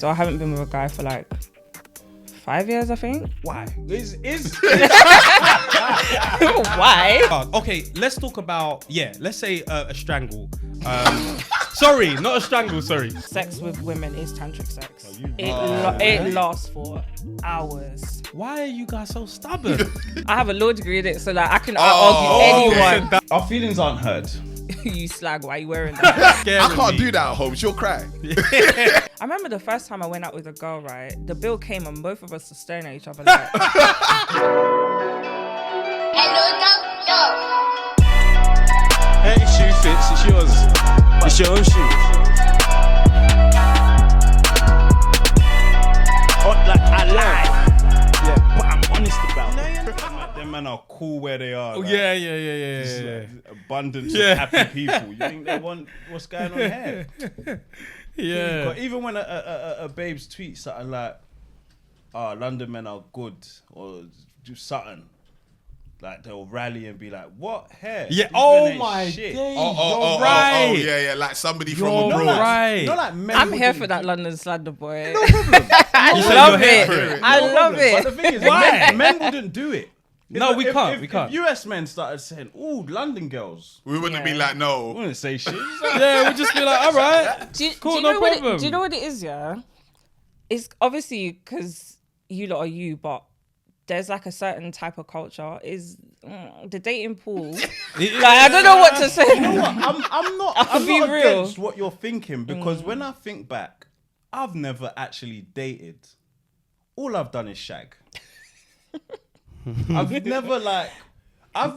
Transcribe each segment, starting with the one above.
So I haven't been with a guy for like 5 years, I think. Why? Why? Okay, let's talk about, let's say a strangle. Sorry, not a strangle, sorry. Sex with women is tantric sex. Oh, It lasts for hours. Why are you guys so stubborn? I have a law degrey in it, so like I can argue anyone. Our feelings aren't heard. You slag, why are you wearing that? I can't do that at home. She'll cry. I remember the first time I went out with a girl, right? The bill came and both of us were staring at each other like... Hey, shoe fits, it's yours. It's your own shoe. Like I lie. Yeah, but I'm honest about it. Them men are cool where they are. Oh, like, yeah. like, abundance of happy people. You think they want what's going on here? Yeah. Even when a babe's tweets something like, London men are good, or do something, like they'll rally and be like, what hair? Yeah, These oh men ain't my shit. days. Oh, right. yeah, like somebody from You're abroad. right. Not like men I'm here wouldn't for that London slander, boy. No problem. I said love you're here it. for it. I love But it. the thing is, Why? men wouldn't do it. No, we can't. If, We can't. If US men started saying, "Ooh, London girls," We wouldn't be Yeah. like, we no. wouldn't say shit. Yeah, we'll just be like, all right. Cool, you no know problem. do you know what it is, yeah? It's obviously because you lot are you, but there's like a certain type of culture. Is the dating pool. Like, I don't know what to say. You know what? I'm not I'll be real. against what you're thinking, because when I think back, I've never actually dated. All I've done is shag. I've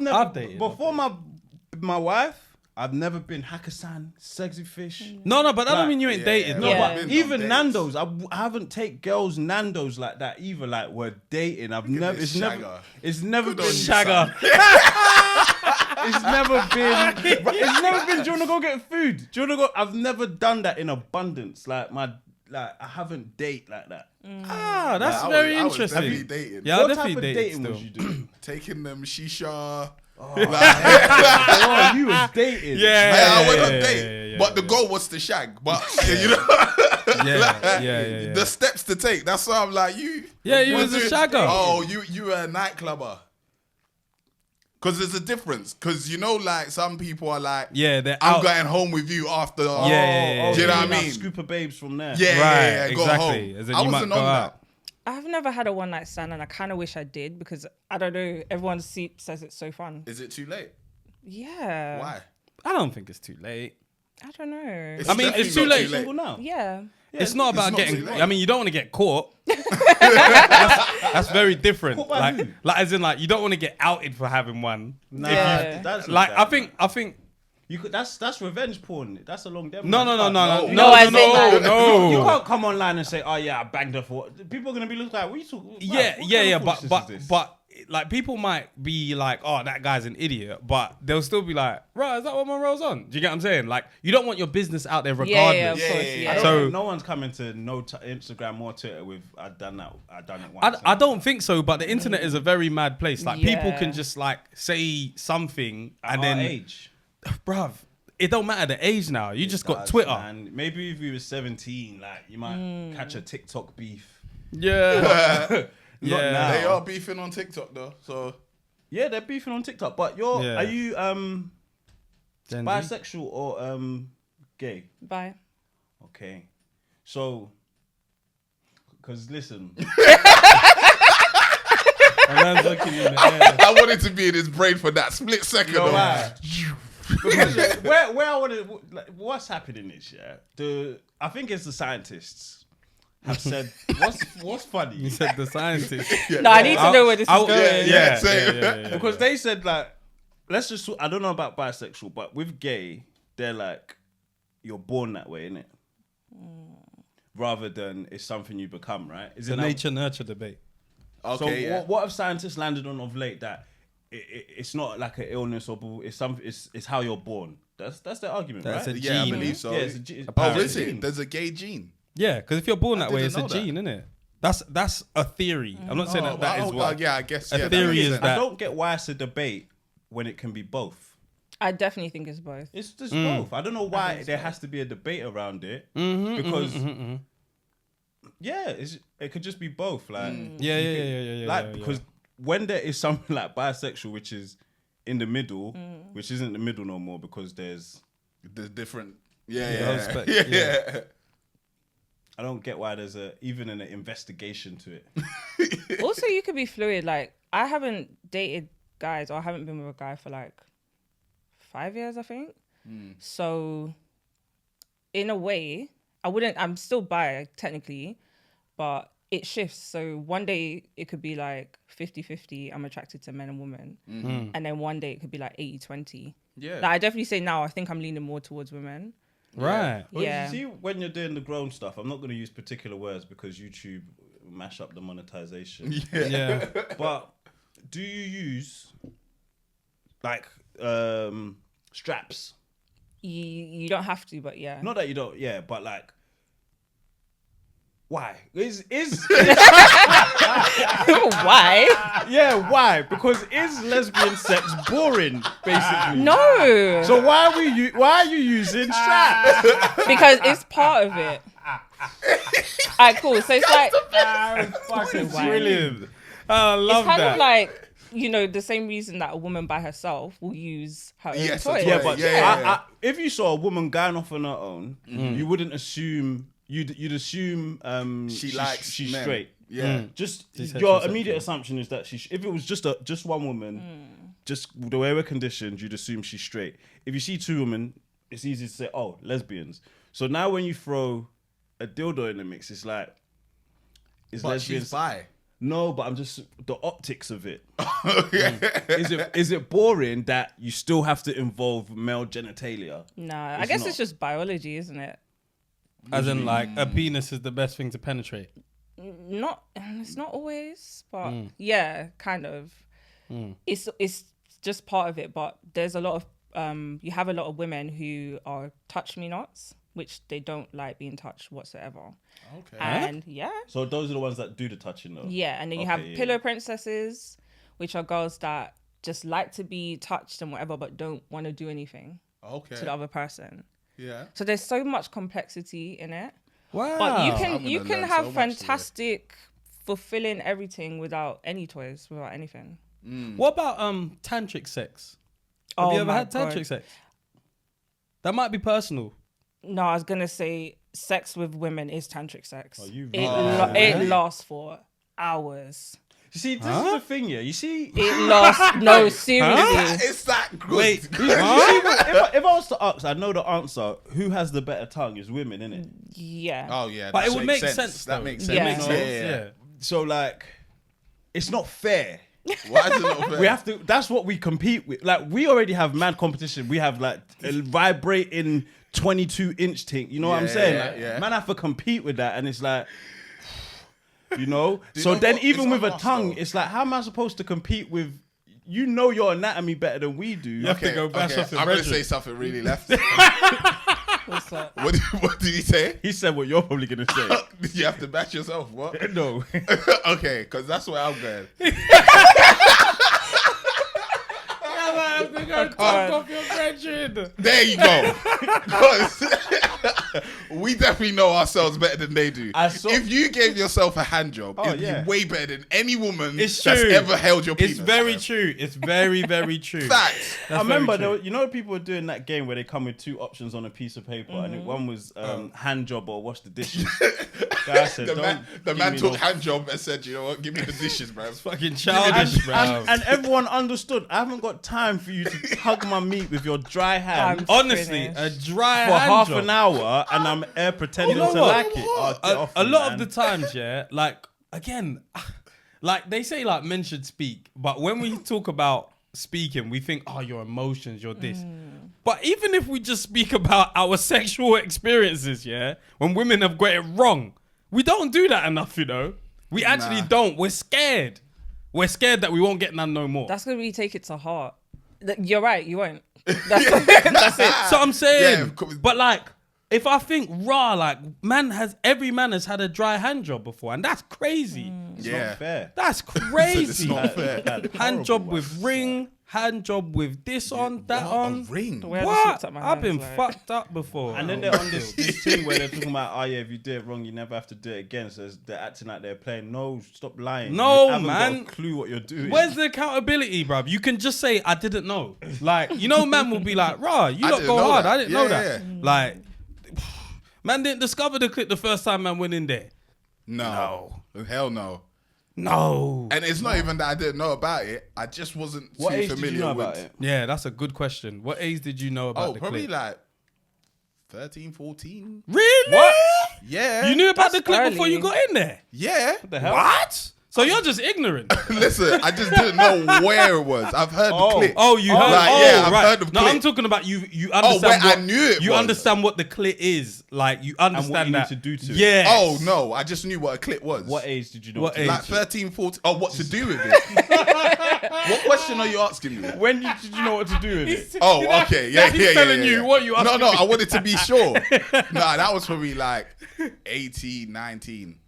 never dated, before my wife. I've never been Hakkasan, sexy fish. No, but that don't Like, mean you ain't dated. No, Yeah. but Been even on dates. Nando's, I haven't take girls Nando's like that either. Like we're dating. I've never. this shagger. It's never Good been on you, shagger. son. It's never been. It's never been. Do you wanna go get food? Do you wanna go? I've never done that in abundance. Like I haven't date like that. Ah, that's I very was interesting. definitely dating. Yeah, I'll What type definitely of date dating still. was you doing? Taking them shisha. Oh, you was dating. I went on yeah, date, yeah, but the goal was to shag. But you know, Yeah. the steps to take. That's why I'm like, you. Yeah, you what was a do- shagger. Oh, you were a nightclubber. Because there's a difference. Because you know, like some people are like, Yeah, they're I'm out. going home with you after. Yeah. Do you know what I like mean? Scoop of babes from there. Yeah, Right, go exactly. home. As in I you might wasn't go on out. that. I've never had a one night stand, and I kind of wish I did because I don't know. Everyone says it's so fun. Is it too late? Yeah. Why? I don't think it's too late. I don't know. It's I mean, definitely it's too not late. Single now. Yeah. It's not about not getting. too late. I mean, you don't want to get caught. that's very different. Caught by who? Like as in, like you don't want to get outed for having one. Nah, Yeah. that's not Like that. I think. You could. That's revenge porn. That's a long demo. No. I think like- You can't come online and say, "Oh yeah, I banged her for." People are gonna be looking like, "What are you talking?" Yeah. But like people might be like, oh, that guy's an idiot, but they'll still be like, right, is that what Monroe's on? Do you get what I'm saying? Like, you don't want your business out there regardless. Yeah, of course. Yeah. Yeah. I don't So- think no one's coming to Instagram or Twitter with I done it once. I don't think so, but the internet is a very mad place. Like people Yeah. can just like say something At and our then, age. bruv, it don't matter the age now. You just got Does, Twitter. man. Maybe if you were 17, like you might catch a TikTok beef. Yeah. Not Yeah. now. They are beefing on TikTok though. So Yeah, they're beefing on TikTok. But Yeah. are you Gen Z. bisexual or gay? Bye. Okay, so because listen, A man's looking in the air. I wanted to be in his brain for that split second. know though. why? Because where I want to, like, what's happening is I think it's the scientists have said what's funny. You said the scientist. No, I need to know where this is going. Yeah, same. Because they said like, let's just, I don't know about bisexual, but with gay, they're like, you're born that way, innit? Rather than it's something you become, right? Is The it now- nature nurture debate. So Okay, yeah. what have scientists landed on of late that it's not like an illness or it's how you're born? That's their argument, That's right? a Yeah, I gene. believe so. Yeah, it's a gene. Oh, Apparently. is it? There's a gay gene. Yeah, because if you're born that way, didn't it's a know that. gene, isn't it? That's a theory. I'm not saying that is what. Yeah, I guess. A Yeah, theory that makes is sense. that- I don't get why it's a debate when it can be both. I definitely think it's both. It's just both. I don't know why there has to be a debate around it because Yeah, it could just be both. Like, because when there is something like bisexual, which is in the middle, which isn't the middle no more because there's different. Yeah. I don't get why there's even an investigation to it. Also, you could be fluid. Like, I haven't dated guys, or I haven't been with a guy for like 5 years, I think. So, in a way, I'm still bi technically, but it shifts. So one day it could be like 50-50, I'm attracted to men and women. And then one day it could be like 80-20. Yeah. Like, I definitely say now, I think I'm leaning more towards women. Right. Well, Yeah. you see, when you're doing the grown stuff, I'm not going to use particular words because YouTube mash up the monetization. Yeah. But do you use like straps? You don't have to, but yeah. Not that you don't, yeah, but like, why? Is Why? yeah, why? Because is lesbian sex boring, basically? No. So why are you using straps? Because it's part of it. Alright, cool. So it's like Fucking Why? brilliant. I love it's kind that. of like, you know, the same reason that a woman by herself will use her own Yes, toy. Yeah, but Yeah. if you saw a woman going off on her own, you wouldn't assume. You'd assume She likes she's men. straight. Yeah. Just She's your heterosexual. immediate assumption is that if it was just one woman, just the way we're conditioned, you'd assume she's straight. If you see two women, it's easy to say, oh, lesbians. So now when you throw a dildo in the mix, it's like, But lesbians she's bi. No, but I'm just the optics of it. Is it boring that you still have to involve male genitalia? No, I It's guess not. it's just biology, isn't it? As in, like, a penis is the best thing to penetrate. It's not always, but yeah, kind of. It's just part of it, but there's a lot of you have a lot of women who are touch me nots, which they don't like being touched whatsoever. Okay. And yeah, So those are the ones that do the touching though. yeah, and then you Okay, have yeah. pillow princesses, which are girls that just like to be touched and whatever, but don't want to do anything Okay. to the other person. Yeah. So there's so much complexity in it. Wow. But you I'm can gonna learn have so much today. fantastic, fulfilling everything without any toys, without anything. What about tantric sex? Have you ever my had tantric God. sex? That might be personal. No, I was gonna say sex with women is tantric sex. Oh, you It lasts for hours. You see, this is the thing, yeah. You see, It lasts. No, seriously. It's that good. Wait. you see if I was to ask, I know the answer. Who has the better tongue is women, innit? Yeah. Oh yeah. But that it would make makes sense, That though. makes It sense. makes sense, Yeah. So like, it's not fair. Why is it not fair? We have to. That's what we compete with. Like, we already have mad competition. We have like a vibrating 22-inch thing. You know what I'm Yeah, saying? yeah, Like, yeah. man have to compete with that, and it's like, you know. you So know then, what? even It's with a on us, tongue, though. it's like, how am I supposed to compete with? You know your anatomy better than we do. have to go bash off your I'm gonna brethren. say something really left. What's that? What did he say? He said what you're probably gonna say. You have to bash yourself. What? No. Okay, because that's where I'm going. Off your brethren. There you go. 'Cause we definitely know ourselves better than they do. If you gave yourself a hand job, it'd yeah. be way better than any woman It's that's true. ever held your penis. It's very man. true. It's very, very true. Facts. I remember, you know, people were doing that game where they come with two options on a piece of paper, and one was hand job or wash the dishes. Guy said, The man took hand job and said, you know what, give me the dishes, bro. Fucking childish, bro. and everyone understood. I haven't got time for you to hug my meat with your dry hand Honestly, Finished. a dry for hand half job. an hour, and I'm pretending You know to what? like it. Oh, get off A me, lot man. of the times, yeah, like, again, like they say, like, men should speak, but when we talk about speaking, we think, oh, your emotions, your this. But even if we just speak about our sexual experiences, yeah, when women have got it wrong, we don't do that enough, you know. We actually don't. We're scared. We're scared that we won't get none no more. That's gonna be take it to heart. You're right. You won't. That's it. So I'm saying, Yeah, but like, if I think raw, like every man has had a dry hand job before, and that's crazy. It's not fair. That's crazy. It's not fair. Hand job with ring, hand job with this on, that on. A ring. The way I just looked What? at my I've been hands, like- fucked up before. And then they're on this thing where they're talking about, oh yeah, if you do it wrong, you never have to do it again. So they're acting like they're playing. No, stop lying. No, you haven't man. got a clue what you're doing. Where's the accountability, bruv? You can just say, I didn't know. Like, man will be like, rah, you I lot didn't go know hard. that. I didn't know that. Yeah. Like, man didn't discover the clip the first time man went in there. No. Hell no. No. And it's not even that I didn't know about it. I just wasn't What too age familiar did you know with about it? Yeah, that's a good question. What age did you know about the probably clip? like 13, 14. Really? What? Yeah. You knew about the That's clip early. before you got in there? Yeah. The hell? What? So you're just ignorant. Listen, I just didn't know where it was. I've heard the clip. Oh, you heard? Like, oh, yeah, I've right. heard of No, clip. I'm talking about you. You Oh, understand? where I knew it You was. understand what the clip is? Like you understand you need that to do to it. Yeah. Oh, no. I just knew what a clip was. What age did you know? What age? Like 13, 14. Oh, what to do with it? What question are you asking me? When did you know what to do with it? Oh, okay. Yeah, he's yeah, telling yeah, you yeah. what you asking No, me. I wanted to be sure. Nah, that was probably like 18, 19.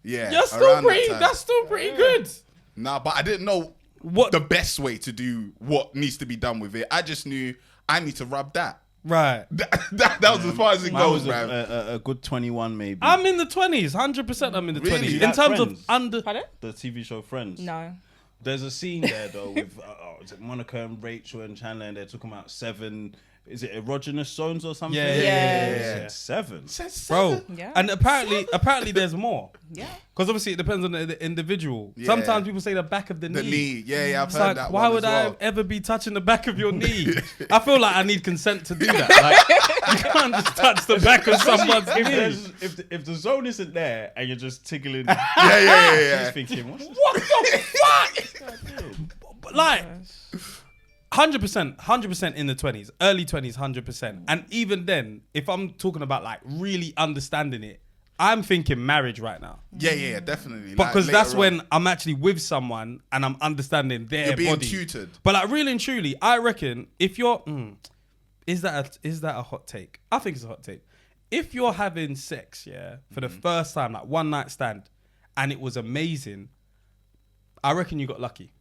Yeah. You're still around that pretty. time. That's still pretty good. Nah, but I didn't know What- the best way to do what needs to be done with it. I just knew I need to rub that. Right. That was as far as it Mine goes, was man. a good 21 maybe. I'm in the 20s. 100%. I'm in the Really? 20s. You In like terms Friends? of under. Pardon? the TV show Friends. No. There's a scene there though with is it Monica and Rachel and Chandler, and they're talking about 7. Is it erogenous zones or something? Yeah. Yeah. 7. Bro. Yeah. And apparently there's more. Yeah. Because obviously it depends on the individual. Yeah. Sometimes people say the back of the knee. The knee. Yeah, I've It's heard like, that why one would as I well. ever be touching the back of your knee? I feel like I need consent to do that. Like, you can't just touch the back of someone's knee. If the zone isn't there and you're just tickling, Yeah. she's thinking, what's this? What the fuck? Like, 100% in the 20s, early 20s, 100%. And even then, if I'm talking about like really understanding it, I'm thinking marriage right now. Yeah, definitely. Because Like, that's later when on. I'm actually with someone and I'm understanding their You're being body. tutored. But like really and truly, I reckon if you're, is that a hot take? I think it's a hot take. If you're having sex, for the first time, like one night stand, and it was amazing, I reckon you got lucky.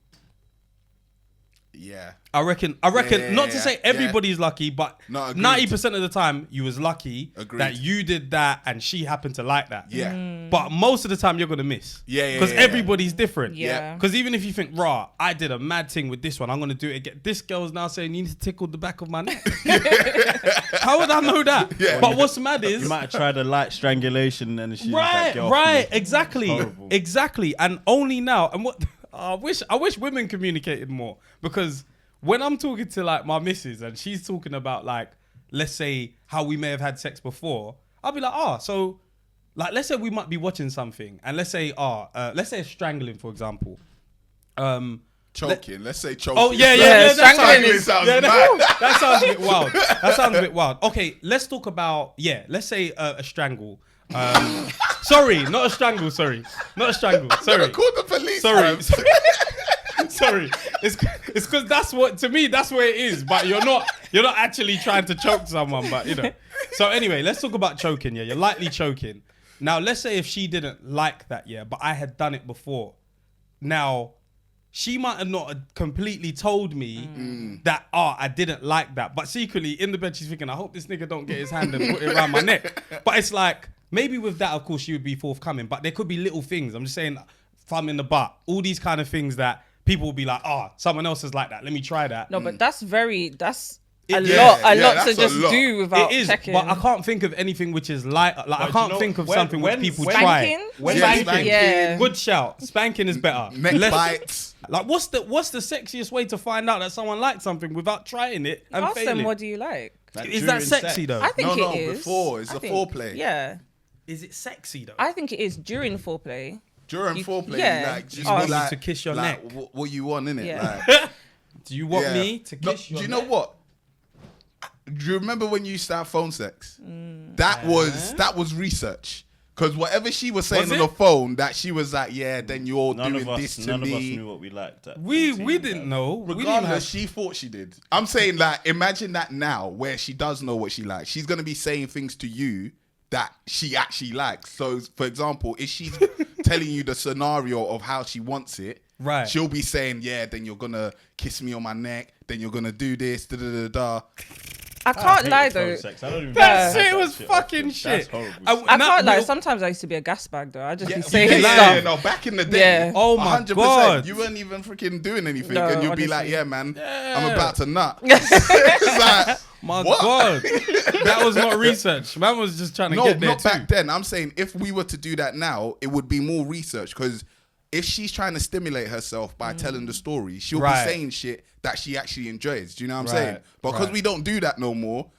Yeah. I reckon. Not to say everybody's lucky, but No, agreed. 90% of the time you was lucky Agreed. that you did that and she happened to like that. Yeah. But most of the time you're gonna miss. Yeah, Because yeah. everybody's different. Yeah. Because even if you think, rah, I did a mad thing with this one, I'm gonna do it again. This girl's now saying you need to tickle the back of my neck. How would I know that? Yeah. But what's mad is You might have tried a light strangulation and she was like, "Get off right, me." exactly, Horrible. exactly. And only now, and what I wish women communicated more, because when I'm talking to like my missus and she's talking about like, let's say how we may have had sex before, I'll be like, so like let's say we might be watching something and let's say strangling, for example. Choking. Let's say choking. Oh yeah. Yeah, That strangling sounds yeah, mad. that sounds a bit wild. That sounds a bit wild. Okay, let's talk about let's say a strangle. Sorry, not a strangle. Sorry, not a strangle. Sorry, Call the police. sorry. fam. Sorry, it's because that's what to me that's where it is. But you're not actually trying to choke someone. But you know. So anyway, let's talk about choking. Yeah, you're lightly choking. Now let's say if she didn't like that, but I had done it before. Now she might have not completely told me that I didn't like that. But secretly in the bed she's thinking, I hope this nigga don't get his hand and put it around my neck. But it's like maybe with that, of course, she would be forthcoming. But there could be little things. I'm just saying, thumb in the butt, all these kind of things that people will be like, someone else is like that. Let me try that. No, but that's a Yeah, lot to that's a just lot. do without It is, checking. but I can't think of anything which is light. Like I you can't know, think of when- something when- which people when- try. Spanking? Spanking. Yeah. Good shout. Spanking is better. Neck Less- bites. Like what's the sexiest way to find out that someone likes something without trying it and Ask failing? them, what do you like? Like Is that during sexy sex. though? I think No, it is. before. It's I the think- foreplay. Yeah. Is it sexy though? I think it is during foreplay. During You- foreplay, yeah. like just Oh. be like, To kiss your like, neck. What you want in it? Yeah. Like, Do you want yeah. me to No, kiss your do you know neck? what? Do you remember when you used to have phone sex? That was research. Because whatever she was saying on the phone, that she was like, yeah, then you're doing this to me. None of us knew what we liked. We didn't know. Regardless, she thought she did. I'm saying, like, imagine that now, where she does know what she likes. She's gonna be saying things to you that she actually likes. So, for example, if she's telling you the scenario of how she wants it, right, she'll be saying, yeah, then you're gonna kiss me on my neck, then you're gonna do this, da da da da. I can't lie though. That shit was fucking shit. I can't lie. Sometimes I used to be a gas bag though. I just be saying stuff. Yeah, no, back in the day. Yeah. Oh my 100%, God. You weren't even freaking doing anything, No, and you'll honestly. be like, yeah, man, I'm about to nut. It's like, My what? God, that was not research. Man was just trying to get there. No, not back then. I'm saying if we were to do that now, it would be more research, because if she's trying to stimulate herself by telling the story, she'll be saying shit that she actually enjoys. Do you know what I'm saying? But because we don't do that no more,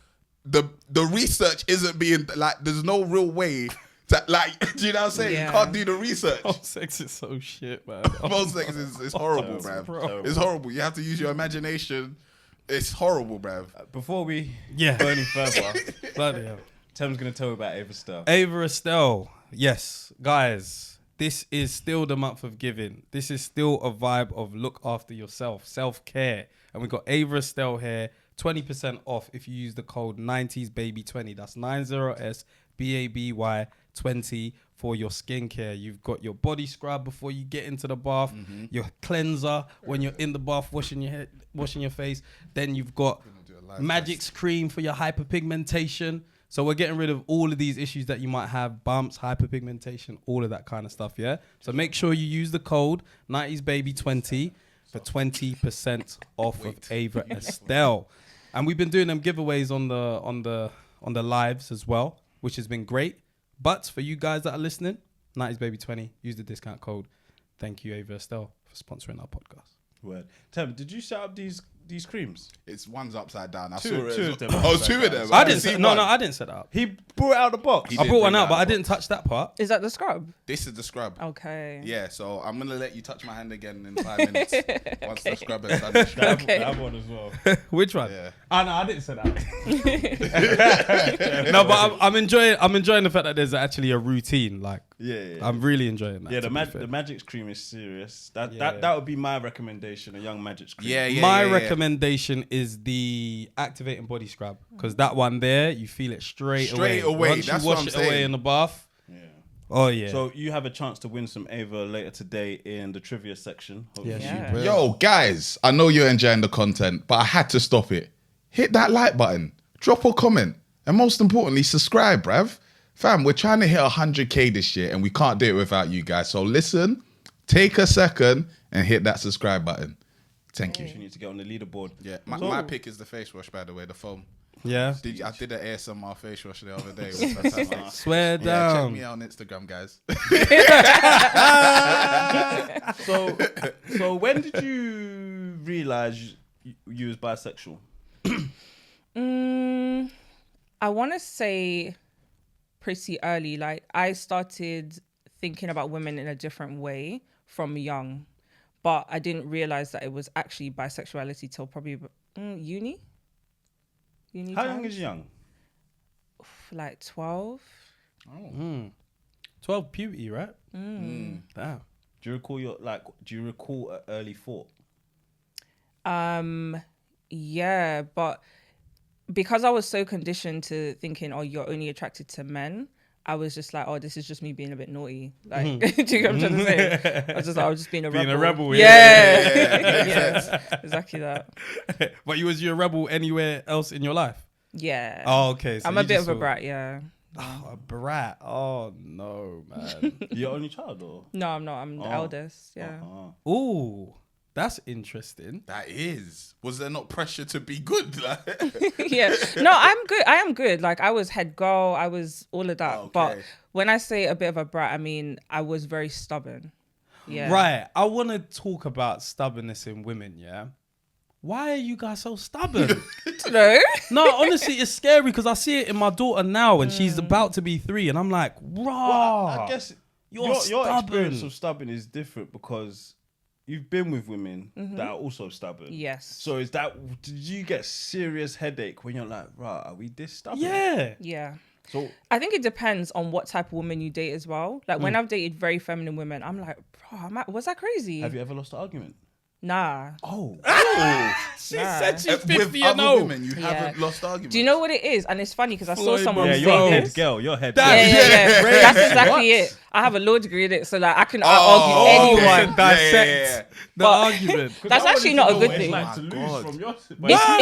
the research isn't being, like, there's no real way to, like, do you know what I'm saying? Yeah. You can't do the research. Oh, sex is so shit, man. Phone sex is horrible, bruv. It's horrible. You have to use your imagination. It's horrible, bruv. Before we Yeah. go any further, Bloody hell. Tim's going to tell you about Ava Stell. Ava Estelle. Yes, guys, this is still the month of giving. This is still a vibe of look after yourself, self-care. And we got Ava Estelle here, 20% off if you use the code 90sbaby20. That's 90sbaby20 for your skincare. You've got your body scrub before you get into the bath, your cleanser when you're in the bath washing your head, washing your face. Then you've got Magic's cream for your hyperpigmentation. So we're getting rid of all of these issues that you might have, bumps, hyperpigmentation, all of that kind of stuff, yeah? So make sure you use the code 90sbaby20 for 20% off of Ava Estelle. And we've been doing them giveaways on the lives as well, which has been great. But for you guys that are listening, 90sbaby20, use the discount code. Thank you, Ava Estelle, for sponsoring our podcast. Word. Tim, did you set up these creams? It's one's upside down. I Two saw it. of them. Oh, two of them. I didn't set it up. He brought it out of the box. He I did brought bring one it out, out but of I the didn't touch that part. Is that the scrub? This is the scrub. Okay. Yeah, so I'm going to let you touch my hand again in 5 minutes. Once the scrub has done the scrub. That one as well. Which one? Yeah. Oh, no, I didn't say that. No, but I'm enjoying the fact that there's actually a routine. Like, Yeah. I'm really enjoying that. Yeah, to be fair. the Magic's cream is serious. That Yeah. would be my recommendation, a young Magic's cream. Yeah, My recommendation is the activating body scrub, because that one there, you feel it straight away. Once That's you what wash I'm it away saying. in the bath. Yeah. Oh yeah. So you have a chance to win some Ava later today in the trivia section. Yes, Yeah. you will. Yo, guys, I know you're enjoying the content, but I had to stop it. Hit that like button, drop a comment, and most importantly, subscribe, bruv. Fam, we're trying to hit 100K this year, and we can't do it without you guys. So listen, take a second and hit that subscribe button. Thank you. You need to get on the leaderboard. Yeah, my pick is the face wash, by the way, the foam. Yeah. I did an ASMR face wash the other day. It was fantastic. Swear Yeah, check down. me out on Instagram, guys. So when did you realize you was bisexual? I want to say pretty early. Like, I started thinking about women in a different way from young, but I didn't realize that it was actually bisexuality till probably uni. How young is young? Like 12. 12 puberty, right? Damn. Do you recall an early thought? Yeah, but because I was so conditioned to thinking, oh, you're only attracted to men, I was just like, oh, this is just me being a bit naughty. Like, do you get what I'm trying to say? I was just like, I was just being a rebel. Being a rebel, yeah. Yeah, exactly that. But you a rebel anywhere else in your life? Yeah. Oh, okay. So I'm you a bit just of a saw- brat, yeah. Oh, a brat. Oh, no, man. You're only child, or? No, I'm not. I'm the eldest, yeah. Ooh, that's interesting. That is. Was there not pressure to be good? Yeah. No, I'm good. I am good. Like, I was head girl. I was all of that. Okay. But when I say a bit of a brat, I mean, I was very stubborn. Yeah. Right. I want to talk about stubbornness in women, yeah? Why are you guys so stubborn? No. No, honestly, it's scary because I see it in my daughter now and she's about to be 3 and I'm like, raw. I guess You're your stubborn. experience of stubborn is different because you've been with women that are also stubborn. Yes. So did you get serious headache when you're like, right, are we this stubborn? Yeah. Yeah. So I think it depends on what type of woman you date as well. Like when I've dated very feminine women, I'm like, bro, was that crazy? have you ever lost an argument? Nah. Oh. She said she's With 50 other and 0. women, you haven't lost arguments. Do you know what it is? And it's funny because I saw Floyd someone Yeah, say you're a head this. girl. You're a head Yeah, girl. yeah, yeah. That's exactly What? it. I have a law degree in it, so like I can Oh, argue okay. anyone. Dissect the But- argument. That's actually not a good thing. Like to Oh lose my God. from your,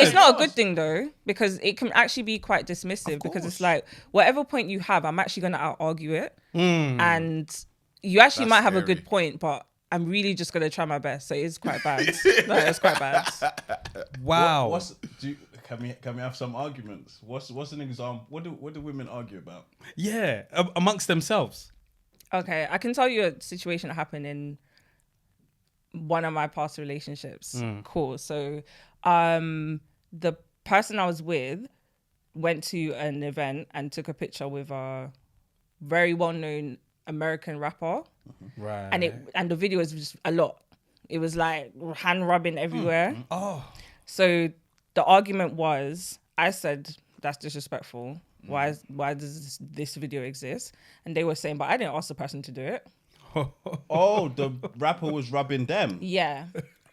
It's not a good thing though, because it can actually be quite dismissive. Because it's like whatever point you have, I'm actually gonna out argue it, and you actually That's might have a scary. good point, but I'm really just gonna try my best. So it's quite bad. No, it's quite bad. Wow. Can we have some arguments? What's an example? What do women argue about? Yeah, amongst themselves. Okay, I can tell you a situation that happened in one of my past relationships. Cool. So, the person I was with went to an event and took a picture with a very well-known American rapper, Right. and the video was just a lot. It was like hand rubbing everywhere. Oh. So the argument was, I said that's disrespectful. Why does this video exist? And they were saying, but I didn't ask the person to do it. Oh, the rapper was rubbing them. Yeah.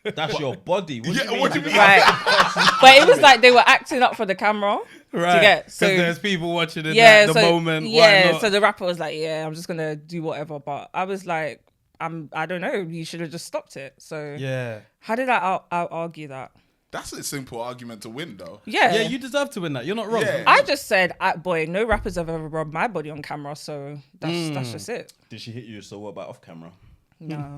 That's your body. What do you mean? what do you mean? Right. But it was like they were acting up for the camera. Right. get- Because so- there's people watching in Yeah. the so, moment. Why Yeah. not? So the rapper was like, yeah, I'm just going to do whatever. But I was like, I don't know. You should have just stopped it. So Yeah. how did I out argue that? That's a simple argument to win, though. Yeah. Yeah, you deserve to win that. You're not wrong. Yeah. I just said, boy, no rappers have ever rubbed my body on camera. So that's just it. Did she hit you? So what about off camera? No,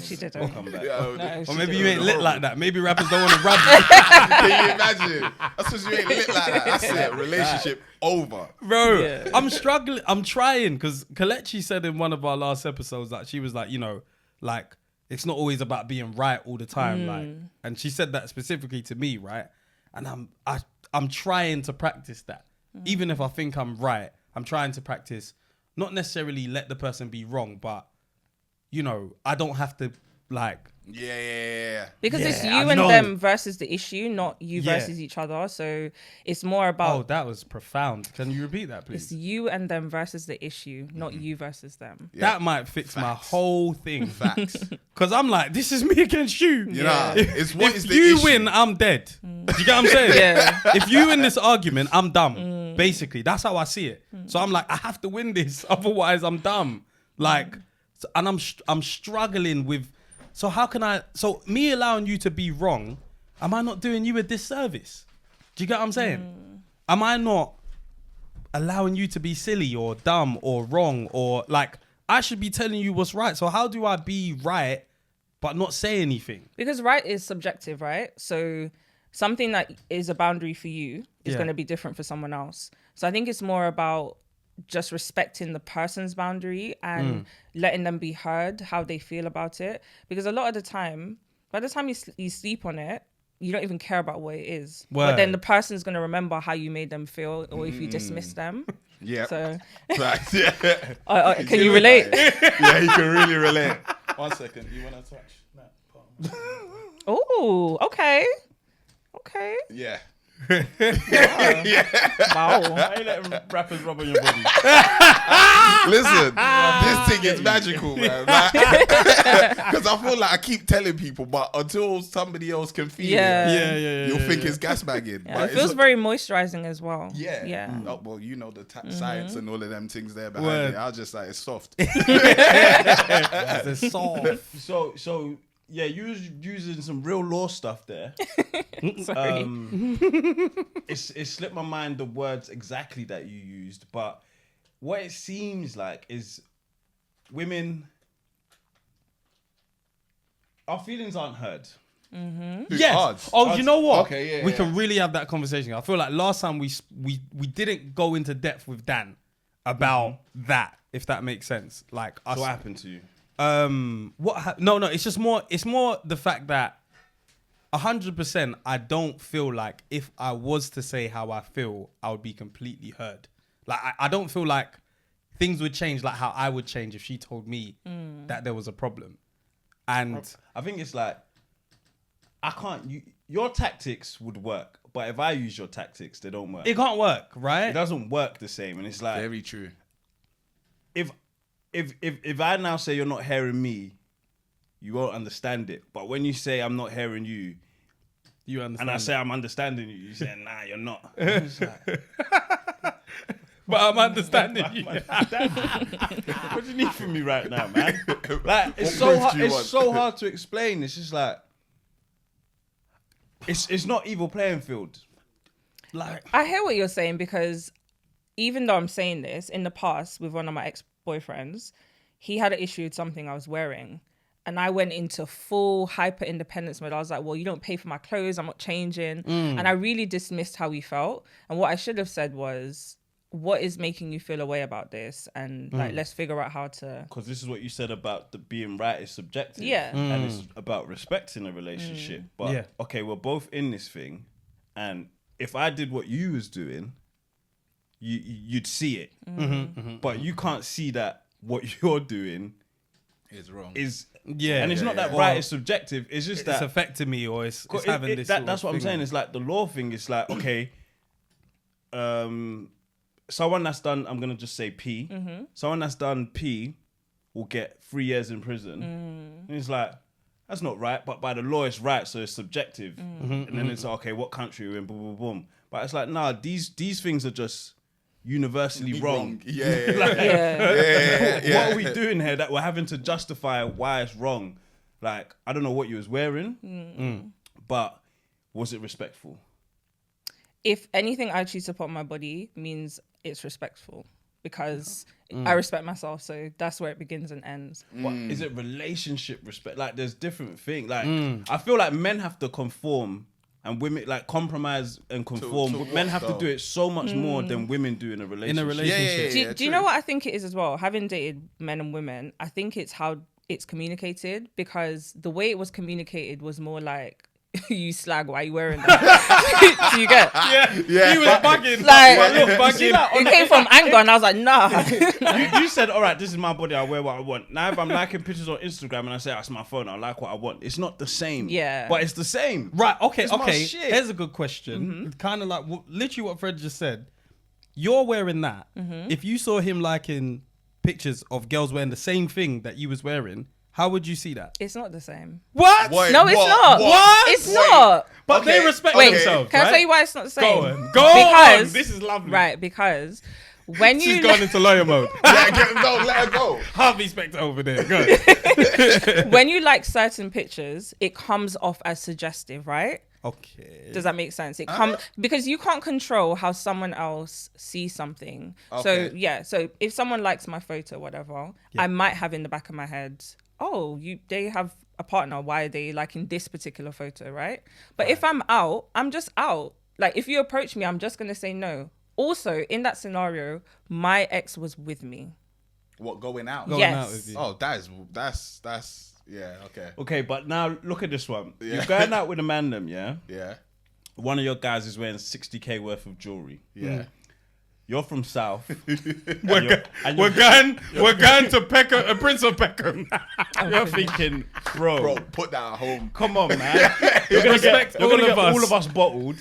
she didn't. Come back. No, Or she maybe didn't. you ain't lit like that. Maybe rappers don't want to rub you. Can you imagine? That's because you ain't lit like that. That's it. Relationship over. Bro, Yeah. I'm struggling. I'm trying because Kalechi said in one of our last episodes that she was like, like it's not always about being right all the time. Like, and she said that specifically to me, right? And I'm trying to practice that. Even if I think I'm right, I'm trying to practice not necessarily let the person be wrong, but I don't have to like. Yeah. Because it's Yeah, you I and know. them versus the issue, not you Yeah. versus each other. So it's more Oh, about that was profound. Can you repeat that, it's please? you and them versus the issue, not you versus them. Yeah. That might fix my Facts. whole thing. Facts. Because I'm like, this is me against you. You know, Yeah. it's what If is the you issue? win, I'm dead. Do you get what I'm saying? Yeah. If you win this argument, I'm dumb. Basically, that's how I see it. So I'm like, I have to win this, otherwise I'm dumb. Like, and I'm struggling with. So how can I? So me allowing you to be wrong, am I not doing you a disservice? Do you get what I'm saying? Am I not allowing you to be silly or dumb or wrong or like I should be telling you what's right? So how do I be right but not say anything? Because right is subjective, right? So something that is a boundary for you is Yeah. going to be different for someone else. So I think it's more about just respecting the person's boundary and letting them be heard, how they feel about it. Because a lot of the time, by the time you sleep on it, you don't even care about what it is. But then Word. the person's going to remember how you made them feel or if you dismiss them. Yeah. So Facts. Yeah. can you relate? Yeah, you can really relate. 1 second. You want to touch that part? Oh, okay. Okay. Yeah. Wow. Why are you letting rappers rub on your body? Listen, this thing is magical, man. Because I feel like I keep telling people, but until somebody else can feel Yeah. it, you'll think it's gas bagging. Yeah, but it it's feels not- very moisturizing as well. Yeah. Yeah. Oh, well, you know the science and all of them things there behind Word. it. I was just like, it's soft. It's soft. So yeah, you was using some real law stuff there. Sorry. It slipped my mind the words exactly that you used, but what it seems like is women, our feelings aren't heard. Yes. Odds. Oh, Odds. you know what? Okay, yeah, we yeah. can really have that conversation. I feel like last time we didn't go into depth with Dan about that, if that makes sense. Like us. So what happened to you? No, it's just more. It's more the fact that 100%. I don't feel like if I was to say how I feel, I would be completely heard. Like I don't feel like things would change like how I would change if she told me that there was a problem. And I think it's like, your tactics would work, But if I use your tactics, they don't work. It can't work, right? It doesn't work the same. And it's like, Very true. if I now say you're not hearing me, you won't understand it. But when you say I'm not hearing you, You understand? and I say I'm understanding you, you say, nah, you're not. It's like, but I'm understanding you. what do you need from me right now, man? Like, it's What so proof hard. do you It's want? so hard to explain. It's just like, it's not evil playing field. Like, I hear what you're saying, because even though I'm saying this, in the past with one of my ex-boyfriends, he had an issue with something I was wearing. And I went into full hyper independence mode. I was like, well, you don't pay for my clothes. I'm not changing. And I really dismissed how he felt. And what I should have said was, what is making you feel a way about this? And like, let's figure out how to. Because this is what you said about the being right is subjective. Yeah. And it's about respecting a relationship. But, Yeah. okay, we're both in this thing. And if I did what you was doing, you'd see it. But you can't see that what you're doing It's wrong. is... yeah. And it's not that Or right is subjective. It's just it's that... affecting me, or it's having this. That's what I'm saying. It's like the law thing. It's like, okay, someone that's done, I'm going to just say P. Someone that's done P will get 3 years in prison. And it's like, that's not right. But by the law, it's right. So it's subjective. And then it's like, okay, what country we're in, boom, boom, boom. But it's like, nah, these things are just universally wrong. Yeah. What are we doing here that we're having to justify why it's wrong? Like, I don't know what you was wearing, but was it respectful? If anything I choose to put on my body means it's respectful, because I respect myself. So that's where it begins and ends. What, is it relationship respect? Like, there's different things. Like, I feel like men have to conform and women like compromise and conform. To But men what, have though? to do it so much more than women do in a relationship. In a relationship. Do you know what I think it is as well? Having dated men and women, I think it's how it's communicated, because the way it was communicated was more like, you slag, why are you wearing that? Do you get? Yeah. He was bugging. Like, See, like, it came from anger, and I was like, nah. you said, all right, this is my body, I wear what I want. Now, if I'm liking pictures on Instagram and I say, that's my phone, I like what I want, it's not the same. Yeah. But it's the same. Right, okay, It's my okay. shit. Here's a good question. Kind of like literally what Fred just said. You're wearing that. If you saw him liking pictures of girls wearing the same thing that you was wearing, how would you see that? It's not the same. What? Wait, No, it's not. What? It's not. But Okay, they respect okay. themselves, Can I right? tell you why it's not the same? Go on. Because This is lovely. right, because when She's you gone into lawyer mode. No, let her go. Harvey Specter over there. Good. when you like certain pictures, it comes off as suggestive, right? Okay. Does that make sense? It comes because you can't control how someone else sees something. Okay. So yeah, so if someone likes my photo, whatever, I might have in the back of my head, oh, they have a partner. Why are they liking this particular photo, right? But if I'm out, I'm just out. Like if you approach me, I'm just gonna say no. Also, in that scenario, my ex was with me. What, going out? Going Yes. out with you. Oh, that's yeah, okay. Okay, but now look at this one. You're going out with a man, them, yeah? Yeah. One of your guys is wearing 60K worth of jewelry. Yeah. You're from South. We're going to Peckham, Prince of Peckham. You're thinking, Bro, put that at home. come on, man. You're gonna Respect you're gonna all get of us. all of us bottled.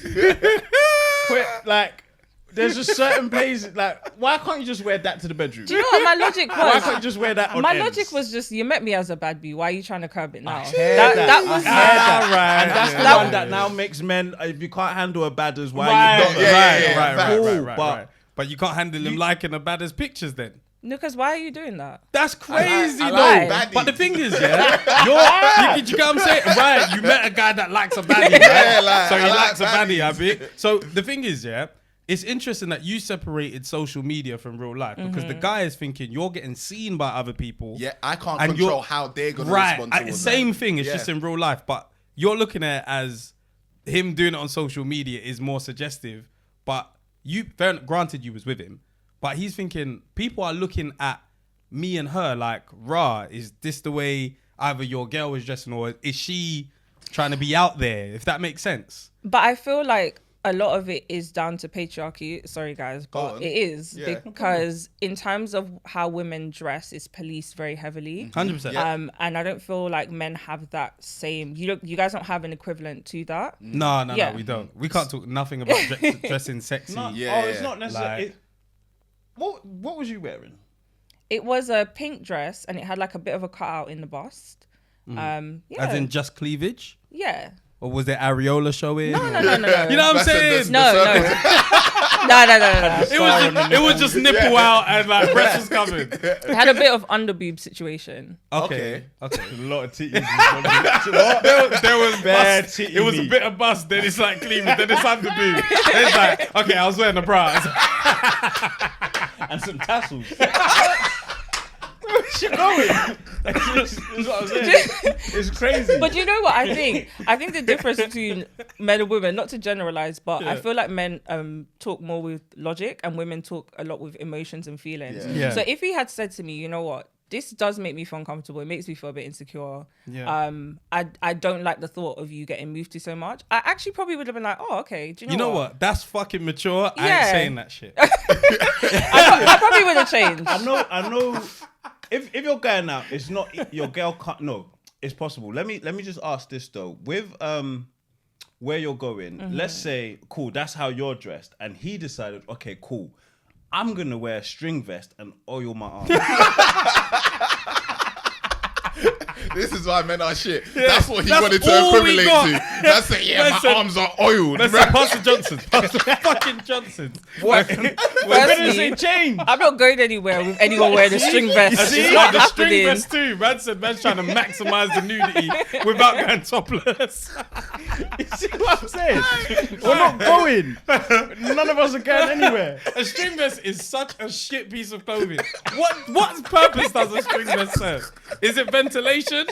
Like, there's just certain places. Like, why can't you just wear that to the bedroom? Do you know what my logic Why was? can't you just wear that on My ends? logic was just, you met me as a bad bee. Why are you trying to curb it now? hear That was Right. And that's the That one was- that now makes men, if you can't handle a bad as why Right, you got- yeah, right, Cool, right. but- But you can't handle him liking the baddest pictures then. no, because why are you doing that? That's crazy I though. like baddies. But the thing is, yeah, you get what I'm saying? Right, you met a guy that likes a baddie, right? Yeah, like, so he I like likes a baddie, baddies. Abby. So the thing is, yeah, it's interesting that you separated social media from real life because the guy is thinking you're getting seen by other people. Yeah, I can't And control you're- how they're gonna Right, respond towards same that. thing. It's Yeah. just in real life, but you're looking at it as him doing it on social media is more suggestive. But granted, you was with him, but he's thinking people are looking at me and her like, rah, is this the way either your girl is dressing or is she trying to be out there? If that makes sense. But I feel like a lot of it is down to patriarchy. Sorry, guys, but it is because in terms of how women dress, it's policed very heavily. 100%. And I don't feel like men have that same. You guys don't have an equivalent to that. No, we don't. We can't talk nothing about dressing sexy. It's not necessarily. What was you wearing? It was a pink dress, and it had like a bit of a cutout in the bust. As in just cleavage? Yeah. Or was there areola showing? No. You know what I'm saying? No. It was just nipple out and like breast was covered. It had a bit of underboob situation. Okay. A lot of titties. There was bad bust. titty It was a meat. bit of bust, then it's like cleavage, then it's underboob. Then it's like, okay, I was wearing a bra. And some tassels. Where's she going? That's what I'm saying. It's crazy. But you know what I think? I think the difference between men and women, not to generalize, but I feel like men talk more with logic and women talk a lot with emotions and feelings. Yeah. So if he had said to me, you know what, this does make me feel uncomfortable, it makes me feel a bit insecure. I don't like the thought of you getting moved to so much. I actually probably would have been like, oh, okay. Do you know what? That's fucking mature. I ain't Yeah. saying that shit. I probably would have changed. I know. If you're going out, it's not your girl can't. No, it's possible. Let me just ask this though. With where you're going, let's say cool. That's how you're dressed, and he decided, okay, cool. I'm gonna wear a string vest and oil my arms. This is why men are shit. That's what he wanted to all we equivalent got. to. That's it. Yeah, Listen, my arms are oiled. Let's say Pastor Johnson. Pastor fucking Johnson. What? Better say chain. I'm not going anywhere with anyone wearing a string vest. See, It's not the string happening. vest too. Man said man's trying to maximise the nudity without going topless. You see what I'm saying? We're not going. None of us are going anywhere. A string vest is such a shit piece of clothing. What purpose does a string vest serve? Is it ventilation?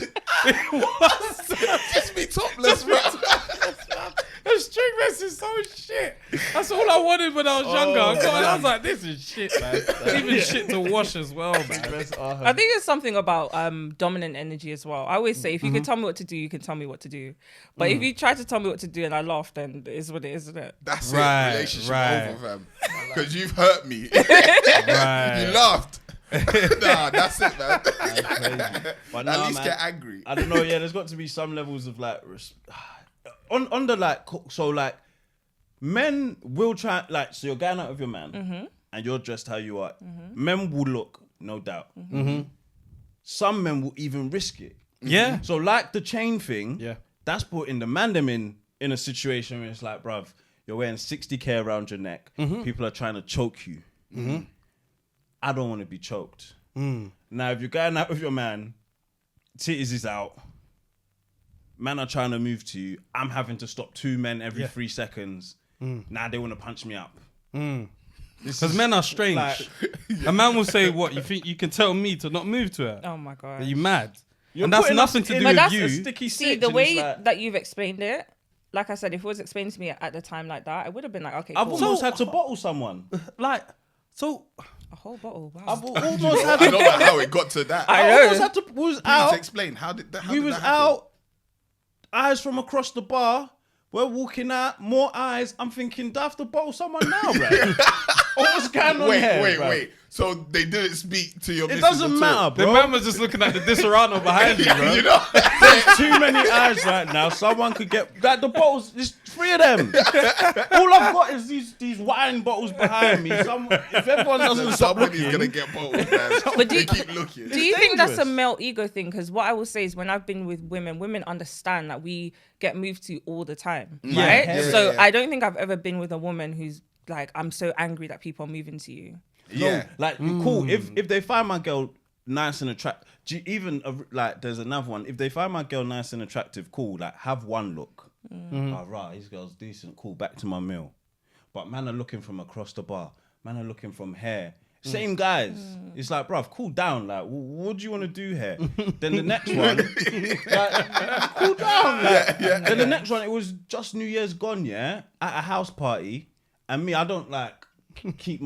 Just be topless, bro. A string vest is so shit. That's all I wanted when I was younger. I was like, this is shit, man. Even shit to wash as well, man. I think it's something about dominant energy as well. I always say, if you can tell me what to do, you can tell me what to do. But if you try to tell me what to do and I laugh, then it is what it is, isn't it? That's Right, it. Relationship right. over, fam. Because you've hurt me. Right. You laughed. Nah, that's it, man. But At nah, least man, get angry. I don't know. Yeah, there's got to be some levels of like on the like. So like, men will try like. So you're going out with your man, and you're dressed how you are. Men will look, no doubt. Some men will even risk it. Yeah. So like the chain thing. Yeah. That's putting the man them in a situation where it's like, bruv, you're wearing 60K around your neck. People are trying to choke you. I don't want to be choked. Now, if you're going out with your man, titties is out, man are trying to move to you, I'm having to stop 2 men every 3 seconds. Now they want to punch me up. Because men are strange. Like, a man will say, what, you think you can tell me to not move to her? Oh my God. Are you mad? you're And that's putting nothing us to in do a with you. sticky See, stitch the and way it's like, that you've explained it, like I said, if it was explained to me at the time like that, I would have been like, okay, I've cool. almost had to bottle someone. Like, so... A whole bottle. Wow. I've almost had I to. don't know how it got to that. I I know. almost had to. Was Please out. explain. How did that We was happen? out. Eyes from across the bar. We're walking out. More eyes. I'm thinking, do I have to bottle someone now, right? What's going on here? bruv? Wait. So they didn't speak to your It missus doesn't at matter, all? The bro. man was just looking at the Disaronno behind you, bro. You know? There's too many eyes right now. Someone could get like the bottles. There's 3 of them. All I've got is these wine bottles behind me. If everyone doesn't stop Somebody's looking, gonna get bottled, man. But do They you- keep looking. Do you think that's a dangerous. male ego thing? Because what I will say is when I've been with women understand that we get moved to all the time, right? Yeah, So yeah. I don't think I've ever been with a woman who's like, I'm so angry that people are moving to you. Yeah. like cool. If they find my girl nice and attractive, even like there's another one. If they find my girl nice and attractive, cool. Like have one look. Oh, right, this girl's decent. Cool. Back to my meal. But man are looking from across the bar. Man are looking from here. Same guys. It's like, bruv, cool down. Like, what do you want to do here? Then the next one, like, cool down. Like, then the next one, it was just New Year's gone, yeah, at a house party, and me, I don't like keep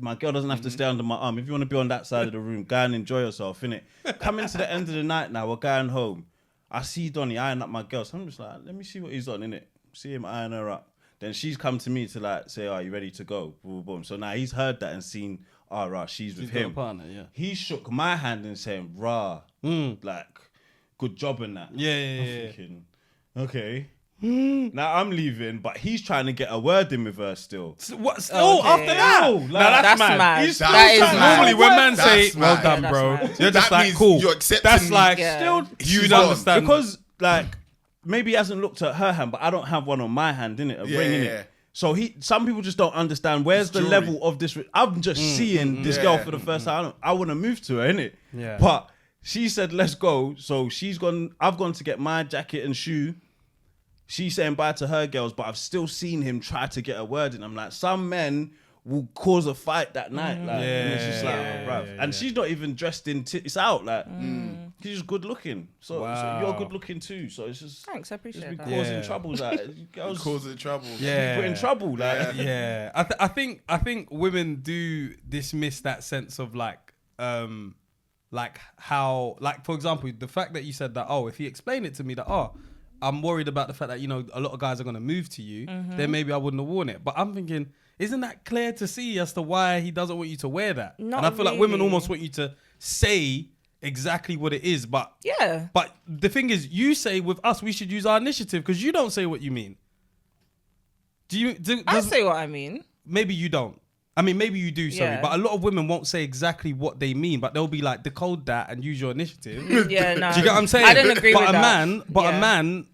my girl doesn't have to stay under my arm. If you want to be on that side of the room, go and enjoy yourself, innit? Coming to the end of the night now, we're going home. I see Donnie eyeing up my girl, so I'm just like, let me see what he's on, innit? See him eyeing her up. Then she's come to me to like say, "Are you ready to go?" Boom, boom. So now he's heard that and seen, she's with got a him. partner, yeah. He shook my hand and saying, "Rah, like, good job in that." Yeah. I'm thinking, okay. Now I'm leaving, but he's trying to get a word in with her still. What? Still after that? No, Like, that's mad. He's That is trying- mad. Normally, when man say, That's "Well mad. done, Yeah, bro," that's mad. you're just That like, means "Cool." you're accepting- That's like Yeah. Still, you'd She's on. understand because like maybe he hasn't looked at her hand, but I don't have one on my hand, innit? A ring in yeah. it. So some people just don't understand where's the jewelry. level of this. I'm just seeing this girl for the first time. I want to move to her, innit? Yeah. But she said, "Let's go." So she's gone. I've gone to get my jacket and shoe. She's saying bye to her girls, but I've still seen him try to get a word in. I'm like, some men will cause a fight that night. Like, and it's just like, bruv. And she's not even dressed in tits out. Like, she's just good looking. So you're good looking too. So it's just, Thanks, I appreciate just be that. causing troubles. Like, girls Causing trouble. Yeah. put in trouble. Like, Yeah, I think women do dismiss that sense of like how, like, for example, the fact that you said that, if he explained it to me that, I'm worried about the fact that, a lot of guys are going to move to you, then maybe I wouldn't have worn it. But I'm thinking, isn't that clear to see as to why he doesn't want you to wear that? Not and I feel like women really. almost want you to say exactly what it is. But Yeah. but the thing is, you say with us, we should use our initiative because you don't say what you mean. I say what I mean. Maybe you don't. I mean, maybe you do, sorry. Yeah. But a lot of women won't say exactly what they mean, but they'll be like, decode that and use your initiative. Yeah, no. Do you get what I'm saying? I don't agree but with a that. a man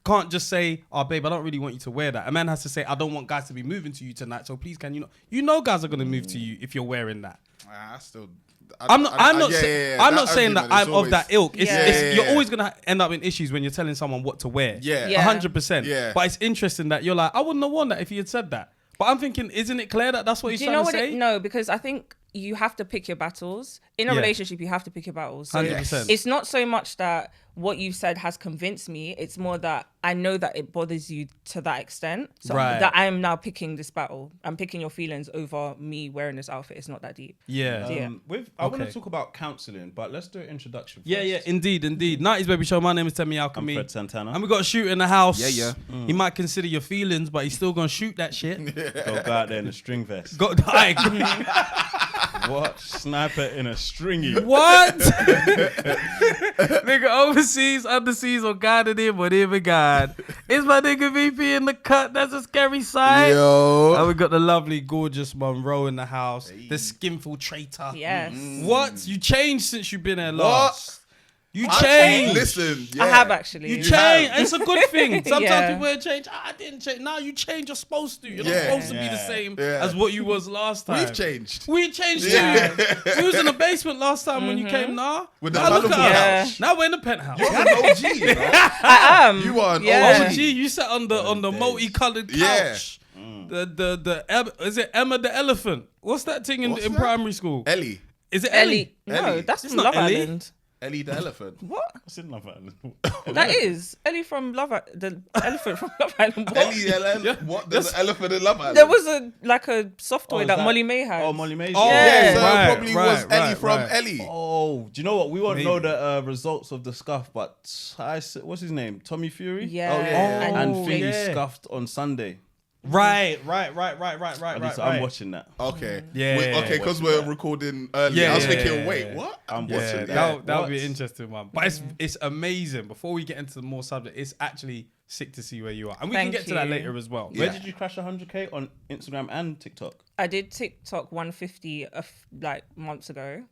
can't just say, "Oh, babe, I don't really want you to wear that." A man has to say, "I don't want guys to be moving to you tonight, so please can you not?" You know, guys are gonna move to you if you're wearing that. I'm not saying that I'm of that ilk. You're always gonna end up in issues when you're telling someone what to wear. Yeah. 100%. Yeah. But it's interesting that you're like, I wouldn't have worn that if he had said that. But I'm thinking, isn't it clear that that's what he's Do you trying know to what say? No, because I think you have to pick your battles. In a Yeah. relationship, you have to pick your battles. So 100%. it's not so much that what you said has convinced me. It's more that I know that it bothers you to that extent. So Right. that I am now picking this battle. I'm picking your feelings over me wearing this outfit. It's not that deep. Yeah. Yeah. I want Okay. to talk about counselling, but let's do an introduction first. Yeah, indeed. 90s Baby Show. My name is Temi I'm Alchemy. Fred Santana. And we got a shoot in the house. Yeah. He might consider your feelings, but he's still gonna shoot that shit. Go out there in a string vest. What? Sniper in a stringy. What? Nigga overseas, underseas, or guided in, whatever God. Is my nigga VP in the cut? That's a scary sight. Yo. And we got the lovely, gorgeous Monrowe in the house. The skinful traitor. Yes. What? You changed since you've been here What? last. You changed. Listen, I have actually. You You change. have. It's a good thing. Sometimes Yeah. people change. I didn't change. Now you change. You're supposed to. You're not Yeah. supposed to be the same Yeah. as what you was last time. We've changed. We changed Yeah. too. We was in the basement last time when you came. Nah. With the Now look paddle at board us. couch. Now we're in the penthouse. You're an OG, you know? I am. You are an Yeah. OG. Gee, you sat on the multicolored Yeah. couch. Is it Emma the elephant? What's that thing in What's that? primary school? Ellie. Is it Ellie? No, Ellie. that's It's from not Love Ellie. Island. Ellie the elephant. What? What's in Love Island? That is Ellie from the elephant from Love Island. What? Ellie the elephant. What? There's an elephant in Love Island. There was a soft toy is that that- Molly May had. Oh, Molly May. Oh, Yeah. so Right, it probably was right, Ellie right, from right. Ellie. Oh, do you know what? We won't Maybe. know the results of the scuff, but what's his name? Tommy Fury? Yeah. Oh, yeah. And Oh, Thingy yeah. scuffed on Sunday. Right. At least I'm watching that. Okay. Yeah. Okay, because we're recording early. Yeah, I was yeah, thinking, yeah, wait, yeah. what? I'm Yeah, watching that. that would be an What? interesting one. But it's amazing. Before we get into the more subject, it's actually sick to see where you are. And we can Thank get to that you. later as well. Where Yeah. did you crash 100K on Instagram and TikTok? I did TikTok 150 like months ago.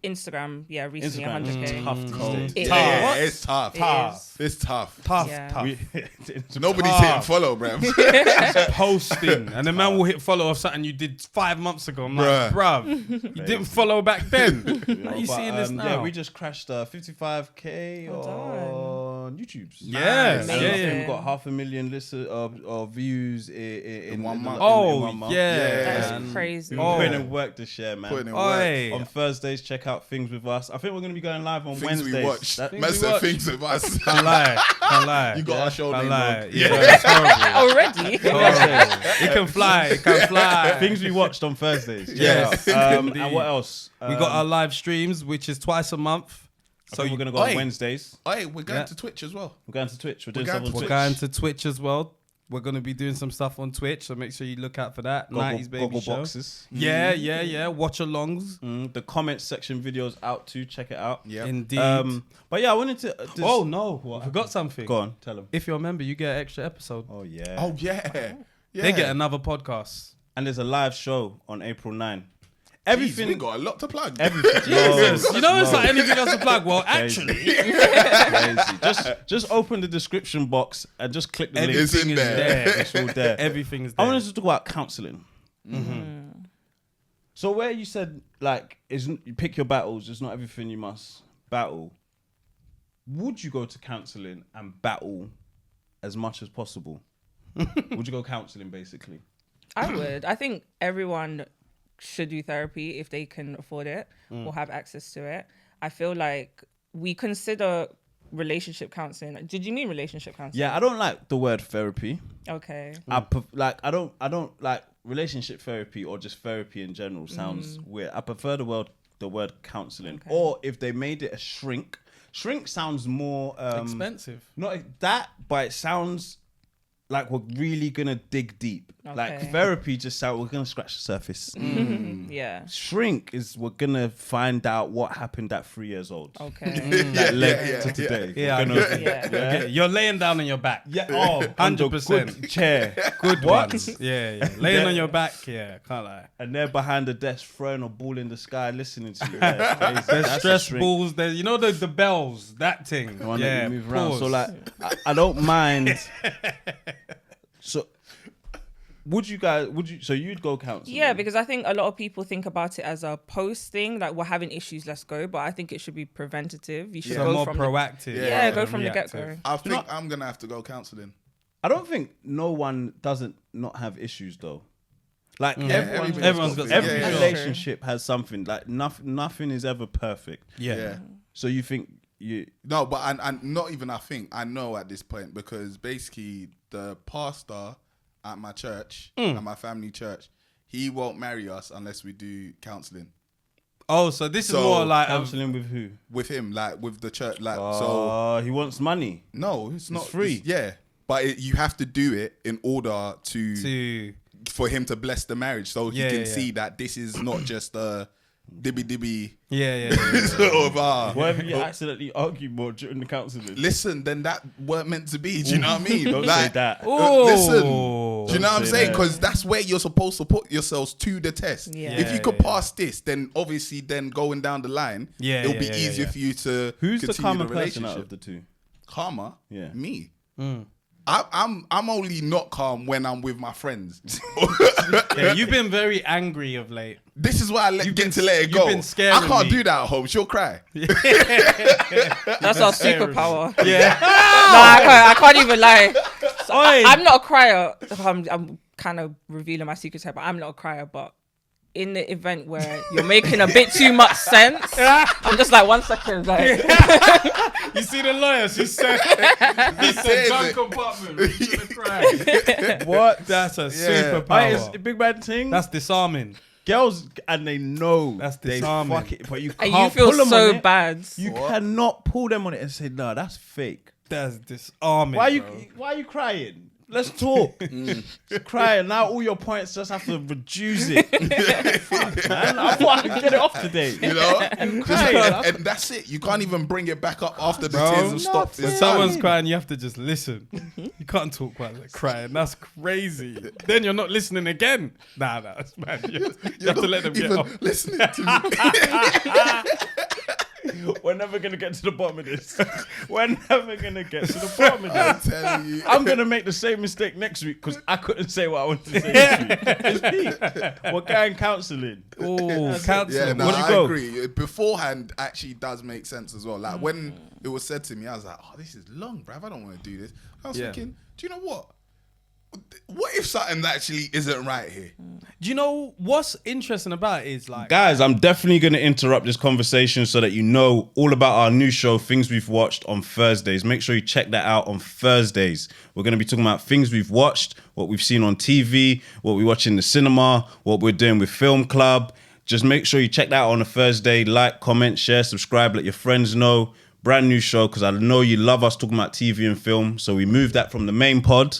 Instagram, yeah, recently Instagram 100K. tough to Cold. stay. It Yeah, is. it's tough. It is. It's tough. Tough, Yeah. tough. Nobody's Tough. hitting follow, bruv. Posting. And the man will hit follow of something you did 5 months ago. I'm like, Bruh. bruv, you didn't follow back then. How you But, seeing this now? Yeah, we just crashed 55K Well on YouTube. Yeah, Nice. And I think Amazing. we got 500,000 of views in 1 month. Oh, in 1 month. yeah. That's And crazy. We've been Oh. putting in work this year, man. Putting in Oi. work. On Thursdays, check out Things With Us. I think we're going to be going live on Things Wednesdays. we watched. That- Things Man we said watched. things with us. Can't lie. You got our show Can't name lie. wrong. Yeah, it's horrible. Already? It can fly. It can fly. Things we watched on Thursdays. Yes. Check it out. Indeed. And what else? We got our live streams, which is twice a month. So we're going to go Oi. on Wednesdays. Hey, we're going Yeah. to Twitch as well. We're going to Twitch. We're doing We're stuff going on to We're Twitch. going to Twitch as well. We're going to be doing some stuff on Twitch, so make sure you look out for that. 90s Baby Goggle Show. boxes. Yeah. Watch alongs. The comment section videos out too. Check it out. Yeah. Indeed. But yeah, I wanted to. Oh, no. I forgot something. Go on, tell them. If you're a member, you get an extra episode. Oh yeah. Oh yeah. They get another podcast. And there's a live show on April 9. Everything. We got a lot to plug. Everything. Jesus. You know, it's like anything else to plug. Well, actually. Crazy. Just open the description box and just click the link. It's in there. It's all there. Everything's there. I wanted to talk about counselling. Mm-hmm. So where you said, like, you pick your battles, it's not everything you must battle. Would you go to counselling and battle as much as possible? Would you go counselling, basically? I would. I think everyone should do therapy if they can afford it or have access to it. I feel like we consider relationship counseling. Did you mean relationship counseling? Yeah, I don't like the word therapy. Okay. I don't like relationship therapy or just therapy in general. Sounds weird. I prefer the word counseling. Okay. Or if they made it a shrink sounds more expensive. Not that, but it sounds like we're really gonna dig deep. Okay. Like therapy just sounds we're gonna scratch the surface. Yeah. Shrink is we're gonna find out what happened at 3 years old. Okay. That led to today. Yeah, We're gonna- Yeah. You're laying down on your back. Yeah. Oh, 100%. good chair. Good What? ones. Yeah. Laying on your back. Yeah, can't lie. And they're behind the desk throwing a ball in the sky, listening to you. Yeah, it's crazy. There's That's a stress shrink. balls. There's, you know, the bells, that thing. The one yeah, that you move around. pause. So like, I don't mind. So, so you'd go counselling? Yeah, because I think a lot of people think about it as a post thing, like we're having issues, let's go. But I think it should be preventative. You should so go more from proactive. go from the reactive. get-go. I think I'm gonna have to go counselling. I don't think no one doesn't not have issues though. Like Everyone's got every yeah. relationship has something. Like nothing is ever perfect. Yeah. So you think you No, but and not even I think I know at this point because basically the pastor at my church, at my family church, he won't marry us unless we do counselling Oh, so this is more like counselling with who? with him, like with the church, like so. Oh, he wants money. No, it's not free. yeah, but you have to do it in order to for him to bless the marriage, so he Yeah, can yeah, see that this is not just a dibby yeah. sort of. What if you accidentally argue more during the counselling? Listen, then that weren't meant to be. Do you know what I mean? Don't say that. Listen, Oh. do you know what I'm say saying? that. Because that's where you're supposed to put yourselves to the test. Yeah. If you Yeah, could yeah. pass this, then obviously, then going down the line, Yeah, it'll yeah, be yeah, easier yeah. for you to Who's the continue calmer the person relationship. out of the two? Calmer? Yeah. Me. Mm. I'm only not calm when I'm with my friends. Yeah, you've been very angry of late. This is why I You've get been- to let it you've go. been scaring I can't me. do that at home. She'll cry. That's our superpower. Yeah. I can't even lie. So I'm not a crier. I'm kind of revealing my secret type, but I'm not a crier. But in the event where you're making a bit too much sense, I'm just like 1 second, like You see the lawyer? She said, says gun it. compartment. Reach for the cry. What? That's a Yeah. Why is superpower. the big bad thing? That's disarming. girls, and they know That's they disarming. fuck it, but you and can't you feel pull them so on it. bad. You cannot pull them on it and say, no, that's fake. That's disarming. Why bro. are you crying? Let's talk. Just cry, and now all your points just have to reduce it. Fuck, man. I thought I could get it off today. You know? cry. And that's it. You can't even bring it back up after the Bro, tears have stopped. nothing. When It's someone's done. crying, you have to just listen. You can't talk while they're crying. That's crazy. Then you're not listening again. Nah, that's bad. You have to let them get Even off. listening to me. We're never going to get to the bottom of this. We're never going to get to the bottom of I'm this. telling you. I'm going to make the same mistake next week because I couldn't say what I wanted to say this week. It's peak. We're going counselling. Oh, cancel. Yeah, no, Where'd you I go? agree. Beforehand actually does make sense as well. Like when it was said to me, I was like, oh, this is long, bruv. I don't want to do this. I was Yeah. thinking, do you know what? What if something actually isn't right here? Do you know what's interesting about it is like, Guys, I'm definitely going to interrupt this conversation so that you know all about our new show, Things We've Watched, on Thursdays. Make sure you check that out on Thursdays. We're going to be talking about things we've watched, what we've seen on TV, what we watch in the cinema, what we're doing with Film Club. Just make sure you check that out on a Thursday. Like, comment, share, subscribe, let your friends know. Brand new show because I know you love us talking about TV and film. So we moved that from the main pod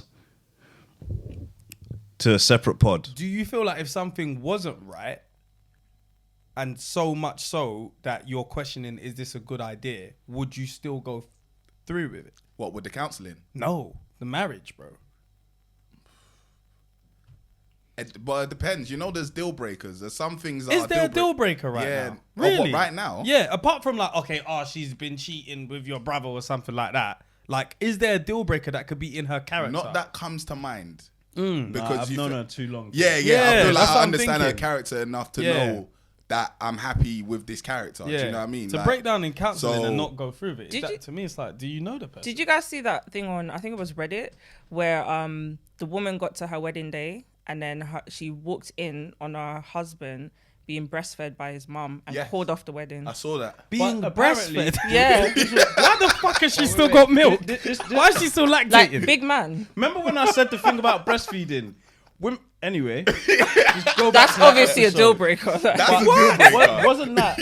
to a separate pod. Do you feel like if something wasn't right, and so much so that you're questioning, is this a good idea? Would you still go through with it? What, with the counselling? No, the marriage, bro. But it depends. You know, there's deal breakers. There's some things that Is are there a deal breaker right yeah. now? Oh, Really? what, right now? Yeah, apart from like, okay, she's been cheating with your brother or something like that. Like, is there a deal breaker that could be in her character? Not that comes to mind. Because I've known her too long. Yeah. I feel that's like what I I'm understand her thinking. character enough to know that I'm happy with this character. Do you know what I mean? To Like, break down in counselling and not go through with it. To me, it's like, do you know the person? Did you guys see that thing on, I think it was Reddit, where the woman got to her wedding day and then she walked in on her husband being breastfed by his mum and called off the wedding. I saw that. Being But breastfed? Yeah. Why the fuck has she still got milk? Why is she still lactating? Like, big man. Remember when I said the thing about breastfeeding? Anyway, just go back That's to that obviously a episode. deal breaker. That's a deal breaker. Wasn't that?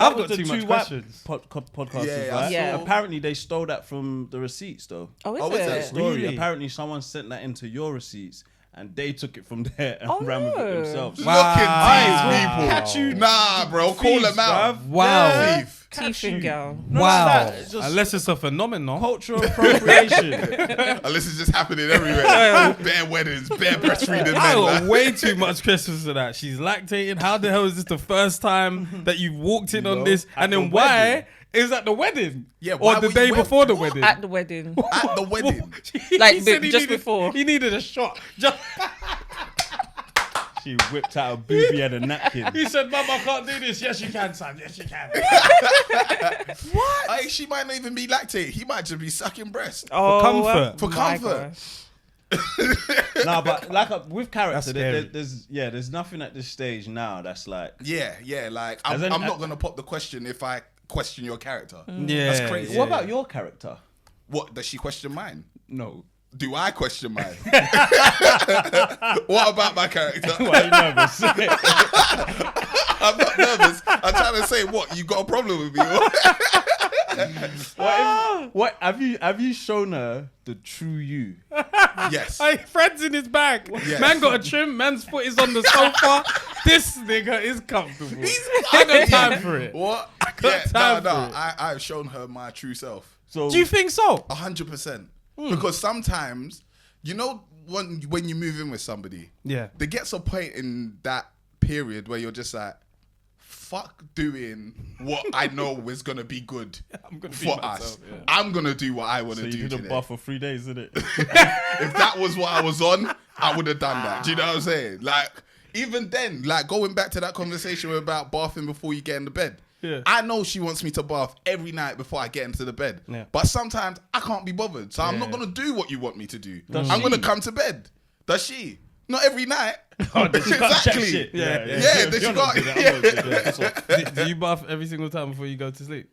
I've was got the too much two white questions. podcasters, Yeah, right? Yeah. Apparently, they stole that from the receipts, though. Oh, Oh, is is it? it? Story. Really? Apparently, someone sent that into your receipts, and they took it from there and Oh, ran with it no. themselves. Look at these Wow. people. Catch you. Nah, bro. Call them out. Wow. Thief. Teething girl. Wow. that, it's just- Unless it's a phenomenon. Cultural appropriation. Unless it's just happening everywhere. Bare weddings, bare breastfeeding I men. got like. way too much questions for that. She's lactating. How the hell is this the first time that you've walked in on this? at And then the why wedding. is at the wedding? Yeah, Or why the were day you- before the what? wedding? At the wedding. At the wedding. Like, He said just before. He needed a shot. Just, She whipped out a booby and a napkin. he said, Mum, I can't do this. Yes, you can, son. Yes, you can. What? Like, she might not even be lactating. He might just be sucking breast. Oh, comfort. For my comfort. gosh. No, but like with character, That's scary. there's nothing at this stage now that's like. Yeah. Like, As I'm in- not going to pop the question if I question your character. Yeah. That's crazy. yeah. What about your character? What? Does she question mine? No. Do I question mine? What about my character? Why are you nervous? I'm not nervous. I'm trying to say, what? You got a problem with me? What have you shown her the true you? Yes. Hey, Fred's in his bag. Yes. Man got a trim. Man's foot is on the sofa. This nigga is comfortable. I got time for it. What? got time for it. I've shown her my true self. So Do you think so? 100%. Because sometimes, you know, when you move in with somebody, Yeah. there gets a point in that period where you're just like, fuck doing what I know is going to be good I'm gonna be for myself, us. yeah. I'm going to do what I want so to you do did a today. bar for 3 days, isn't it? If that was what I was on, I would have done that. Do you know what I'm saying? Like, even then, like going back to that conversation about bathing before you get in the bed. Yeah. I know she wants me to bath every night before I get into the bed. Yeah. But sometimes I can't be bothered. So I'm not Yeah. going to do what you want me to do. Does I'm she? going to come to bed. Does she? Not every night. Oh, then she can't check Exactly. shit. Yeah. Yeah, then she got. Do you bath every single time before you go to sleep?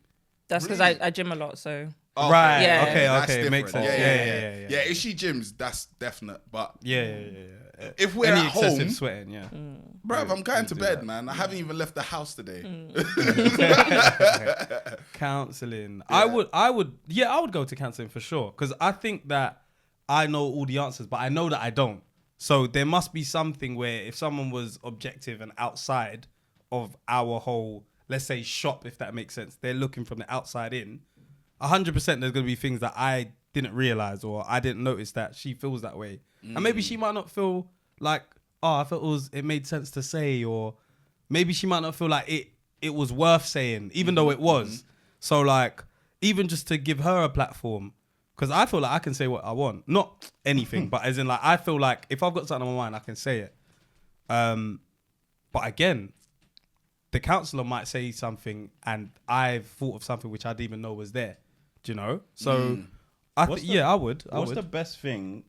That's because I gym a lot, so. Okay. Right. Yeah. Okay. That's Okay. It makes sense. different. Yeah. Yeah, if she gyms, that's definite. But Yeah. if we're Any at excessive home, sweating, yeah. bruv, I'm going to bed, man. I haven't even left the house today. Counseling. I would go to counseling for sure. Because I think that I know all the answers, but I know that I don't. So there must be something where if someone was objective and outside of our whole, let's say, shop, if that makes sense, they're looking from the outside in, 100% there's going to be things that I didn't realize or I didn't notice that she feels that way. And maybe she might not feel like, oh, I thought it made sense to say, or maybe she might not feel like it was worth saying, even though it was. So like, even just to give her a platform, because I feel like I can say what I want. Not anything, but as in like, I feel like if I've got something on my mind, I can say it. But again, the counsellor might say something and I've thought of something which I didn't even know was there. Do you know? So I would. What's the best thing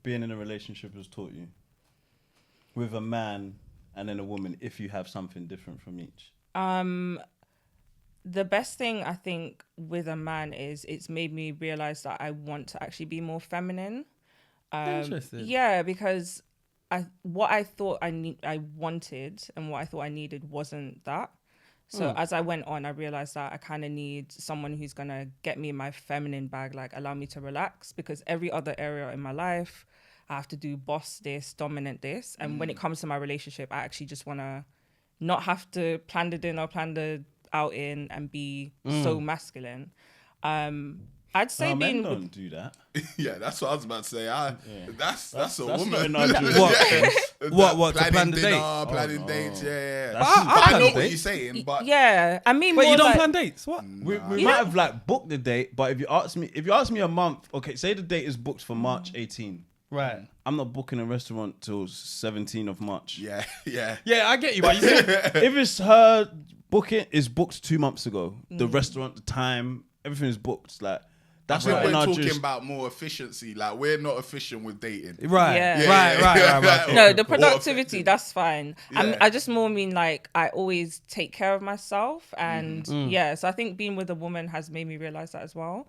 being in a relationship has taught you? With a man and then a woman, if you have something different from each. The best thing I think with a man is it's made me realize that I want to actually be more feminine. Interesting. Yeah, because what I thought I wanted and what I thought I needed wasn't that. So as I went on, I realized that I kind of need someone who's gonna get me in my feminine bag, like allow me to relax, because every other area in my life, I have to do boss this, dominant this. And when it comes to my relationship, I actually just want to not have to plan the dinner, plan the outing, and be so masculine. I'd say men being don't do that. Yeah, that's what I was about to say. That's a That's woman. not in our What to plan the dinner, date? planning dates, yeah. I I know plan what dates. you're saying, but yeah. I mean, But more you don't like, plan dates. What? We might have like booked the date, but if you ask me a month, okay, say the date is booked for March 18. Right. I'm not booking a restaurant till 17th of March. yeah. Yeah, I get you. But you see, If it's her booking, is booked 2 months ago. The restaurant, the time, everything is booked. Like that's I not think in we're our talking about more efficiency. Like we're not efficient with dating. right, Yeah. right. no, the Or productivity, effective. that's fine. Yeah. I just more mean like I always take care of myself. And so I think being with a woman has made me realize that as well.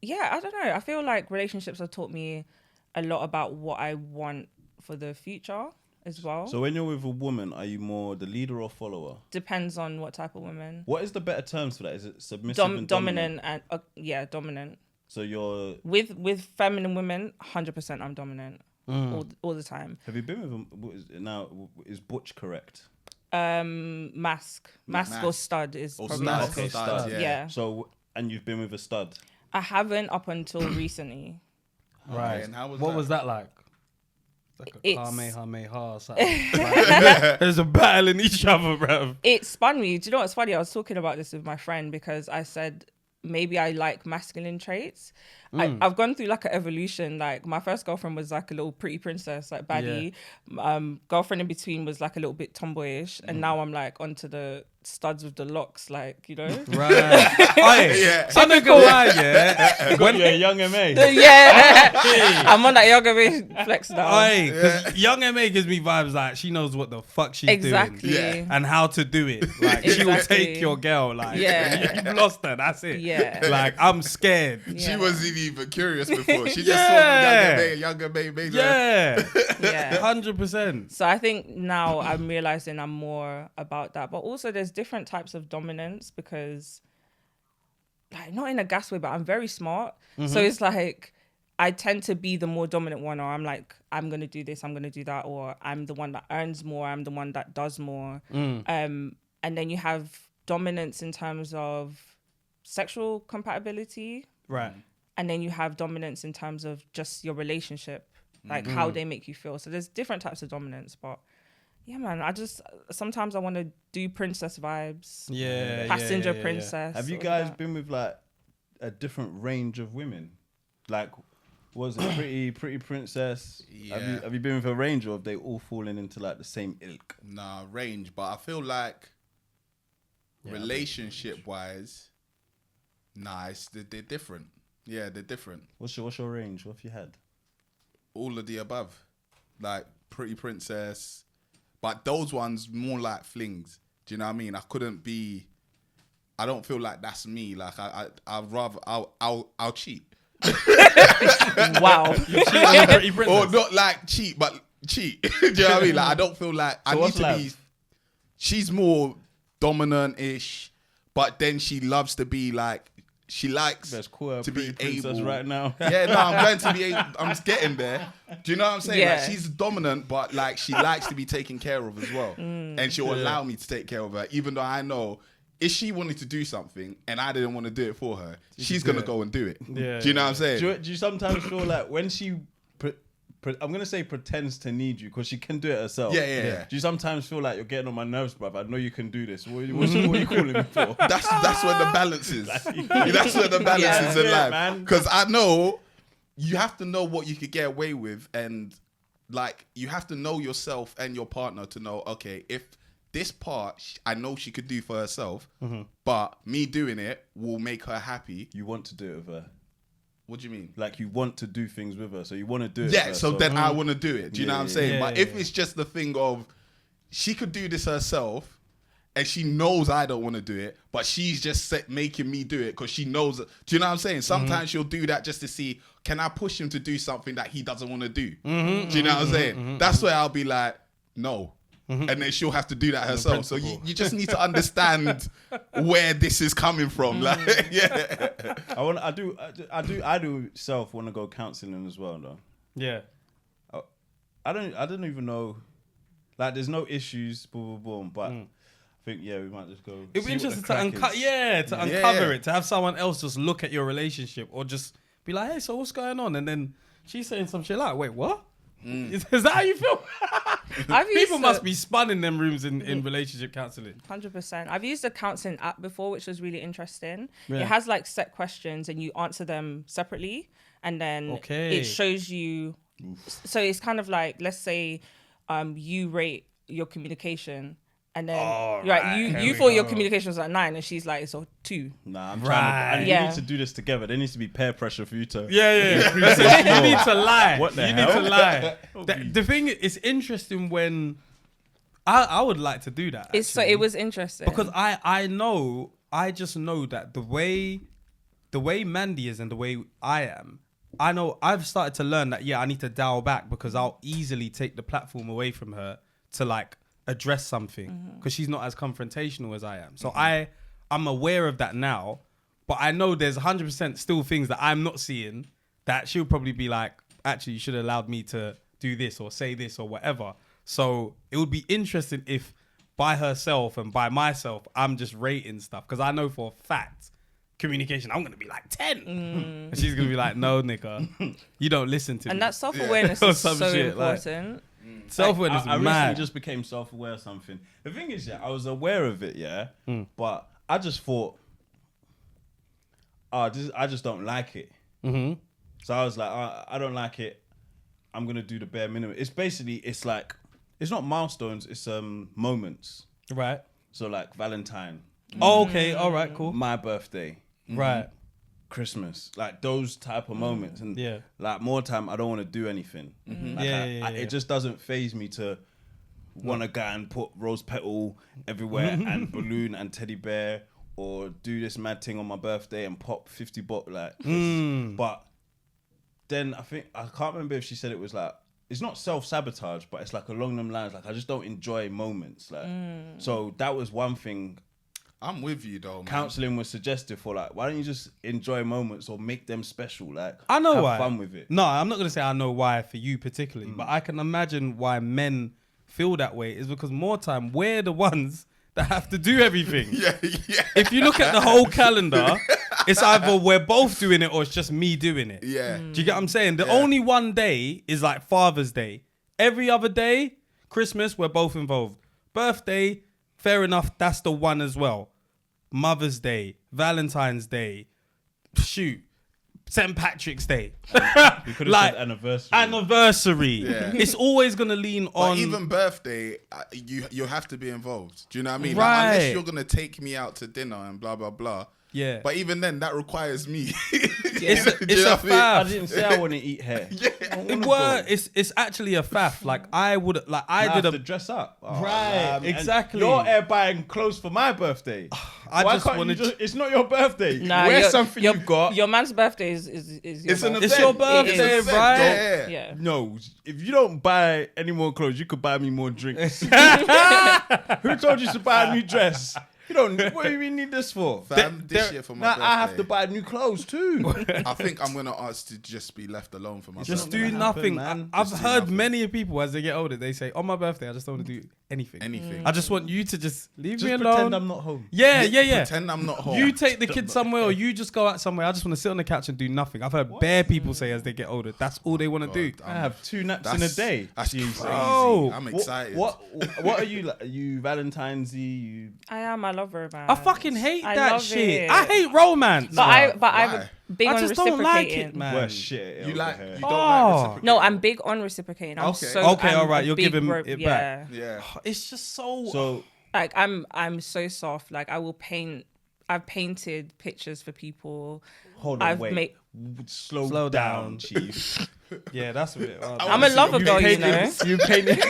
Yeah, I don't know. I feel like relationships have taught me a lot about what I want for the future as well. So when you're with a woman, are you more the leader or follower? Depends on what type of woman. What is the better terms for that? Is it submissive and Dominant and dominant. So you're. With feminine women, 100% I'm dominant all the time. Have you been with him? Now is butch correct? Mask or stud is Or probably stud. the Okay, stud, yeah. yeah. So and you've been with a stud. I haven't up until recently. Right. and how was what that? was that like? Like a It's- Kamehameha or something. Like, there's a battle in each other, bruv. It spun me. Do you know what's funny? I was talking about this with my friend because I said maybe I like masculine traits. I've gone through like an evolution. Like my first girlfriend was like a little pretty princess, like baddie. Girlfriend in between was like a little bit tomboyish, and now I'm like onto the studs with the locks, like, you know. Right. Yeah. I'm not gonna lie, yeah. When you're a young MA. Yeah, I'm on that younger age flex now. Aye, because young MA gives me vibes like she knows what the fuck she's Exactly. doing and how to do it. Like she will Exactly. take your girl. Like Yeah. you've lost her. That's it. Yeah. Like I'm scared. She Yeah. wasn't even curious before. She just Yeah. saw younger baby. Yeah. Yeah. 100%. So I think now I'm realizing I'm more about that. But also there's different types of dominance because, like, not in a gas way, but I'm very smart. So it's like I tend to be the more dominant one, or I'm like, I'm going to do this, I'm going to do that, or I'm the one that earns more, I'm the one that does more. And then you have dominance in terms of sexual compatibility. Right. And then you have dominance in terms of just your relationship, like how they make you feel. So there's different types of dominance, but yeah, man, sometimes I want to do princess vibes. Yeah. Passenger yeah. princess. Have you all guys that. been with like a different range of women? Like, was it pretty princess? Yeah. Have you been with a range, or have they all fallen into like the same ilk? Nah, range, but I feel like relationship wise, they're different. Yeah, they're different. What's your range? What have you had? All of the above, like pretty princess, but those ones more like flings. Do you know what I mean? I don't feel like that's me. Like I'd rather I'll cheat. Wow. Or not like cheat, but cheat. Do you know what I mean? Like I don't feel like I need what's to be. Lav? She's more dominant-ish, but then she loves to be like. She likes Let's call her to be pretty princess able right now. Yeah, no, I'm going to be able. I'm just getting there. Do you know what I'm saying? Yeah. Like she's dominant, but like she likes to be taken care of as well, and she'll allow me to take care of her, even though I know if she wanted to do something and I didn't want to do it for her, she's gonna go and do it. Yeah, do you know what I'm saying? Do you sometimes feel like when she, I'm gonna say pretends to need you because she can do it herself? Yeah. Do you sometimes feel like you're getting on my nerves, bruv? I know you can do this. What are you calling me for? That's where the balance is. That's where the balance is in Yeah, life. man. Because I know you have to know what you could get away with, and like you have to know yourself and your partner to know, okay, if this part I know she could do for herself, but me doing it will make her happy. You want to do it with her. What do you mean? Like you want to do things with her, so you want to do it. Yeah, with her, so then I want to do it. Do you know what I'm saying? yeah, But yeah, if it's just the thing of she could do this herself and she knows I don't want to do it, but she's just making me do it because she knows. Do you know what I'm saying? Sometimes she'll do that just to see, can I push him to do something that he doesn't want to do? Do you know what I'm saying? That's where I'll be like, no. And then she'll have to do that herself. So you just need to understand where this is coming from. Like, yeah. I do self want to go counselling as well though. Yeah. I don't even know. Like, there's no issues, boom, boom, boom. But I think we might just go. It'd be interesting to uncover it, to have someone else just look at your relationship or just be like, hey, so what's going on? And then she's saying some shit like, wait, what? Is that how you feel? People must be spun in them rooms in relationship counseling. 100%. I've used a counseling app before, which was really interesting. Yeah. It has like set questions and you answer them separately. And then it shows you. So it's kind of like, let's say you rate your communication. And then you thought your communication was at 9 and she's like, it's a 2. Nah, I'm trying to. You need to do this together. There needs to be peer pressure for you to. Yeah. You need to lie. What the you hell? need to lie. The thing is, it's interesting when I would like to do that. So it was interesting because I just know that the way Mandy is and the way I am, I know I've started to learn that I need to dial back because I'll easily take the platform away from her to like address something because she's not as confrontational as I am. So I'm aware of that now, but I know there's 100% still things that I'm not seeing that she'll probably be like, actually, you should have allowed me to do this or say this or whatever. So it would be interesting if by herself and by myself, I'm just rating stuff because I know for a fact communication, I'm going to be like 10. And she's going to be like, no, nigga, you don't listen to me. And that self-awareness is so shit, important. Self-awareness I is mad. recently just became self-aware of something. The thing is, I was aware of it, but I just thought, I just don't like it. So I was like, I don't like it. I'm gonna do the bare minimum. It's basically, it's like, it's not milestones. It's moments. Right. So like Valentine. Oh, okay. All right. Cool. My birthday. Right. Christmas, like those type of moments, and like more time I don't want to do anything. Like it just doesn't faze me to want to go and put rose petal everywhere and balloon and teddy bear, or do this mad thing on my birthday and pop 50 bot like. But then I can't remember if she said it was like, it's not self-sabotage, but it's like along them lines, like I just don't enjoy moments, like so that was one thing. I'm with you though, man. Counseling was suggestive for like, why don't you just enjoy moments or make them special? Like, I know have why. fun with it. No, I'm not gonna say I know why for you particularly, but I can imagine why men feel that way is because more time we're the ones that have to do everything. Yeah. If you look at the whole calendar, it's either we're both doing it or it's just me doing it. Yeah. Do you get what I'm saying? The only one day is like Father's Day. Every other day, Christmas, we're both involved. Birthday, fair enough, that's the one as well. Mother's Day, Valentine's Day, St. Patrick's Day. You could have like, said anniversary. Anniversary. Yeah. It's always going to lean on... But even birthday, you have to be involved. Do you know what I mean? Right. Like, unless you're going to take me out to dinner and blah, blah, blah. Yeah. But even then, that requires me. It's a I faff. didn't say I want to eat hair. It's actually a faff. Like, I would... Like, I have did to dress up. Oh, Right, exactly. You're here buying clothes for my birthday. I Why just can't wanted... you it's not your birthday. Nah, Wear something you've got. Your man's birthday is your It's an birthday. It's your event. birthday, It's an right? event, Yeah. No, if you don't buy any more clothes, you could buy me more drinks. Who told you to buy a new dress? You don't. What do you need this for? Fam, this year for my Now birthday. I have to buy new clothes too. I think I'm going to ask to just be left alone for my Just birthday. do gonna nothing. happen, man. I've Just do heard nothing. many people as they get older, they say, on my birthday, I just don't want to do anything. Anything. I just want you to just leave Just me pretend alone. I'm not home. Yeah. Pretend I'm not home. You take the kids somewhere or you just go out somewhere. I just want to sit on the couch and do nothing. I've heard bare people say as they get older, that's all they want to do. I have 2 naps in a day. That's crazy. Bro. I'm excited. What are you like? Are you Valentine's-y? You I am. I love romance. I fucking hate I that love shit. it. I hate romance. I'm Why? big I on just don't like reciprocating. it, man. worst shit. You over like? here. You don't Oh. like reciprocating? No, I'm big on reciprocating. I'm Okay. so Okay, I'm all right, a you'll big give him it back. Yeah. It's just so... So Like I'm so soft. Like I will paint. I've painted pictures for people. hold on, I've wait. made- Slow down, chief. yeah, that's a bit... I'm a lover girl, you know. You painted.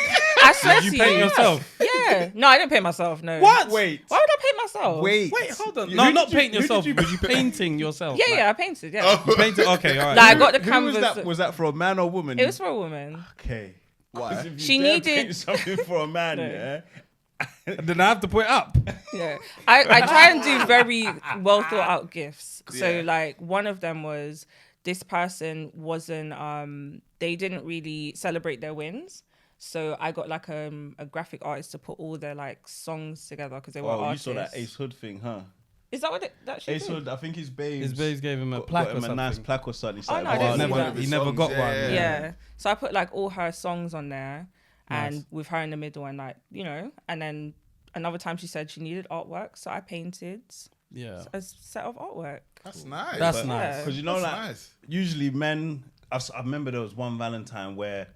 I swear you to paint you. yourself? Yeah. No, I didn't paint myself. No. What? Wait. Why would I paint myself? Wait. Wait, hold on. Who No, did not you- paint who did yourself. you- Were you painting yourself? Yeah, Like, yeah, I painted. Yeah. You painted... Okay, all right. Like I got the Who canvas. was that? Was that for a man or woman? It was for a woman. Okay. Why? If you She dare needed- paint something for a man, yeah. Then I have to put it up. Yeah. I try and do very well thought out gifts. So Yeah. like one of them was this person wasn't, they didn't really celebrate their wins. So I got like a graphic artist to put all their like songs together because they were artists. You saw that Ace Hood thing, huh? Is that what that shit Ace Hood, I think his babes gave him a plaque or something. a nice plaque or something. Oh, no, I didn't see that. He never got one. Yeah. So I put like all her songs on there and with her in the middle and like, you know, and then another time she said she needed artwork. So I painted a set of artwork. That's nice. That's nice. Because you know, That's like nice. usually men, I remember there was one Valentine where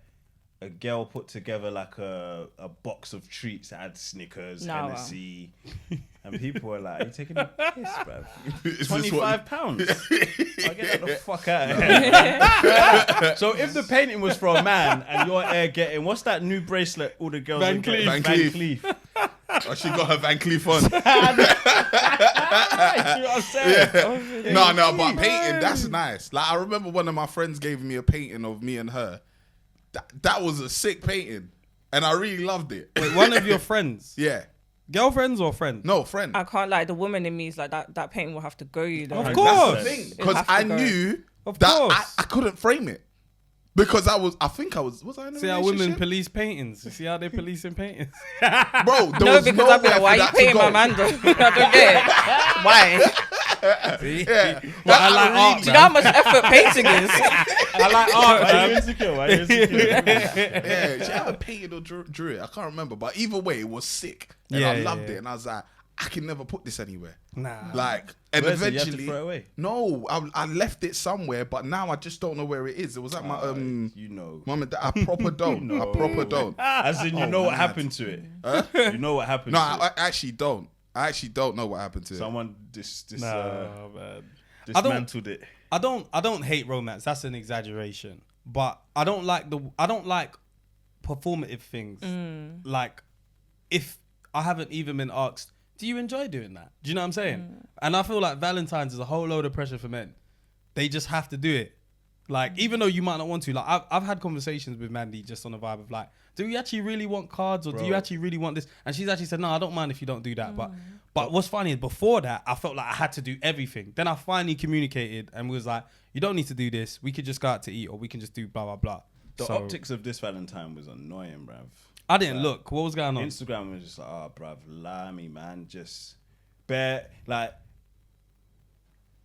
a girl put together like a box of treats that had Snickers, Hennessy, and people were like, "Are you taking a piss, bro? £25? I'll get the fuck out of here." So if the painting was for a man and you're getting, what's that new bracelet all the girls Van are getting? Cleef. Van Cleef. Oh, she got her Van Cleef on. See what I'm saying? Yeah. No, but painting, that's nice. Like I remember one of my friends gave me a painting of me and her. That was a sick painting, and I really loved it. Wait, one of your friends? Yeah. Girlfriends or friends? No, friend. I can't lie. The woman in me is like that painting will have to go. You know? Of course. Because I knew Of that course. I couldn't frame it. Because I was I in a See how women relationship? police paintings? You see how they policing paintings? Bro, there No, was because I'd be like, nowhere why for are you that to paying go. my man though? I don't get it. Why? See? Yeah. But I like art, Do you know how much effort painting is? I like art, Why are you man. insecure? Why are you insecure? Yeah, she either painted or drew it. I can't remember. But either way, it was sick. And Yeah, I yeah, loved yeah. it. And I was like, I can never put this anywhere. Nah. Like, and Where's it? You have to eventually, throw it away? no, I left it somewhere, but now I just don't know where it is. It was at my You know. mum and dad. I proper don't. I proper don't. As in, you know what happened to it. You know what happened No, to I it. actually don't. I actually don't know what happened to it. Someone Man. dismantled it. I don't hate romance. That's an exaggeration. But I don't like performative things. Like if I haven't even been asked, do you enjoy doing that? Do you know what I'm saying? And I feel like Valentine's is a whole load of pressure for men. They just have to do it. Like, even though you might not want to, like I've had conversations with Mandy just on the vibe of like, do you actually really want cards or do you actually really want this? And she's actually said, no, I don't mind if you don't do that. But what's funny is before that, I felt like I had to do everything. Then I finally communicated and was like, you don't need to do this. We could just go out to eat or we can just do blah, blah, blah. The optics of this Valentine was annoying, bruv. I didn't look. What was going on? Instagram was just like, oh, bruv, lie me, man. Just bare, like,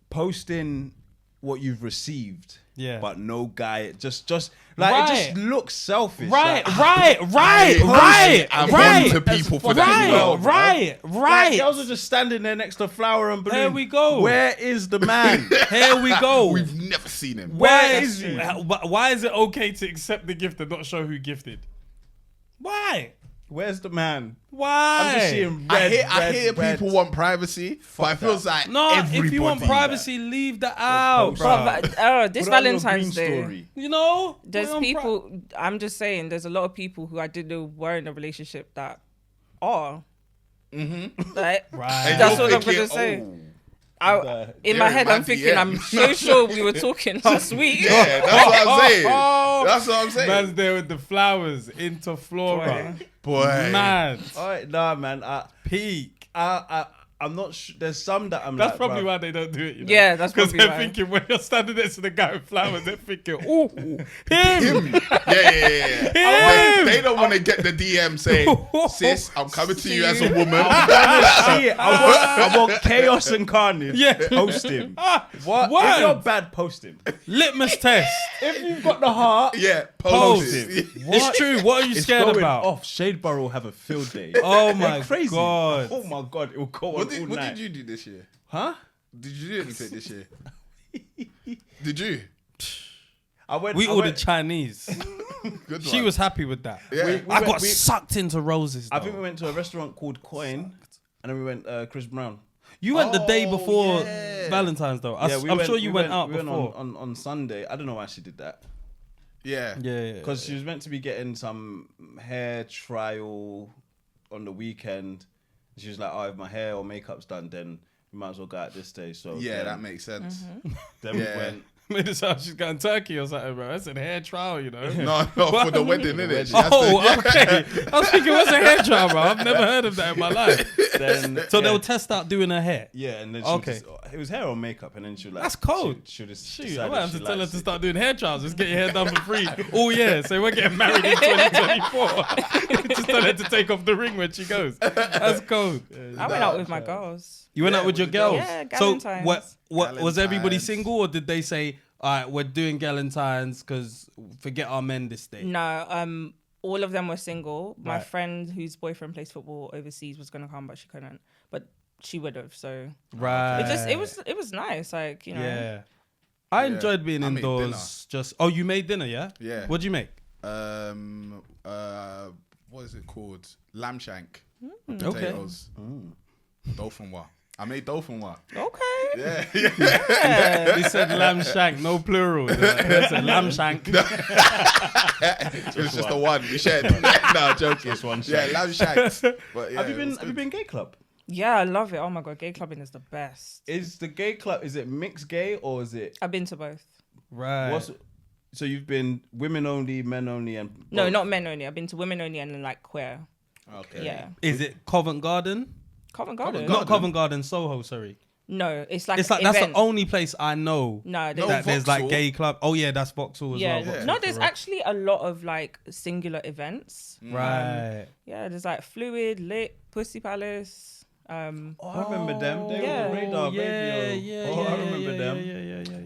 posting what you've received. Yeah. But no guy, just like, it just looks selfish. Right. Like, To people for that. Like, girls are just standing there next to flower and balloon. Here we go. Where is the man? Here we go. We've never seen him. Where is he? Why is it okay to accept the gift and not show who gifted? Why? Where's the man? Why? I'm just seeing I red, hear red. people want privacy, but it feels like No, everybody. if you want privacy, leave that out, post bro. But, this Put it on your Valentine's green Day, story. You know, there's Put it on people. I'm just saying, there's a lot of people who I didn't know were in a relationship that are. Like, Right. that's what I'm gonna say. In my head, I'm thinking, I'm so sure we were talking last week. Yeah, that's what I'm saying. That's what I'm saying. Man's there with the flowers, Interflora. Boy. Mad. All right, nah, man. Peak. I'm not sure. There's some that I'm That's like, probably bruv. why they don't do it, you know? Yeah, that's because probably they're why. thinking when you're standing next to the guy with flowers, they're thinking, ooh, him. Yeah. They don't want to get the DM saying, sis, I'm coming to you as a woman. See it. I want chaos and carnage. Yeah. Post him. What? Word. If you're bad, post him. Litmus test. If you've got the heart, Yeah, Post post it. it. It's true. What are you it's scared going about? off. Shadeborough will have a field day. Oh They're my crazy. God. Oh my god, it will go on What all night. did you do this year? Huh? Did you do anything this year? Did you? We ordered Chinese. Good She one. was happy with that. Yeah. I got sucked into roses. I though. think we went to a restaurant called Coin, and then we went Chris Brown. You went the day Oh, before yeah. Valentine's though. I'm sure you went out before. on Sunday. I don't know why she did that. Yeah. Yeah. Because she was meant to be getting some hair trial on the weekend. She was like, oh, if my hair or makeup's done, then we might as well go out this day. So Yeah, then, that makes sense. Then Yeah. we went. Made it sound she's going Turkey or something, bro. That's a hair trial, you know. No, for the wedding, innit? Okay. I was thinking, what's a hair trial, bro? I've never heard of that in my life. So they'll test out doing her hair. Yeah, and then it was hair or makeup, and then she like that's cold. She'll just Shoot, I might have to tell her to start doing hair trials. Just get your hair done for free. Oh yeah, so we're getting married in 2024. Just tell her to take off the ring when she goes. That's cold. I went out with my girls. You went out with your girls? Yeah, so Galentine's. what was everybody Galentine's. single, or did they say, all right, we're doing Galentine's because forget our men this day? No, all of them were single. My Right. friend whose boyfriend plays football overseas was gonna come, but she couldn't. But she would have. So Right. it was nice. Like, you know. Yeah. I enjoyed being I made indoors. You made dinner, yeah? Yeah. What'd you make? What is it called? Lamb shank. Okay. Potatoes. Dauphinoise. I made dauphinoise. Okay. Yeah. Yeah. He said lamb shank, no plural. He said lamb shank. It was just the one we shared. No, joking. Just one Yeah, shank. lamb shanks. But yeah, Have you it was been good. gay club? Yeah, I love it. Oh my god, gay clubbing is the best. Is the gay club, is it mixed gay or is it I've been to both. Right. so you've been women only, men only, and No, both? not men only. I've been to women only and then like queer. Okay. Yeah. Is it Covent Garden? Covent Garden. Not Covent Garden, Soho, sorry. No, it's like It's like that's the event. only place I know No, No, that there's like Vauxhall. gay club. Oh yeah, that's Vauxhall as yeah. well. Vauxhall, No, there's correct. actually a lot of like singular events. Right. Yeah, there's like Fluid, Lit, Pussy Palace. Oh, I remember them. They yeah. were on the radar yeah, radio. yeah, Oh, yeah, I remember yeah, them.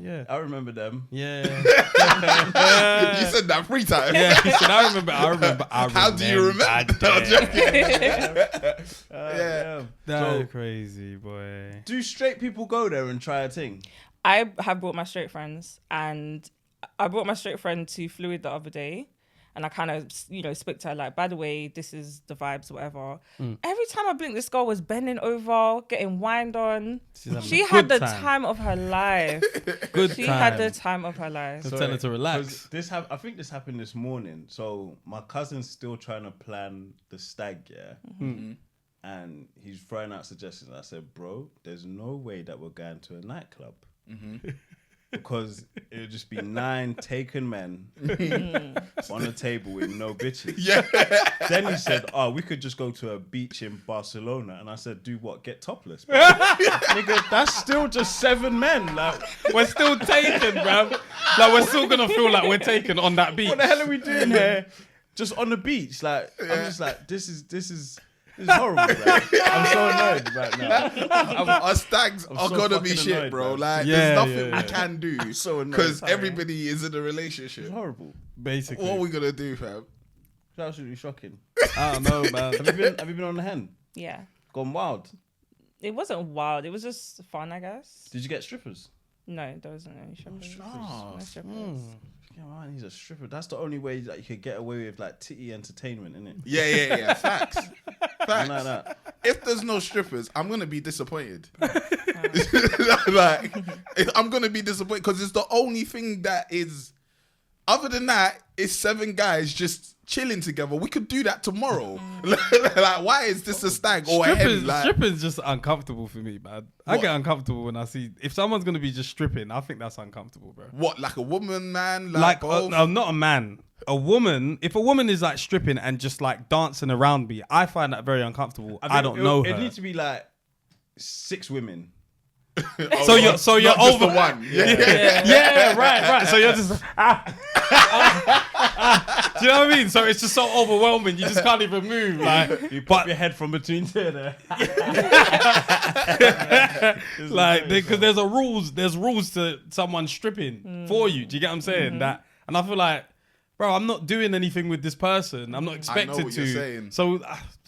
Yeah. I remember them. Yeah. You said that 3 times. Yeah, he said, I remember. How do you remember? No, I'm joking. Yeah. That's crazy, boy. Do straight people go there and try a thing? I have brought my straight friends, and I brought my straight friend to Fluid the other day, and I kind of, you know, spoke to her like, by the way, this is the vibes, whatever. Every time I blinked, this girl was bending over, getting whined on. She's having She a had good the time of her life. Good She time. had the time of her life. So tell her to relax. 'cause I think this happened this morning. So my cousin's still trying to plan the stag, yeah? Mm-hmm. And he's throwing out suggestions. I said, bro, there's no way that we're going to a nightclub. Because it would just be 9 taken men on the table with no bitches. Yeah. Then he said, oh, we could just go to a beach in Barcelona. And I said, do what? Get topless? Bro. Nigga, that's still just 7 men. Like, We're still taken, bruv. Like, we're still gonna feel like we're taken on that beach. what the hell are we doing here? Just on the beach? Like, I'm just like, this is horrible, bro. I'm so annoyed right now. Our stags are so gonna be fucking shit, annoyed, bro. man. Like, Yeah, there's nothing yeah, we yeah. can do So annoyed. because Sorry. everybody is in a relationship. It's horrible. Basically. What are we gonna do, fam? It's absolutely shocking. I don't know, man. Have you been on the hen? Yeah. Gone wild? It wasn't wild. It was just fun, I guess. Did you get strippers? No, there wasn't any strippers. Oh, No strippers. yeah, man, he's a stripper. That's the only way that you could get away with like titty entertainment, innit? Yeah. Facts. Something like that. If there's no strippers, I'm gonna be disappointed. Like, I'm gonna be disappointed because it's the only thing that is. Other than that, it's 7 guys just chilling together. We could do that tomorrow. Like, why is this a stag or a hen? Like, Stripping's just uncomfortable for me, man. I What? get uncomfortable when I see if someone's gonna be just stripping. I think that's uncomfortable, bro. what, like a woman, man? Like, both? no, not a man. A woman. If a woman is like stripping and just like dancing around me, I find that very uncomfortable. I don't know her. It needs to be like 6 women. So you're Not just over the one. Yeah. Yeah, right. So you're just do you know what I mean? So it's just so overwhelming. You just can't even move. Like, You pop your head from between two there. like, because there's rules to someone stripping for you. Do you get what I'm saying? That, and I feel like, bro, I'm not doing anything with this person. I'm not expected what to. you're saying. So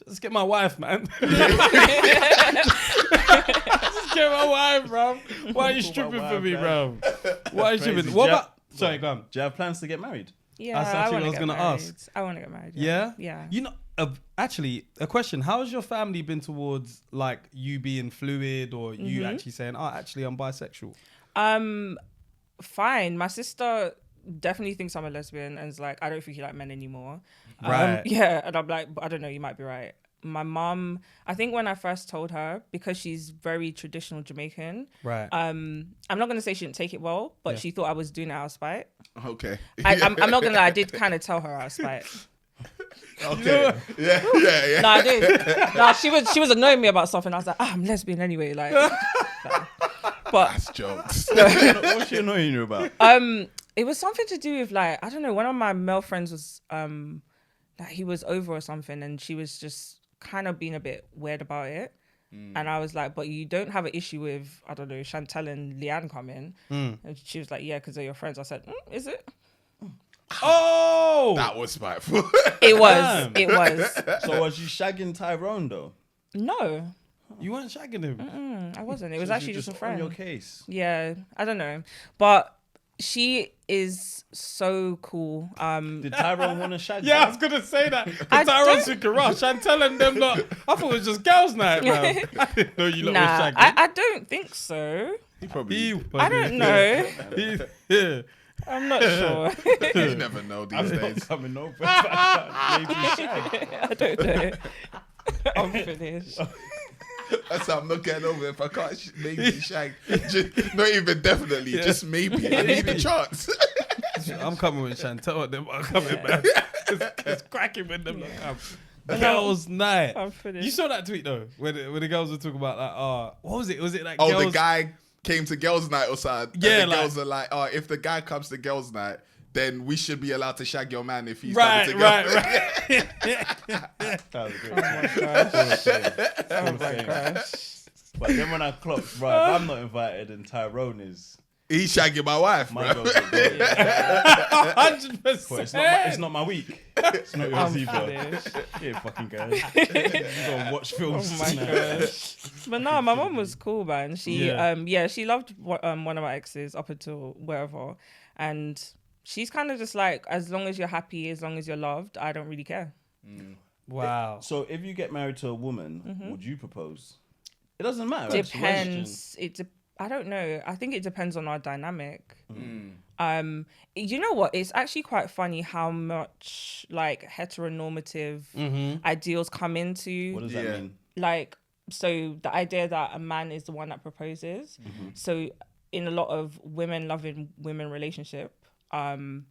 let's get my wife, man. Just get my wife, bro. Why are you stripping my for wife, me, man. bro? Why are you Crazy. stripping? What Yeah. about? Sorry, go on. Do you have plans to get married? Yeah, That's I actually want what I to was get gonna married. ask. I want to get married. Yeah? Yeah. You know, actually, a question. How has your family been towards, like, you being fluid or you actually saying, oh, actually, I'm bisexual? Fine. My sister definitely thinks I'm a lesbian and is like, I don't think you like men anymore. Right. Yeah. And I'm like, I don't know, you might be right. my mom, I think when I first told her, because she's very traditional Jamaican, Right. I'm not gonna say she didn't take it well, but she thought I was doing it out of spite. Okay. I'm not gonna lie, I did kind of tell her out of spite. Okay. Yeah. No, I did. No, she was annoying me about something. I was like, I'm lesbian anyway. Like, but That's jokes. What's she annoying you about? it was something to do with like, I don't know. One of my male friends was like he was over or something, and she was just kind of being a bit weird about it. And I was like, but you don't have an issue with, I don't know, Chantel and Leanne coming. And she was like, yeah, because they're your friends. I said, is it? Oh, That was spiteful. It was. It was. So was you shagging Tyrone though? No, you weren't shagging him. I wasn't. It was So actually you just a on friend. your case. Yeah, I don't know. But she is so cool. Did Tyrone want to shag? Yeah, I her? was gonna say that. I Because Tyrone's don't- thinking, right, Chantel and them lot. I thought it was just girls' night, man. I didn't know you lot Nah, were shagging. I don't think so. He probably. I don't know. Yeah. I'm not sure. You never know I'm these not days. coming over. Maybe shag. I don't know. I'm finished. That's how I'm not getting over it. If I can't maybe shag, just, not even definitely, just maybe. I need a chance. I'm coming with Chantel and them. I'm coming back. It's cracking with them. Like, girls' night. I'm finished. You saw that tweet though, where the girls were talking about like, what was it? Was it like Oh, girls? the guy came to girls' night or something. Yeah, and the like- girls are like, oh, if the guy comes to girls' night, then we should be allowed to shag your man if he's Right, coming to right, girls' right. That was good. Oh my gosh. But then when I clocked, right, if I'm not invited and Tyrone is, He's shagging my wife, my bro. girls are good. 100%. But it's not my week. It's not yours either. Yeah, fucking guys. You gotta watch films. Oh my gosh. But no, my mom was cool, man. She she loved one of my exes up until wherever. And she's kind of just like, as long as you're happy, as long as you're loved, I don't really care. Wow. So if you get married to a woman, would you propose? It doesn't matter. It's Depends. I don't know. I think it depends on our dynamic. You know what? It's actually quite funny how much like heteronormative ideals come into What does that mean? like, so the idea that a man is the one that proposes. So in a lot of women loving women relationship, the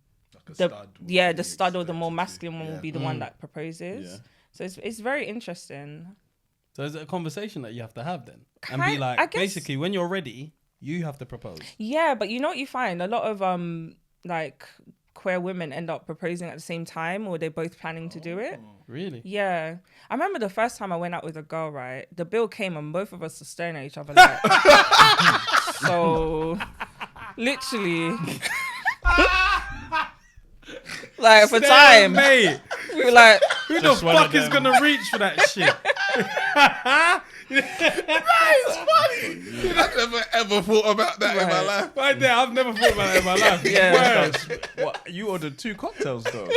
stud or the more masculine one will be the one that proposes. Yeah. So it's very interesting. So is it a conversation that you have to have then? And I be like, guess- basically, when you're ready, you have to propose. Yeah, but you know what you find? A lot of like queer women end up proposing at the same time, or they're both planning to do it. Really? Yeah. I remember the first time I went out with a girl, right? The bill came and both of us were staring at each other like so literally like for time. Mate, We were like, who the Just one of fuck is them. gonna reach for that shit? I've never ever thought about that in my Right. life. Right there, I've never thought about that in my life. Yeah. Word. What? You ordered 2 cocktails though.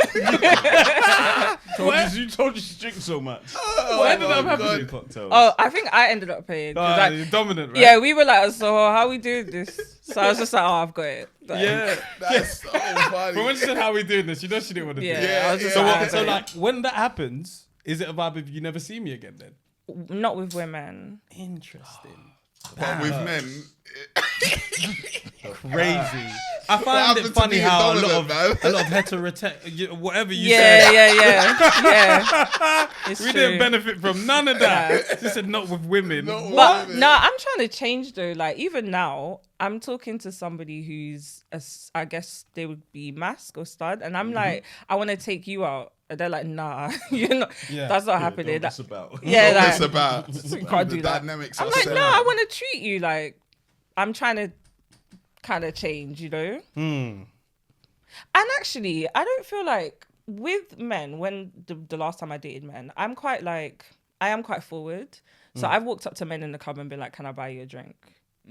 You told you to drink so much. What ended up my happening? 2 cocktails. oh, I think I ended up paying. 'cause I- You're dominant, right? yeah, we were like, so how we doing this? So I was just like, oh, I've got it. Like, Yeah. That's so funny. But when she said how we doing this, you know she didn't want to do it. Yeah, I was just So, like, what, so like, when that happens, is it a vibe if you never see me again then? not with women. Interesting. But with men, Crazy. I find happened it to funny me is how dominant, man. a lot of whatever you Yeah, said, yeah. It's we true. didn't benefit from none of that. She said not with women. Not with But women. no, I'm trying to change though. Like even now, I'm talking to somebody who's, I guess they would be mask or stud, and I'm like, I want to take you out. And they're like, nah, you're not. Yeah. That's not Yeah, happening. that's That, about. yeah, What like, it's about. you can't The do that. dynamics I'm are like, set no, up. I want to treat you like. I'm trying to kind of change, you know. And actually, I don't feel like with men, when the last time I dated men, I am quite forward. So I've walked up to men in the club and been like, can I buy you a drink?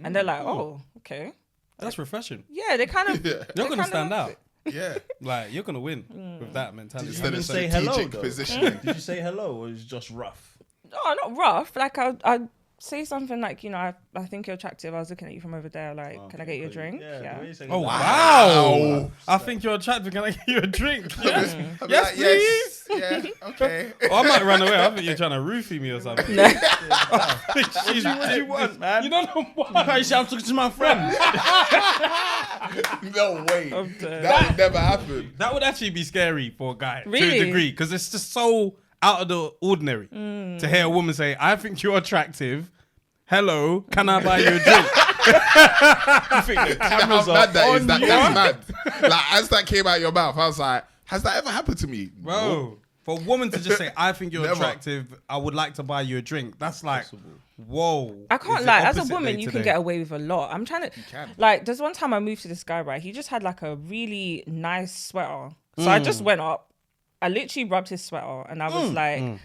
And they're like, oh, okay. That's refreshing. Yeah, they kind of. Yeah. You're gonna stand out. Yeah. Like you're gonna win with that mentality. Instead of even say hello, strategic though? positioning. Did you say hello or is it just rough? Oh, not rough. Like I'd say something like, you know, I think you're attractive. I was looking at you from over there. Like, can I get you a drink? Yeah. the way you say Oh that. wow! I think you're attractive. Can I get you a drink? Yes, I'd be yes, like, please. Yeah, okay. Oh, I might run away. I think you're trying to roofie me or something. No. She's What do you want, man? You don't know what. I say I'm talking to my friend. No way. I'm dead. That would never happen. That would actually be scary for a guy to Really? a degree because it's just so out of the ordinary to hear a woman say, "I think you're attractive. Hello, can I buy you a drink?" I think the How cameras are mad that on is. That's mad. Like, as that came out your mouth, I was like, has that ever happened to me? Bro, for a woman to just say, "I think you're Never. attractive. I would like to buy you a drink." That's like, whoa. I It's can't the lie. As a opposite woman, day you today. can get away with a lot. I'm trying to, can. like, there's one time I moved to this guy, right? He just had like a really nice sweater. So I just went up. I literally rubbed his sweater and I was like,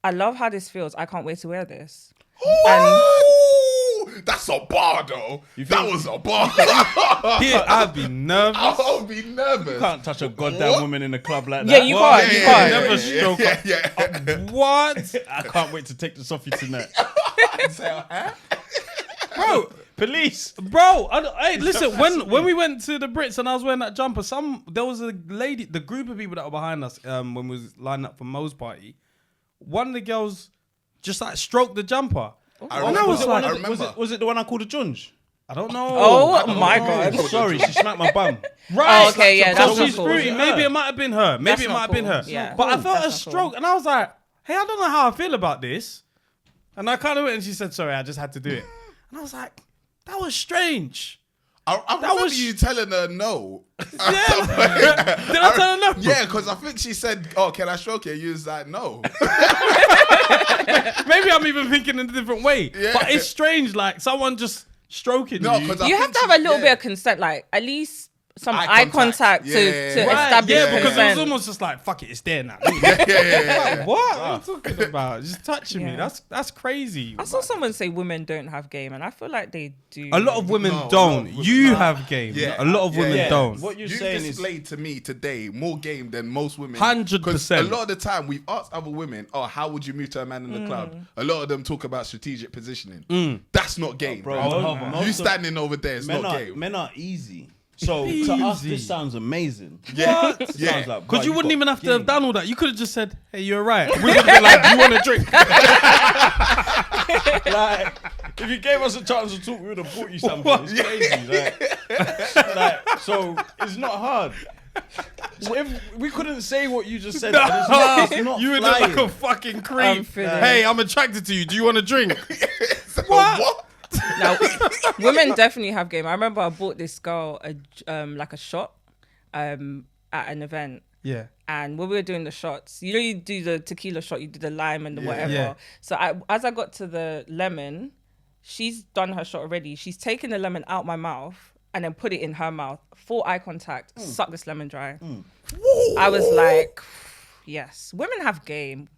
I love how this feels. I can't wait to wear this. Ooh, that's a bar, though. That was a bar. Here, I'd be nervous. I would be nervous. You can't touch a goddamn What? woman in a club like that. Yeah, you can't. You can't. Never stroke up. Yeah. What? I can't wait to take this off you tonight. Bro, Police. Bro, hey, listen. When we went to the Brits and I was wearing that jumper, there was a lady, the group of people that were behind us when we was lining up for Mo's party. One of the girls just like stroked the jumper. I And I remember. was like, I remember. Was it the one I called a Junge? I don't know. Oh my God. Sorry, she smacked my bum. Right. Oh, okay, yeah, So that's not she's cool. fruity. Maybe it might have been her. Maybe That's it not might have been cool. her. Yeah. But I felt a That's not stroke cool. and I was like, hey, I don't know how I feel about this. And I kind of went and she said, sorry, I just had to do it. And I was like, that was strange. I remember was- you telling her no. Yeah. Did I tell her no? Yeah, because I think she said, "Oh, can I stroke you?" You was like, "No." Maybe I'm even thinking in a different way. Yeah. But it's strange, like someone just stroking No, you. 'cause I You have think to have a she- little yeah. bit of consent, like at least some Eye eye contact. contact Yeah. to Right, establish yeah, because it was consent. almost just like, fuck it, it's there now. Yeah. What are you talking about? Just touching me. Yeah. That's crazy. I saw someone say women don't have game, and I feel like they do. A lot of women No, don't. no, You have game. Yeah. A lot of women Yeah. don't. What you're You saying is displayed to me today more game than most women. 100%. 'Cause a lot of the time we've asked other women, "Oh, how would you move to a man in the club?" A lot of them talk about strategic positioning. That's not game, bro, bro. most You of- standing over there, it's not game. men are easy. So to us, Easy. this sounds amazing. Yeah. It Yeah. sounds like, Because bro, you wouldn't got even have to have game. done all that. You could have just said, hey, you're right. We would have been like, you want a drink? Like, if you gave us a chance to talk, we would have bought you something. What? It's crazy. Like, so it's not hard. If we couldn't say what you just said, No. it's not You would look flying. like a fucking I'm creep. feeling- Hey, I'm attracted to you. Do you want a drink? So What? Now, women definitely have game. I remember I bought this girl like a shot at an event. Yeah. And when we were doing the shots, you know, you do the tequila shot, you do the lime and the whatever. Yeah. So as I got to the lemon, she's done her shot already. She's taken the lemon out my mouth and then put it in her mouth. Full eye contact. Suck this lemon dry. I was like, yes, women have game.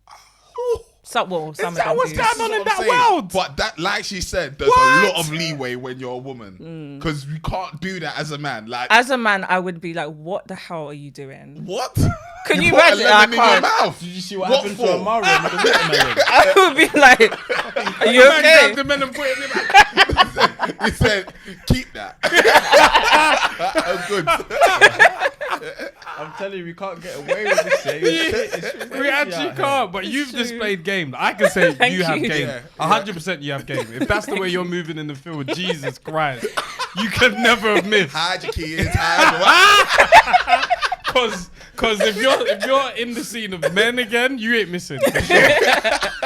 Some of that them what's do. going on That's in what that I'm saying. world? But that, like she said, there's What? a lot of leeway when you're a woman because you can't do that as a man. Like, As a man, I would be like, what the hell are you doing? what? Can you put a imagine? lemon I in your can't. mouth. Did you see what What happened for? to Amara with the watermelon? I would be like, are you Man okay? grabbed the men and put it in the back. He said, keep that. That's good. I'm telling you, we can't get away with the same shit. It's crazy We actually out here. can't, but you've true. displayed game. I can say Thank you have you. game. Yeah. 100% you have game. If that's the way you're moving in the field, Jesus Christ, you could never have missed. Hide your kids. Hide Cause if you're in the scene of men again, you ain't missing. For sure.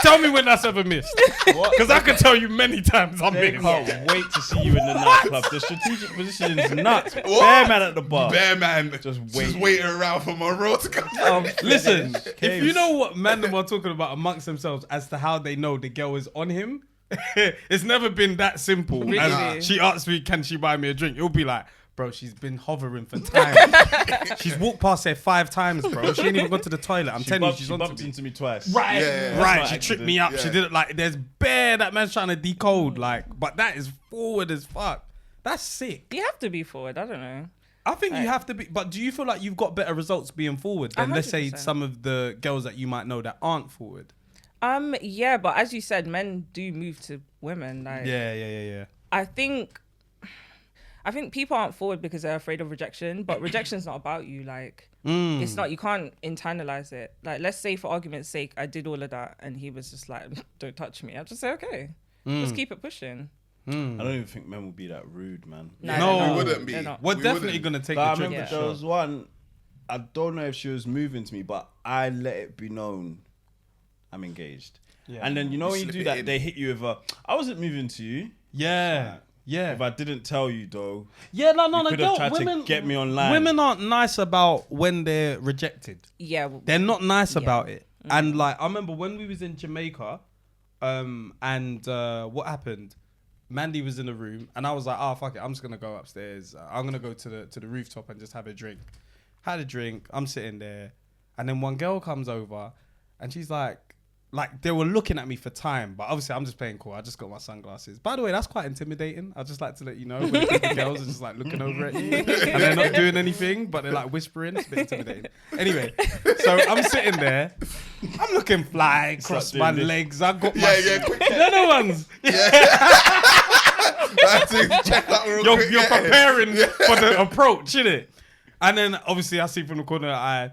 Tell me when that's ever missed. Because I can tell you many times I'm They missing. can't wait to see you in the nightclub. The strategic position is nuts. Bear man at the bar. Bear man Just waiting around for Monroe to come. Listen, if Caves. you know what men are talking about amongst themselves as to how they know the girl is on him, it's never been that simple. Really? And she asks me, can she buy me a drink? It'll be like, bro, she's been hovering for time. She's walked past there 5 times, bro. She ain't even gone to the toilet. I'm telling you, she's she on bumped to me. into me twice. Right, Yeah, right. that's She not tripped accident. me up. She Yeah. did it like there's bare that man's trying to decode. Like, but that is forward as fuck. That's sick. You have to be forward. I don't know. I think you have to be. But do you feel like you've got better results being forward than let's say 100%. some of the girls that you might know that aren't forward? Yeah, but as you said, men do move to women. Like, Yeah. I think I think people aren't forward because they're afraid of rejection, but rejection's not about you. Like, it's not, you can't internalize it. Like, let's say for argument's sake, I did all of that and he was just like, don't touch me. I'd just say, okay, let's keep it pushing. I don't even think men will be that rude, man. No, we wouldn't be. We're definitely going to take I the trick. remember there was one, I don't know if she was moving to me, but I let it be known I'm engaged. Yeah. And then, you know, when you do that, they hit you with I wasn't moving to you. Yeah. Yeah. If I didn't tell you, though. Yeah, no. You could have tried to get me online. Women aren't nice about when they're rejected. Yeah. They're not nice about it. And like, I remember when we was in Jamaica, and what happened? Mandy was in the room, and I was like, "Oh fuck it, I'm just gonna go upstairs. I'm gonna go to the rooftop and just have a drink." Had a drink. I'm sitting there, and then one girl comes over, and she's like they were looking at me for time, but obviously I'm just playing cool. I just got my sunglasses. By the way, that's quite intimidating. I'd just like to let you know when the girls are just like looking over at you, and they're not doing anything, but they're like whispering. It's a bit intimidating. Anyway, so I'm sitting there, I'm looking fly, cross my legs. I got my little ones. You're preparing for the approach, innit? And then obviously I see from the corner of the eye,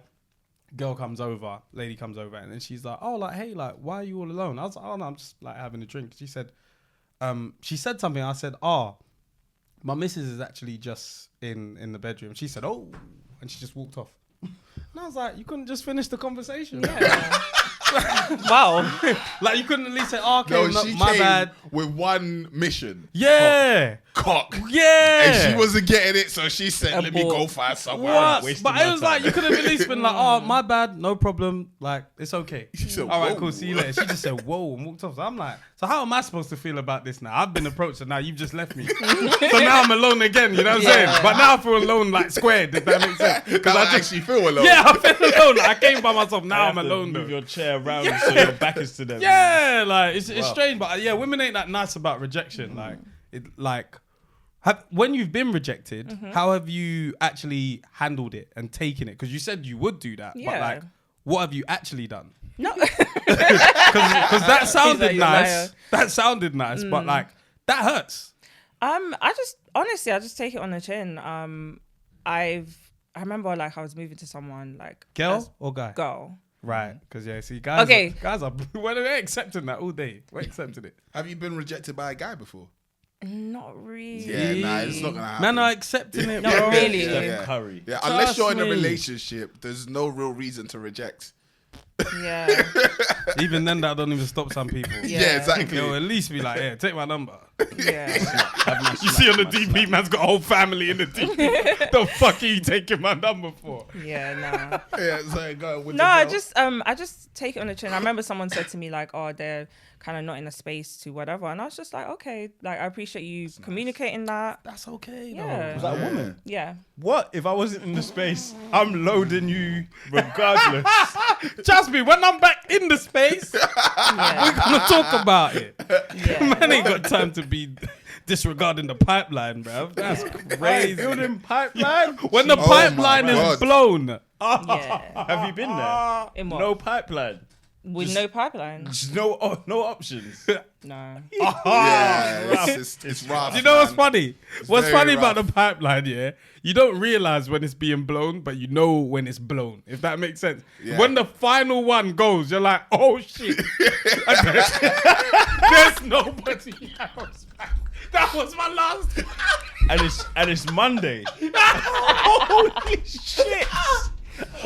lady comes over, and then she's like, "Oh, like, hey, like, why are you all alone?" I was like, "Oh no, I'm just like having a drink." She said something. I said, "Oh, my missus is actually just in the bedroom." She said, "Oh," and she just walked off. And I was like, "You couldn't just finish the conversation?" Yeah. Wow. Like, you couldn't at least say, "Oh, okay, No, she my came bad." with one mission. Yeah. Cock. Yeah. And she wasn't getting it, so she said, "Let me go find somewhere." What? wasting But my it was time. like, you could have at least been like, "Oh, my bad, no problem. Like, it's okay." She said, "All right, "Whoa." cool, see you later." She just said, "Whoa," and walked off. So I'm like, so how am I supposed to feel about this now? I've been approached and now you've just left me. So now I'm alone again, you know what I'm saying? But now I feel alone, like squared, if that makes sense. Because I actually feel alone. Yeah, I feel alone. Like, I came by myself, now I'm alone though. Move your chair around so your back is to them. Yeah, like, it's strange, but yeah, women ain't that nice about rejection. When you've been rejected, how have you actually handled it and taken it? Because you said you would do that, but like, what have you actually done? No. Because that sounded You're a nice. liar. That sounded nice, but like, that hurts. I just take it on the chin. I remember like I was moving to someone like Girl or guy? girl. Right, because yeah, see, guys. Okay. Guys are we're accepting that all day. We're accepting it. Have you been rejected by a guy before? Not really. Yeah, nah, it's not gonna happen. Man are accepting it, bro. Not really. Yeah. Curry. Yeah, unless Trust you're in a me. relationship, there's no real reason to reject. Yeah. Even then, that don't even stop some people. Yeah, exactly. They'll at least be like, "Yeah, take my number." Yeah. You see on the DP, man's got a whole family in the DP. The fuck are you taking my number for? Yeah. Nah. Yeah, so go with No, the I girl. just take it on the chin. I remember someone said to me like, "Oh, they're kind of not in a space to whatever," and I was just like, "Okay, like I appreciate you communicating that." That's okay. Yeah. Was that a woman? Yeah. What? If I wasn't in the space, I'm loading you regardless. Trust me, when I'm back in the space, Yeah. we're gonna talk about it. Yeah. Man ain't got time to be disregarding the pipeline, bruv. That's crazy. Building pipeline? When the Oh pipeline my is God. blown, Yeah. Have you been there? In what? No pipeline. With no pipeline. Just no options. No. Yeah, it's rough. do you know what's man. funny? What's very funny about rough. the pipeline, yeah? You don't realize when it's being blown, but you know when it's blown, if that makes sense. Yeah. When the final one goes, you're like, "Oh shit." There's nobody else. That was my last. and it's Monday. Holy shit!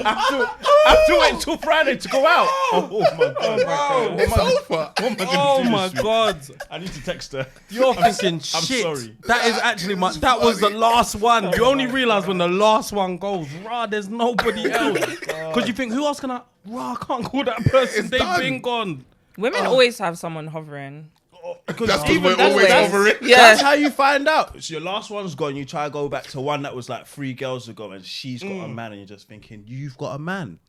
I have to wait until Friday to go out. Oh my god! It's over. Oh my god. I need to text her. You're thinking I'm shit. sorry. That is actually my. That was the last one. You only realize when the last one goes. Rah, there's nobody else. Because you think, who else can I? Rah, I can't call that person. It's They've done. been gone. Women always have someone hovering. That's because we're Even always that's- over it. Yeah. That's how you find out. So your last one's gone. You try to go back to one that was like 3 girls ago, and she's got a man, and you're just thinking, you've got a man.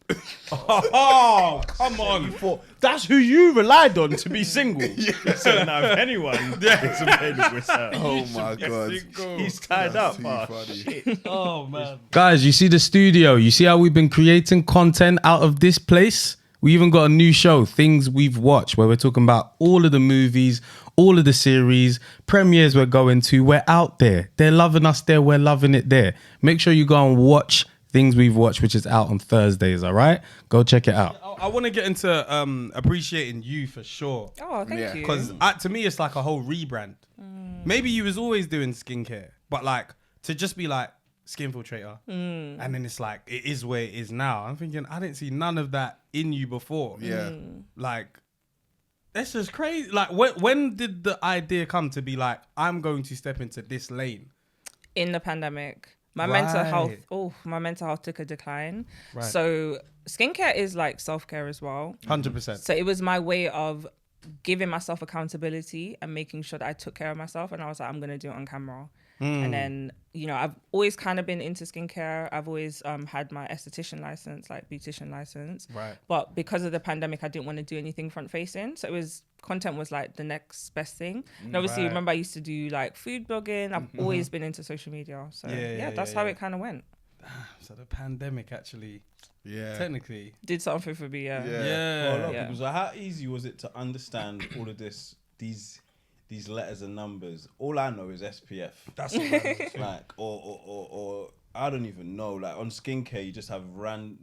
Oh, come on. You thought that's who you relied on to be single. So now, if anyone is available, it's her. Oh my god. He's tied up. Too Ah, funny. shit. Oh man. Guys, you see the studio. You see how we've been creating content out of this place? We even got a new show, Things We've Watched, where we're talking about all of the movies, all of the series, premieres we're going to, we're out there. They're loving us there, we're loving it there. Make sure you go and watch Things We've Watched, which is out on Thursdays, all right? Go check it out. I want to get into appreciating you for sure. Oh, thank you. Because to me, it's like a whole rebrand. Maybe you was always doing skincare, but like to just be like skin filtrator, and then it's like it is where it is now. I'm thinking I didn't see none of that in you before. Yeah. Like that's just crazy. Like when did the idea come to be like I'm going to step into this lane? In the pandemic. My Right. mental health took a decline. Right. So skincare is like self-care as well. 100%. So it was my way of giving myself accountability and making sure that I took care of myself. And I was like, I'm going to do it on camera. And then, you know, I've always kind of been into skincare. I've always had my esthetician license, like beautician license. Right. But because of the pandemic, I didn't want to do anything front facing. So content was like the next best thing. And obviously, Right. remember I used to do like food blogging. I've always been into social media. So that's how it kind of went. So the pandemic actually, Yeah. technically, Did something for me, yeah. yeah. A lot of Yeah. people. So how easy was it to understand all of these letters and numbers? All I know is SPF. That's what Like or I don't even know. Like on skincare, you just have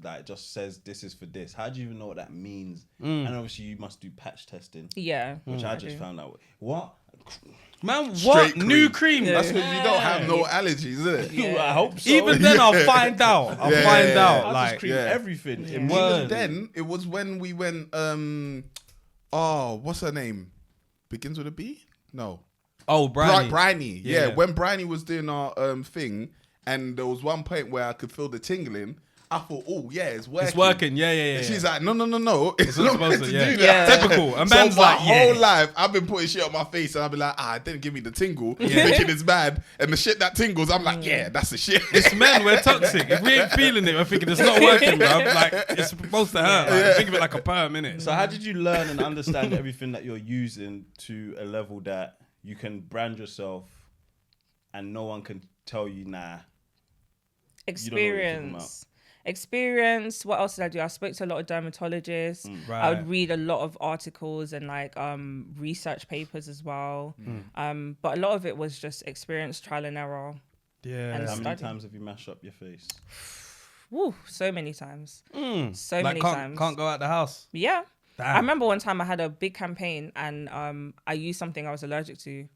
that just says this is for this. How do you even know what that means? And obviously you must do patch testing, Yeah. which I just found out. What? Man, what? Straight New cream. That's because you don't have no allergies, is it? Yeah. I hope so. Even then, I'll find out. I'll find out. I Like, just cream everything. Yeah. Immediately. Even then, it was when we went. What's her name? Begins with a B? No. oh, Briny. Briny. Yeah. Yeah. When Briny was doing our thing, and there was one point where I could feel the tingling. I thought, oh yeah, it's working. It's working. Yeah. And she's like, no, it's not not supposed meant to, to yeah. do that. Yeah. Typical. And So man's my like, whole yeah. life, I've been putting shit on my face, and I'll be like, it didn't give me the tingle, thinking it's bad. And the shit that tingles, I'm like, yeah, that's the shit. It's men, we're toxic. If we ain't feeling it, we're thinking it's not working, bro. Like, it's supposed to hurt. Like, think of it like a perm, innit? So how did you learn and understand everything that you're using to a level that you can brand yourself and no one can tell you, nah? Experience. What else did I do? I spoke to a lot of dermatologists. Right. I would read a lot of articles and like research papers as well. But a lot of it was just experience, trial and error. Yeah. And How many study. times have you mashed up your face? Woo, so many times. So Like, many times. can't go out the house. Yeah. Damn. I remember one time I had a big campaign and I used something I was allergic to.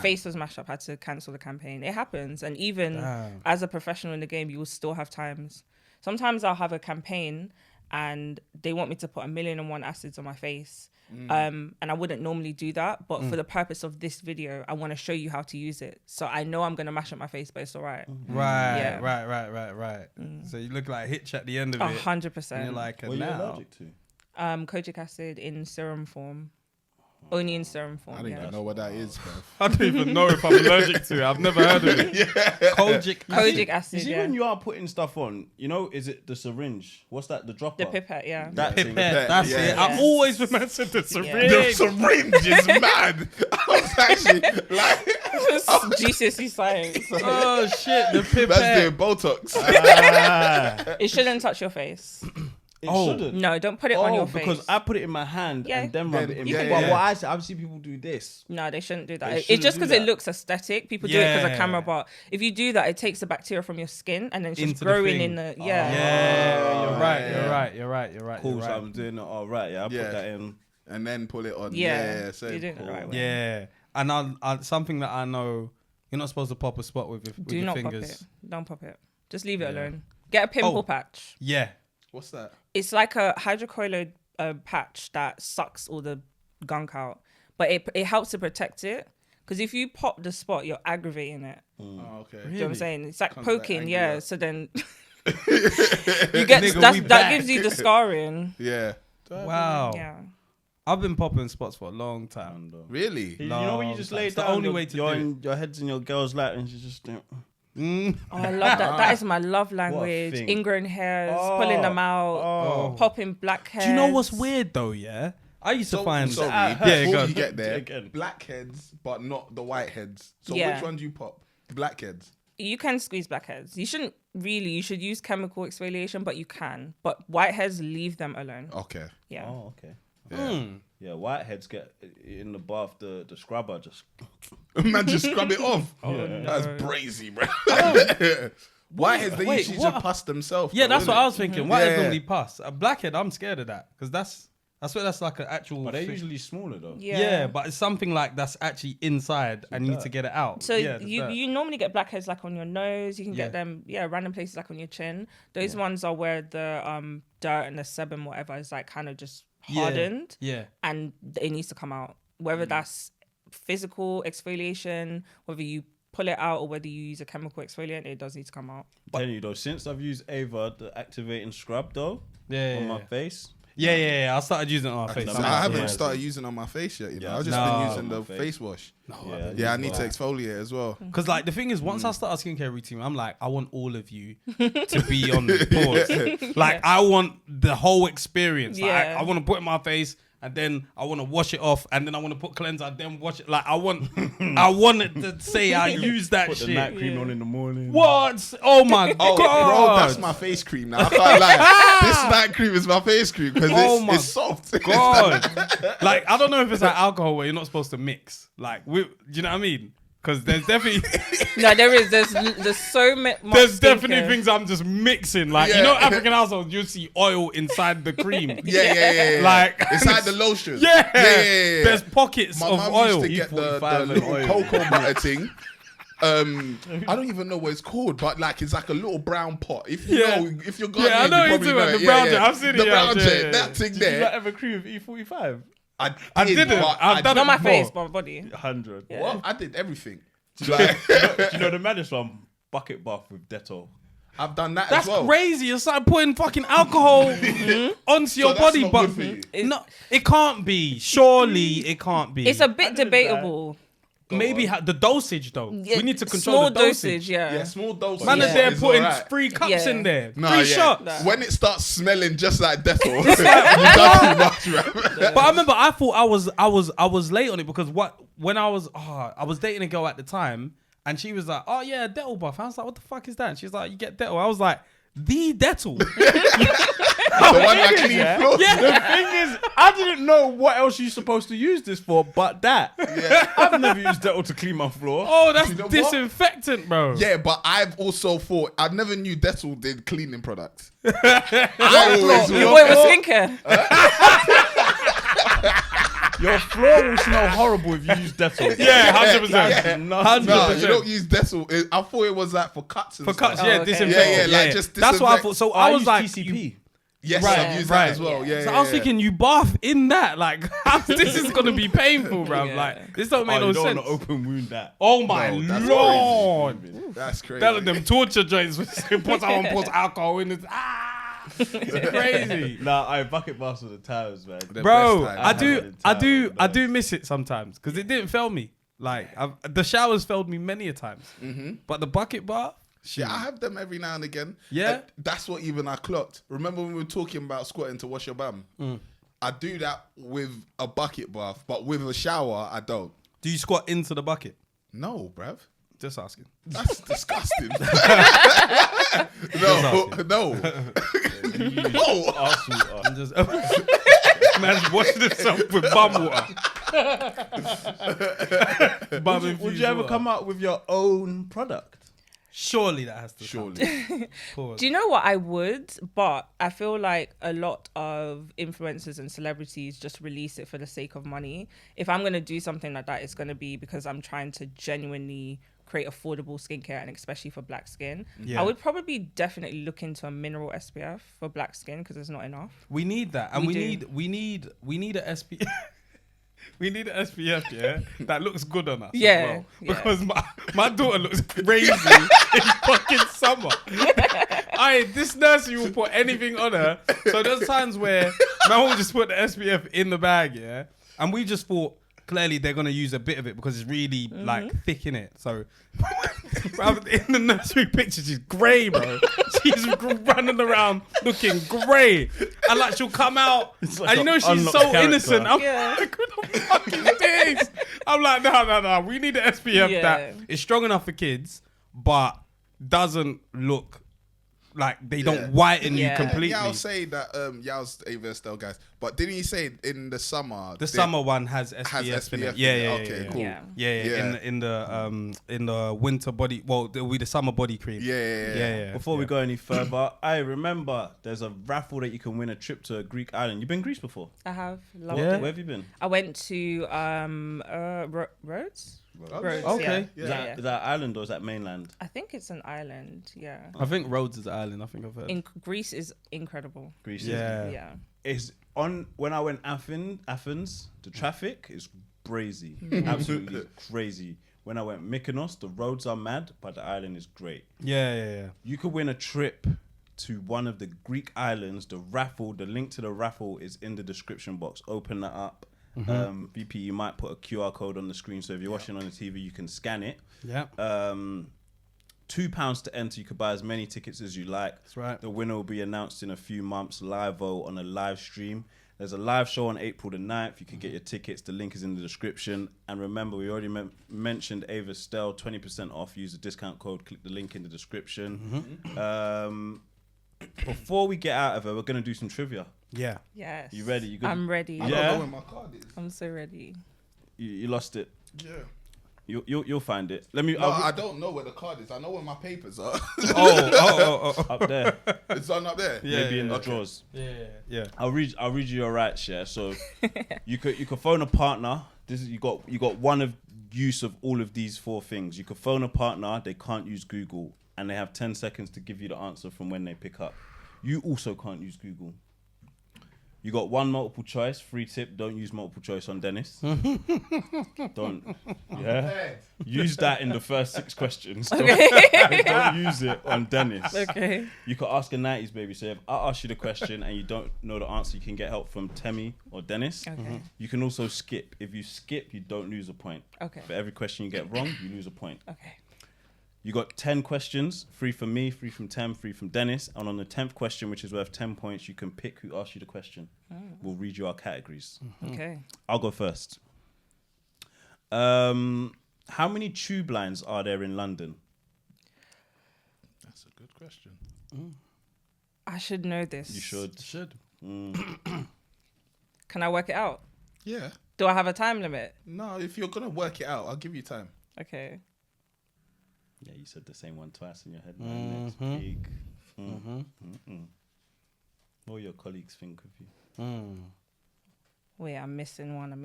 Face was mashed up. I had to cancel the campaign. It happens. And even as a professional in the game, you will still have times. Sometimes I'll have a campaign and they want me to put 1,000,001 acids on my face. And I wouldn't normally do that. But for the purpose of this video, I want to show you how to use it. So I know I'm going to mash up my face, but it's all right. Right, Yeah. right. So you look like Hitch at the end of it. 100%. And you're like, What are you now. allergic to? Kojic acid in serum form. Only in serum form. I don't even know what that is, bro. I don't even know if I'm allergic to it. I've never heard of it. Kojic acid, You see, yeah. when you are putting stuff on, is it the syringe? What's that? The dropper? The pipette, yeah. That thing. Pipette, that's Yeah. it. Yeah. I've always remembered the syringe. The syringe is mad. I was actually like, GCSE science. Oh shit, the that's pipette. doing Botox. It shouldn't touch your face. It shouldn't. No, don't put it on your face. because I put it in my hand Yeah. and then rub it in. Yeah, But yeah. what I see, I've seen people do this. No, they shouldn't do that. They It's shouldn't just do because it that. looks aesthetic. People do it because of Yeah. camera, but if you do that, it takes the bacteria from your skin and then it's just Into the growing thing. in the Yeah, you're right. yeah. You're right. Cool, so I'm doing it all right. Yeah, I Yeah. put that in. And then pull it on. Yeah, So you're doing it the right way. Yeah, and I something that I know you're not supposed to pop a spot with Do your not fingers. pop it. Don't pop it. Just leave it alone. Get a pimple Oh. patch. Yeah, What's that? It's like a hydrocolloid patch that sucks all the gunk out, but it helps to protect it. Because if you pop the spot, you're aggravating it. Oh, okay. Do you know what I'm saying? It's like Comes like poking, angry yeah. up. So then you get Nigga, we that back. gives you the scarring. Yeah. wow. Yeah. I've been popping spots for a long time. Really? You know when you Long just time. lay It's the down, only way to do your head's in your girl's lap and you just Oh, I love that. That is my love What a language. thing. Ingrown hairs, Oh, pulling them out, oh. popping black hairs. Do you know what's weird though? Yeah, I used to find sorry, yeah, before go. you get there, Again. blackheads, but not the whiteheads. So Yeah. which one do you pop? Blackheads. You can squeeze blackheads. You shouldn't really. You should use chemical exfoliation, but you can. But whiteheads, leave them alone. Okay. Yeah. Oh, okay. Yeah. Yeah, whiteheads get in the bath. The scrubber just. Man, just scrub it off. Yeah. That's brazy, bro. Whiteheads, they Wait, usually what? just pus themselves. Yeah, though, that's what innit? I was thinking. Whiteheads Yeah. normally pus. A blackhead, I'm scared of that because that's like an actual. But they're thing. usually smaller though. Yeah, but it's something like that's actually inside and you need dirt. to get it out. So yeah, you normally get blackheads like on your nose. You can get them, random places like on your chin. Those ones are where the dirt and the sebum, whatever, is like kind of just hardened. Yeah. And it needs to come out. Whether that's physical exfoliation, whether you pull it out or whether you use a chemical exfoliant, it does need to come out. Telling you though, since I've used Ava, the activating scrub though, on my face. Yeah. I started using it on my face. I haven't Yeah. started using it on my face yet. You know, Yeah. I've just No. been using the My face. face wash. Yeah, Yeah, I need to exfoliate as well. Because like the thing is, once I start a skincare routine, I'm like, I want all of you to be on the board. Like I want the whole experience. Like, Yeah. I want to put it in my face, and then I want to wash it off, and then I want to put cleanser, then wash it. Like I want it to say I use that Put the shit. night cream on in the morning. What? Oh my Oh, god! bro, that's my face cream now. I can't lie. This night cream is my face cream because Oh my it's soft. God. Like, I don't know if it's like alcohol where you're not supposed to mix. Like, do you know what I mean? Because there's definitely No, there is. There's so much. there's definitely skincare. things I'm just mixing. Like, you Yeah. know, African households, you see oil inside the cream. Yeah. Like inside the lotion. Yeah. Yeah. There's pockets My of mum oil. used to get the E45 little oil. cocoa butter thing. I don't even know what it's called, but like it's like a little brown pot. If you Yeah. know, if you're Yeah, I Ghanaian, know you what probably you're talking about, know the it. brown jet. I've seen it, The yeah, brown yeah, jet, yeah. that thing Did you not there. ever cream with E45? I didn't. but I've done Not my before. face, but my body. 100. What? I did everything. Do you know the maddest one? Bucket bath with Dettol. I've done that That's as well. crazy. You start putting fucking alcohol onto your that's body, not but good for you. no, it can't be. Surely it can't be. It's a bit did debatable. Maybe the dosage though. Yeah, We need to control small the dosage. Yeah. Yeah, small doses. Man, Yeah. is there is putting alright. 3 cups Yeah. in there. No, 3 yeah. shots. When it starts smelling just like Dettol, you done too much, right? But I remember I thought I was late on it because when I was dating a girl at the time and she was like, oh yeah, Dettol buff. I was like, what the fuck is that? And she's like, you get Dettol. I was like, the Dettol. The one that clean floors. The thing is, I didn't know what else you're supposed to use this for, but that. I've never used Dettol to clean my floor. Oh, that's You know what? disinfectant, bro. Yeah, but I've also thought I never knew Dettol did cleaning products. You thought it was skincare. Your floor will smell horrible if you use Dettol. Yeah, 100%. Yeah. No, 100%. No, you don't use Dettol. I thought it was like for cuts. And For cuts, stuff. yeah, okay. disinfectant. Yeah, like just That's what I disinfect. thought. So I I was use like, TCP. Yes, Right, I've used right. that as well. Yeah. So I was thinking you bath in that. Like, this is gonna be painful, bro. Yeah. Like, this don't make Oh, no you don't sense. want to open wound that. Oh my No, that's lord! that's crazy. Telling them torture joints. Put alcohol in it. It's crazy. Nah, I bucket baths all the times, man. The Bro, best time. I do miss it sometimes because it didn't fail me. Like the showers failed me many a times, but the bucket bath, Yeah, I have them every now and again. Yeah? And that's what even I clocked. Remember when we were talking about squatting to wash your bum? I do that with a bucket bath, but with a shower, I don't. do you squat into the bucket? No, bruv. Just asking. That's disgusting. no. No. I'm just man's washing himself with bum water. Would you ever come out with your own product? Surely that has to. Surely. Do you know what I would? But I feel like a lot of influencers and celebrities just release it for the sake of money. If I'm going to do something like that, it's going to be because I'm trying to genuinely create affordable skincare, and especially for black skin. Yeah. I would probably definitely look into a mineral SPF for black skin because there's not enough. We need that, and we We need a SPF. We need an SPF, yeah, that looks good on us. Yeah, as well. yeah. Because my daughter looks crazy in fucking summer. This nursery will put anything on her. So there's times where man will just put the SPF in the bag, yeah, and we just thought clearly they're gonna use a bit of it because it's really like thick in it. So in the nursery picture, she's grey, bro. She's running around looking grey, and like she'll come out, like and you know an she's unlocked so character. innocent. I'm Yeah. like, what the fuck is this? I'm like, no. We need an SPF Yeah. that is strong enough for kids, but doesn't look like they don't whiten you Yeah. completely. Yao say that Yao's Ava Estelle guys, but didn't he say in the summer? The summer one has SPF, in SPF it. Yeah, in it. yeah, Okay, yeah, cool. Yeah. yeah. In the winter body, well, it'll be the summer body cream. Yeah. Before we go any further, I remember there's a raffle that you can win a trip to a Greek island. You've been Greece before? I have loved Yeah. it. Where have you been? I went to Rhodes. Rhodes. Okay. Yeah. Is that island or is that mainland? I think it's an island. Yeah. I think Rhodes is an island. I think I've heard. In Greece is incredible. Greece. Yeah. Yeah. Is on when I went Athens, the traffic is crazy, absolutely crazy. When I went Mykonos, the roads are mad, but the island is great. Yeah. You could win a trip to one of the Greek islands. The link to the raffle is in the description box. Open that up. VP, you might put a QR code on the screen, so if you're watching on the TV, you can scan it. Yeah. £2 to enter. You could buy as many tickets as you like. That's right. The winner will be announced in a few months, live on a live stream. There's a live show on April the 9th. You can get your tickets. The link is in the description. And remember, we already mentioned Ava Estelle, 20% off. Use the discount code. Click the link in the description. Before we get out of it, we're going to do some trivia. Yeah. Yes. You ready? You good? I'm ready. I don't know where my card is. I'm so ready. You lost it. Yeah. You'll find it. Let me. No, I don't know where the card is. I know where my papers are. Oh. up there. It's on up there. Yeah. Maybe in the drawers. Yeah. I'll read you your rights, yeah. So you could phone a partner. This is you got one of use of all of these four things. You could phone a partner, they can't use Google, and they have 10 seconds to give you the answer from when they pick up. You also can't use Google. You got one multiple choice, free tip, don't use multiple choice on Dennis. Don't. Yeah. Use that in the first 6 questions. Don't use it on Dennis. Okay. You could ask a 90s baby. So if I ask you the question and you don't know the answer, you can get help from Temi or Dennis. Okay. You can also skip. If you skip, you don't lose a point. Okay. For every question you get wrong, you lose a point. Okay. You got 10 questions, 3 from me, 3 from Tem, 3 from Dennis. And on the 10th question, which is worth 10 points, you can pick who asked you the question. We'll read you our categories. Okay. I'll go first. How many tube lines are there in London? That's a good question. I should know this. You should. Can I work it out? Yeah. Do I have a time limit? No, if you're gonna work it out, I'll give you time. Okay. Yeah, you said the same one twice in your head. Man. Next pig. What will your colleagues think of you? Wait, I'm missing one. Do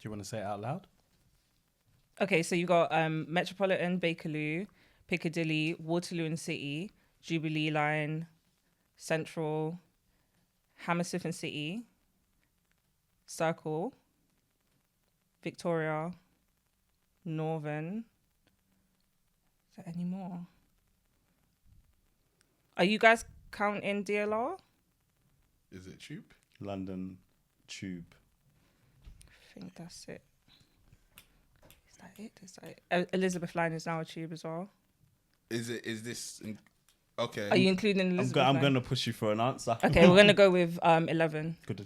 you want to say it out loud? Okay, so you got Metropolitan, Bakerloo, Piccadilly, Waterloo and City, Jubilee Line, Central, Hammersmith and City, Circle, Victoria, Northern. Is there any more? Are you guys counting DLR? Is it tube? London Tube. I think that's it. Is that it? Is that it? Elizabeth Line is now a tube as well. Is this okay? Are you including Elizabeth I'm Line? going to push you for an answer. Okay, we're going to go with 11. Good.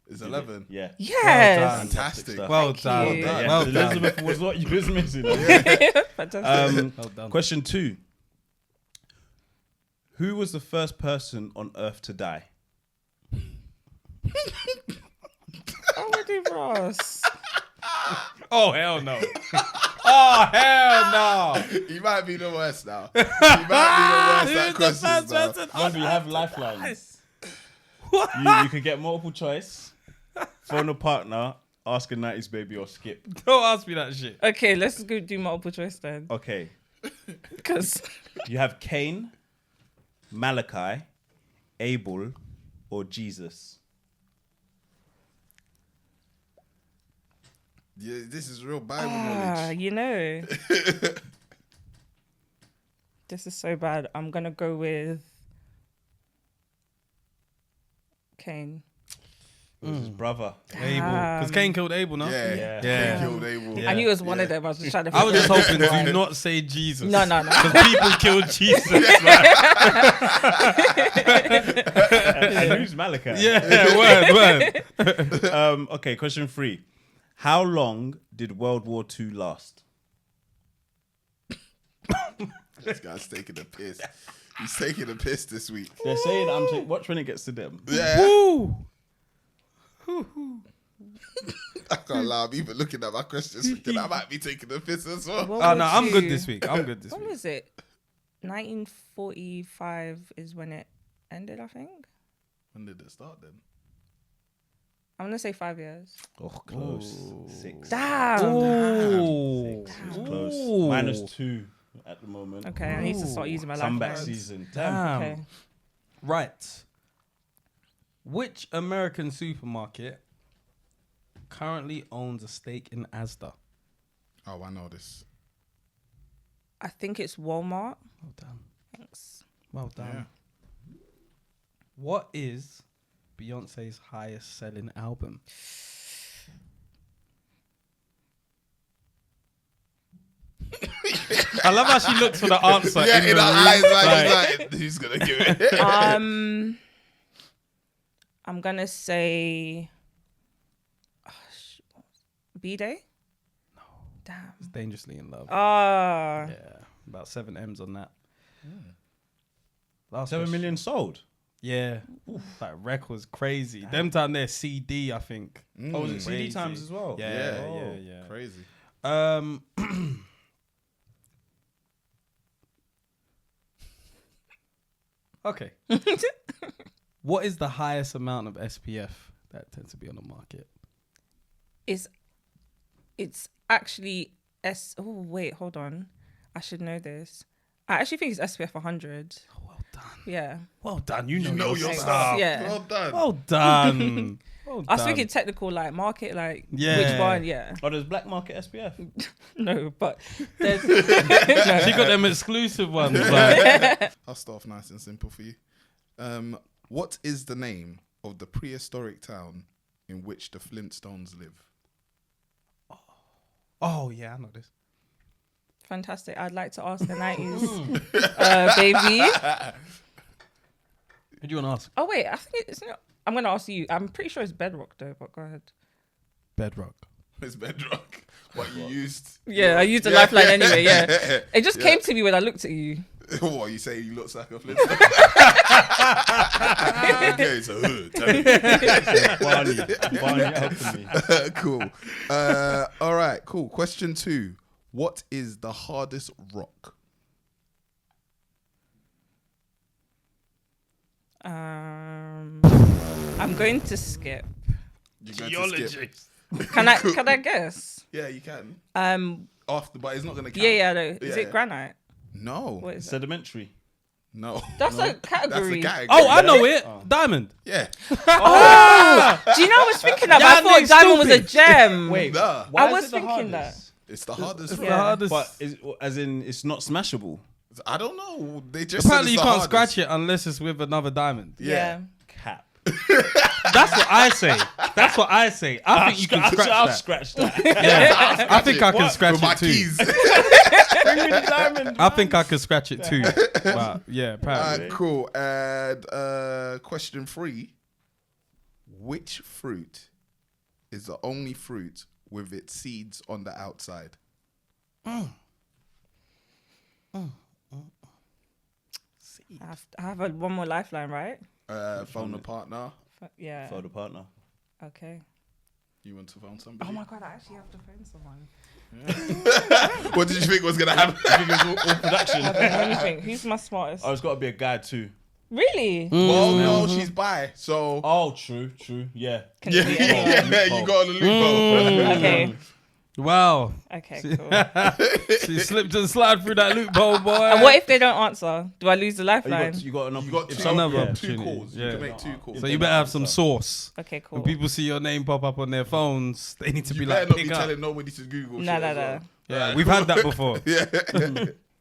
Is 11? Yeah. Yes! Fantastic. stuff. Well Thank done. you. Yeah, Well done. Elizabeth was what you was missing. Fantastic. Well done. Question 2. Who was the first person on Earth to die? Already Ross. Oh, hell no. Oh, hell no. He might be the worst now. He might be the worst at questions now. Remember, you have lifelines. You can get multiple choice, phone a partner, ask a 90s baby, or skip. Don't ask me that shit. Okay, let's go do multiple choice then. Okay. Because You have Cain, Malachi, Abel, or Jesus. Yeah, this is real Bible knowledge. you know. This is so bad. I'm going to go with Cain. It was his brother. Abel. Because Cain killed Abel, no? Yeah. Yeah. Cain killed Abel. Yeah. I knew it was one of them. I was just trying to I was just figure hoping out do not say Jesus. No. Because people killed Jesus. And who's Malachi? Yeah, word. Okay, question 3. How long did World War II last? This guy's taking a piss. He's taking a piss this week. They're saying watch when it gets to them. Yeah. Woo! I can't lie. I'm even looking at my questions thinking I might be taking a piss as well. What Oh no, was I'm good you- this week. I'm good this When week. was it? 1945 is when it ended, I think. When did it start then? I'm gonna say 5 years. Oh, close. 6. Damn. Ooh. Close. Ooh. -2 at the moment. Okay, I need to start using my Comeback lifelines. season. Damn. Okay. Right. Which American supermarket currently owns a stake in Asda? Oh, I know this. I think it's Walmart. Well done. Thanks. Well done. Yeah. What is Beyonce's highest selling album? I love how she looks for the answer. Yeah, in the her room. eyes, Like, like, who's gonna give it? I'm gonna say B-Day. No. Damn. it's Dangerously in Love. Ah. Yeah, about 7 M's on that. Last 7 question. million sold. Yeah, that record's crazy. Them time there CD, I think. Oh, was it CD Crazy. times as well? Yeah, Oh. yeah. Crazy. Okay. What is the highest amount of SPF that tends to be on the market? It's actually Oh wait, hold on. I should know this. I actually think it's SPF 100. Oh, well done. Yeah. Well done. You know, know your your stuff. stuff. Yeah. Well done. Well done. Well I was done. thinking technical, like market, like Yeah. which one? Yeah. Oh, there's black market SPF. No, but there's She got them exclusive ones. Like, I'll start off nice and simple for you. What is the name of the prehistoric town in which the Flintstones live? oh yeah, I know this. fantastic. I'd like to ask the 90s baby. Who do you want to ask? Oh wait, I think it's not. I'm gonna ask you. I'm pretty sure it's Bedrock though, but go ahead. Bedrock. It's bedrock. What you used? Yeah, I used the lifeline anyway. Yeah, it just came to me when I looked at you. What you say? You look like a Flintstone. Okay, so Barney helping me. cool. All right, cool. Question 2. What is the hardest rock? I'm going to skip. You go to skip. Can I guess? Yeah, you can. After, but it's not gonna count. Yeah. No. Is Yeah. it granite? No. What is that? Sedimentary. No. That's no. a category. That's a category. Oh, I know it. Diamond. Yeah. Do you know I was thinking that? But I Yeah, thought no, diamond was a stupid. gem. Wait, Nah. why I is was it the thinking hardest? It's the hardest It's rock. the hardest. But as in, it's not smashable. I don't know. They just Apparently, said you it's the can't hardest. scratch it unless it's with another diamond. Yeah. Cap. That's what I say. That's what I say. I think you can scratch I'll that. scratch that. Yeah. I think I can What? scratch With my it too. keys. Bring me the diamond. I think I can scratch it too. But yeah, apparently. Cool. And question 3. Which fruit is the only fruit with its seeds on the outside? I have one more lifeline, right? Phone a partner. Yeah. For the partner. Okay. You want to phone somebody? Oh my god, I actually have to phone someone. What did you think was gonna happen? I think it's all production. Let me think. Who's my smartest? Oh, it's got to be a guy too. Really? Well, no, she's bi, so Oh, true. Yeah. Can it be anyone? yeah, you got on the loophole. Okay. Wow. Okay. Cool. She slipped and slid through that loophole, boy. And what if they don't answer? Do I lose the You lifeline? got enough. You got if two, someone- another two opportunity. calls. Yeah. You can make 2 calls. So you better have some sauce. Okay. Cool. When people see your name pop up on their phones, they need to You be better like, not be pick up. telling nobody to Google. No, shit no, as no. well. Yeah, we've had that before. Yeah.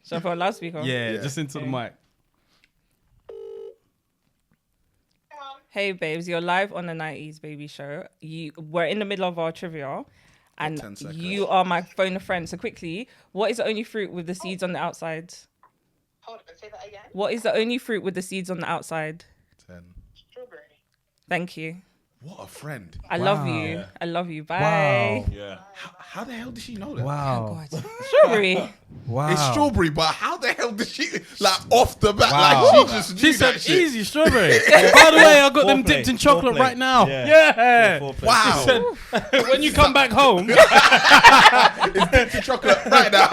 So I put a loudspeaker. Yeah, Yeah. just into the Okay. mic. Hey babes, you're live on the 90s baby show. We're in the middle of our trivia, 10 and seconds. you are my phone a friend. So quickly, what is the only fruit with the seeds on the outside? Hold on, say that again. What is the only fruit with the seeds on the outside? 10. Strawberry. Thank you. What a friend. I love you. Yeah. I love you. Bye. Wow. Yeah. How the hell did she know that? Wow. God. Strawberry. Wow. It's strawberry, but how the hell did she, like, off the bat, Wow. like, she just knew She said that shit. easy strawberry. By the way, I got them Foreplay. dipped in chocolate Foreplay. right now. Yeah. Yeah. Wow. She said, when you come back home, It's dipped in chocolate right now.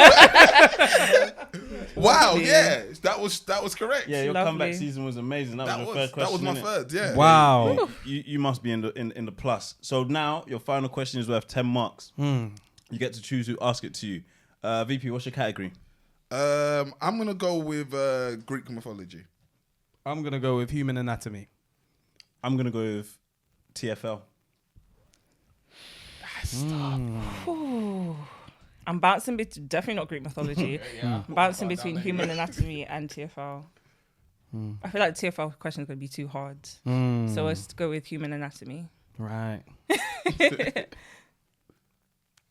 Wow, Lovely. yeah. That was correct. Yeah, your Lovely. comeback season was amazing. That was your third that was question. my innit? third, yeah. wow. You must be in the plus. So now your final question is worth 10 marks. You get to choose who ask it to you. VP, what's your category? I'm gonna go with Greek mythology. I'm going to go with human anatomy. I'm gonna go with TFL. Ooh. I'm bouncing between, definitely not Greek mythology. I'm bouncing between human anatomy and TFL. I feel like TFL question is going to be too hard. So let's go with human anatomy. Right.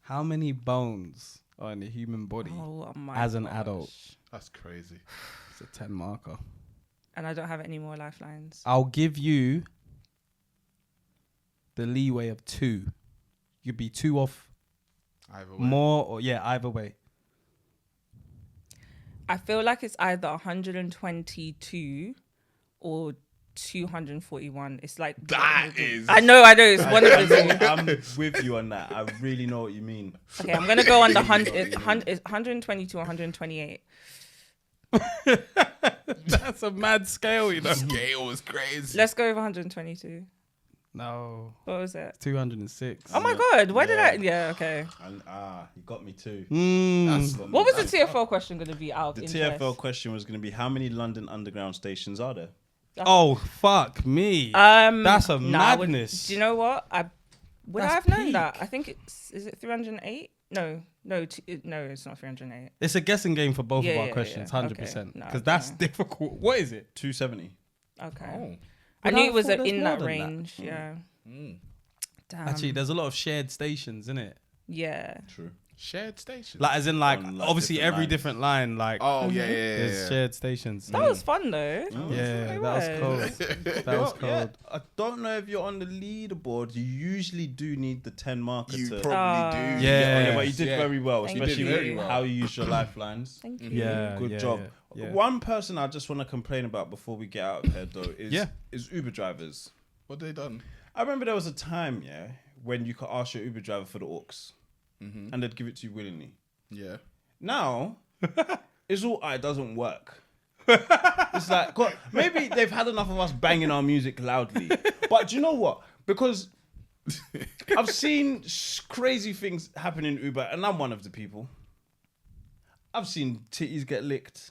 How many bones are in the human body Oh my as an gosh. adult? That's crazy. It's a 10 marker. And I don't have any more lifelines. I'll give you the leeway of 2. You'd be 2 off Either way. more or either way. I feel like it's either 122 or 241. It's like That is. I know. It's one of the two. I'm with you on that. I really know what you mean. Okay, I'm gonna go on the 122 or 128. That's a mad scale, you know. Scale was crazy. Let's go with 122. No, What was it? 206. Oh my god! Why did I? Yeah. Okay. And you got me too. What was the TFL question gonna be out of The interest? TFL question was going to be how many London Underground stations are there? Oh fuck me. That's a nah, I would- madness. do you know what? I That's have known peak. that. I think is it 308? No, it's not 308. It's a guessing game for both Yeah, of our yeah, questions, yeah. 100%. Okay. No, Because that's okay. difficult. What is it? 270. Okay. Oh. I But knew I it was thought there's in more that than that. range. Yeah. Damn. Actually, there's a lot of shared stations, isn't it? Yeah. True. Shared station. Like, as in, like, On, like, obviously different every lines. different line, like, Oh yeah, there's shared stations. That was fun though. Yeah, that was It cold. was. That was Yeah, cold. I don't know if you're on the leaderboard. You usually do need the 10 marker You to. probably do. Yeah. But you did Yeah. very well, Thank especially you. with Very well. how you use your lifelines. Thank you. Yeah. Good yeah, job. yeah. One person I just want to complain about before we get out of here, though, is Uber drivers. What they done? I remember there was a time, when you could ask your Uber driver for the aux, and they'd give it to you willingly. Yeah. Now, it's all it doesn't work. It's like, God, maybe they've had enough of us banging our music loudly. But do you know what? Because I've seen crazy things happen in Uber, and I'm one of the people. I've seen titties get licked.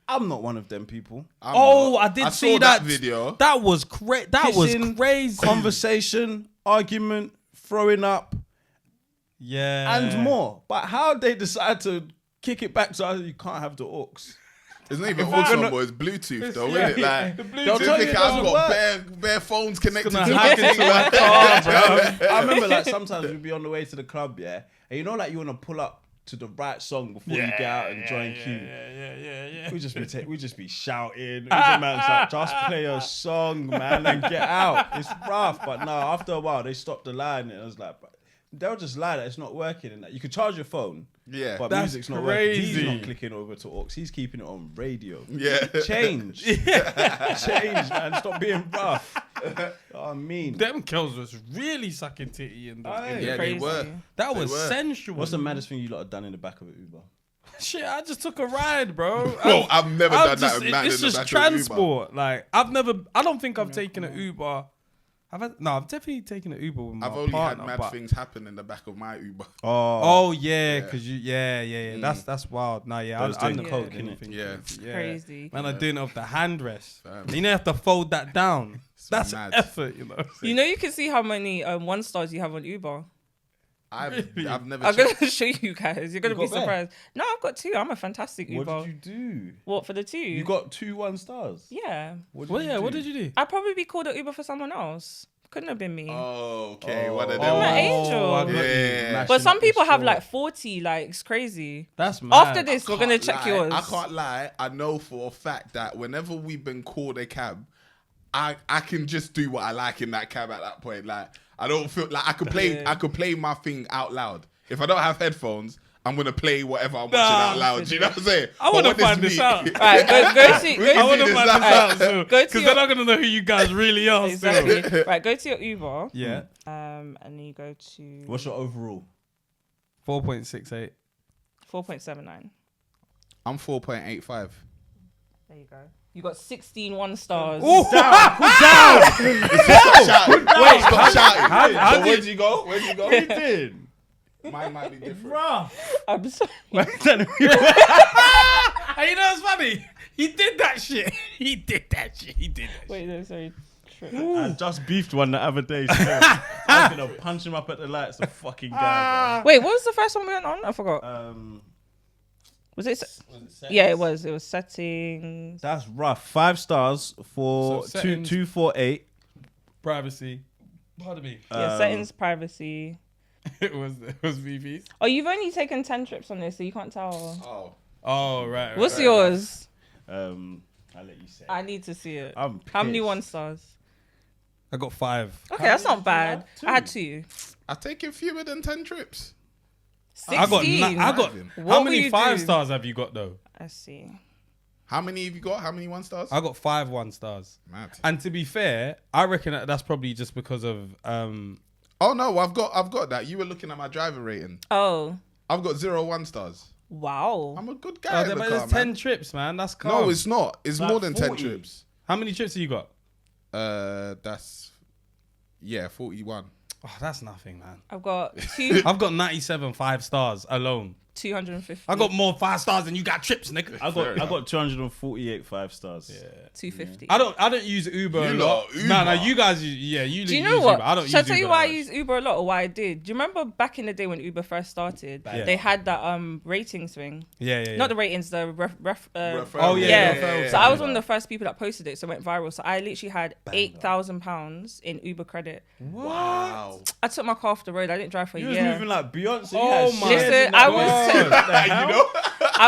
I'm not one of them people. Oh, I did see saw that video. That was That was Kissing, crazy. Conversation, argument, throwing up, Yeah. and more. But how they decide to kick it back so you can't have the aux. It's not even aux no more. It's Bluetooth though, isn't it? Like They'll tell you it I've doesn't got bare phones connected to gonna the hack thing, into like- my car, bro. I remember like sometimes we'd be on the way to the club, and you know, like you want to pull up to the right song before you get out and join queue. Yeah. We just be shouting. The man's like, just play a song, man, and get out. It's rough, but no. After a while, they stopped the line, and I was like, they'll just lie that it's not working, and that you can charge your phone. Yeah. But That's music's not working. He's crazy. not clicking over to aux. He's keeping it on radio. Yeah. Change. Change, man. Stop being rough. I mean, Them girls was really sucking titty in the. Aye. in Yeah, the they Crazy. were. that was were. sensual. what's the maddest thing you lot have done in the back of an Uber? Shit, I just took a ride, bro. Bro, I've never done that. Just, with man it's in the just back of an Uber. transport. Like, I don't think I've taken an Uber. I've definitely taken an Uber with my I've only partner. had mad but- things happen in the back of my Uber. Oh yeah, because yeah. That's wild. Nah, yeah, That was I'm doing the coke, coke, innit? Yeah. Crazy. Man, I'm doing it off the handrest. Fam. You know, you have to fold that down. That's mad. effort, you know. You know, you can see how many 1 stars you have on Uber. I've never I'm checked. gonna show you guys. You're gonna You be got there? surprised. No, I've got 2. I'm a fantastic What Uber. did you do? What for the 2? You got 2 1-stars. Yeah. What What did you do? I'd probably be called an Uber for someone else. Couldn't have been me. Oh, okay. One of them. I'm an ones. angel. I got you. Yeah. Mashing But some up the people have shore. like 40. Like, it's crazy. That's mad. After this, we're gonna Can't check lie. yours. I can't lie. I know for a fact that whenever we've been called a cab, I can just do what I like in that cab at that point. Like I don't feel like I could play my thing out loud. If I don't have headphones, I'm gonna play whatever I'm watching out loud. Do you know what I'm saying? I want to find this out. All right, go to. I want to find this out soon. Go to Because they're not going to know who you guys really are. Exactly. Still. Right, go to your Uber. Yeah. And then you go to What's your overall? 4.68. 4.79. I'm 4.85. There you go. You got 16 one stars. Down. Wait, stop shouting. How Where'd you go? You did. Mine might be different. Rough. I'm sorry. Hey, you know what's funny? He did that shit. He did that shit. Wait, no, sorry. I just beefed one the other day. So I was gonna punch him up at the lights. The fucking guy. Wait, what was the first one we went on? I forgot. Was it? Yeah, it was. It was settings. That's rough. 5 stars for So settings- 248. Privacy. Pardon me. Yeah, settings, privacy. It was VV's. Oh, you've only taken 10 trips on this, so you can't tell. Oh, right. What's yours? I'll let you say. I need to see it. I'm How many pissed. 1 stars? I got 5. Okay, that's not bad. I had 2. I've taken fewer than 10 trips. 16. I got. What How will many you 5 do? stars have you got though? Let's see. How many have you got? How many 1 stars? I got 5 1 stars. Mad. And to be fair, I reckon that's probably just because of Oh no, I've got that. You were looking at my driver rating. Oh, I've got 0 1 stars. wow. I'm a good guy. in the but car, there's 10 man. trips, man. That's calm. No, it's not. It's Like more than 10 40. trips. How many trips have you got? That's 41. Oh, that's nothing, man. I've got I've got 97 5 stars alone. 250. I got more 5 stars than you got trips, nigga. I got 248 5 stars. Yeah. 250. I don't use Uber You a lot. lot, Uber. No, you guys use, you Do you use know what? Uber. I don't Shall I use tell you Uber why I that much. use Uber a lot or why I did? Do you remember back in the day when Uber first started? Yeah. They had that ratings thing. Yeah. Not the ratings, the Oh, yeah. yeah. So I was one of the first people that posted it, so it went viral. So I literally had £8,000 in Uber credit. Wow. I took my car off the road. I didn't drive for a You was year. moving like Beyonce. Oh my Listen, I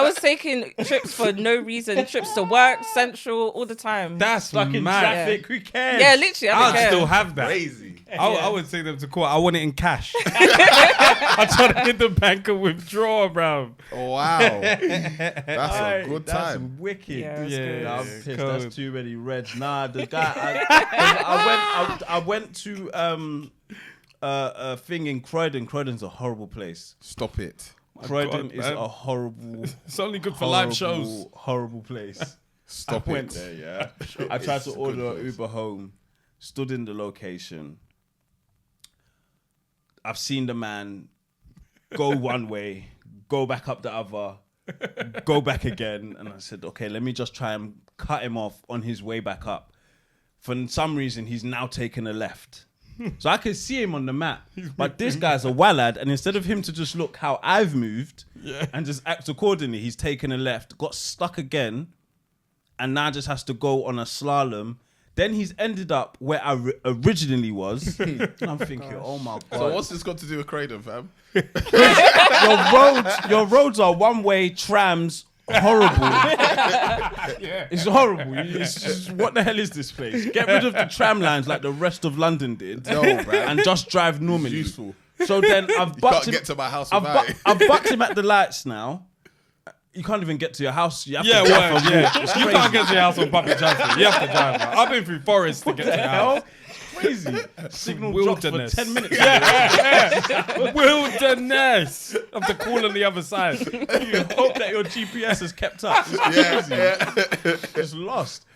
was taking trips for no reason, trips to work, central, all the time. That's Stuck in mad. traffic. Who cares? Yeah, literally. I don't I'd care. still have that. Crazy. I would take them to court. I want it in cash. I try to hit the bank and withdraw, bro. Wow. That's a good That's time. wicked. Yeah, it's Yeah. good. Nah, I'm pissed. Cold. That's too many reds. Nah, the guy. I went to a thing in Croydon. Croydon's a horrible place. Stop it. Croydon God, is man. a horrible, It's only good for live shows. horrible place. Stop I went it. there, yeah. I tried to It's a order good an place. Uber home, stood in the location. I've seen the man go one way, go back up the other, go back again. And I said, okay, let me just try and cut him off on his way back up. For some reason, he's now taken a left. So I could see him on the map. But this guy's a wallad. And instead of him to just look how I've moved and just act accordingly, he's taken a left, got stuck again, and now just has to go on a slalom. Then he's ended up where I originally was. And I'm thinking, oh my God. So what's this got to do with Croydon, fam? Your roads are one-way trams. Horrible. It's horrible. It's just, what the hell is this place? Get rid of the tram lines like the rest of London did. No, man. And just drive normally. Useful. So then I've You bucked can't him. get to my house without it. I've bucked him at the lights now. You can't even get to your house. You have Yeah, to drive well, for a yeah. walk. It's You crazy. can't get to your house on public transport. You have to drive, man. I've been through forests to get to your house. Crazy. Signal drops for Wilderness. 10 minutes. Wilderness. I have to call on the other side. You hope that your GPS has kept up. It's just lost.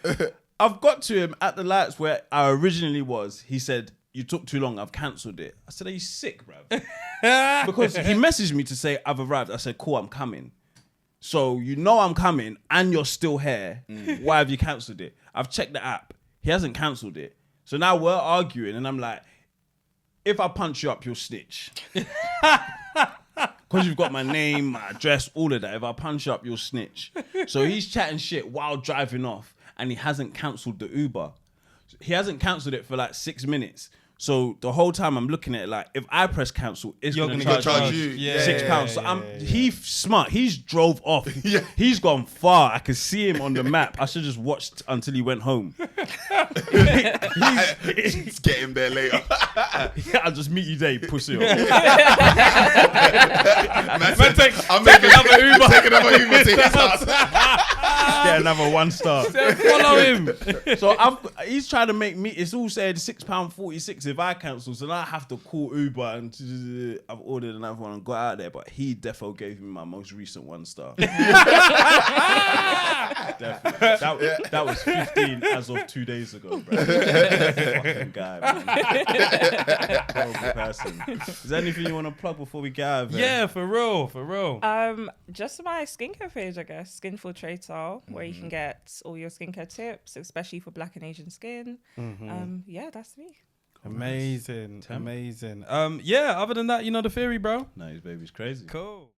I've got to him at the lights where I originally was. He said, "You took too long. I've cancelled it." I said, "Are you sick, bruv?" Because he messaged me to say, "I've arrived." I said, "Cool, I'm coming." So you know I'm coming and you're still here. Why have you cancelled it? I've checked the app. He hasn't cancelled it. So now we're arguing and I'm like, if I punch you up, you'll snitch. Because you've got my name, my address, all of that. If I punch you up, you'll snitch. So he's chatting shit while driving off and he hasn't cancelled the Uber. He hasn't cancelled it for like 6 minutes. So the whole time I'm looking at it like, if I press cancel, it's You're going to gonna charge you. you Yeah, £6. So he's smart. He's drove off. He's gone far. I could see him on the map. I should just watched until he went home. Just get him there later. I'll just meet you there, you pussy. Take another Uber to his house. Get another 1 star. Follow him. So he's trying to make me. It's all said £6.46 if I cancel. So now I have to call Uber and I've ordered another one and got out there. But he defo gave me my most recent 1 star. Definitely. That was 15 as of 2 days ago, bro. Fucking guy, man. Horrible person. Is there anything you want to plug before we get out of here? Yeah, for real. Just my skincare page, I guess. Skin Filtrator, where you can get all your skincare tips, especially for Black and Asian skin. Yeah, that's me. Amazing. Yeah, other than that, you know the theory, bro. No, his baby's crazy. Cool.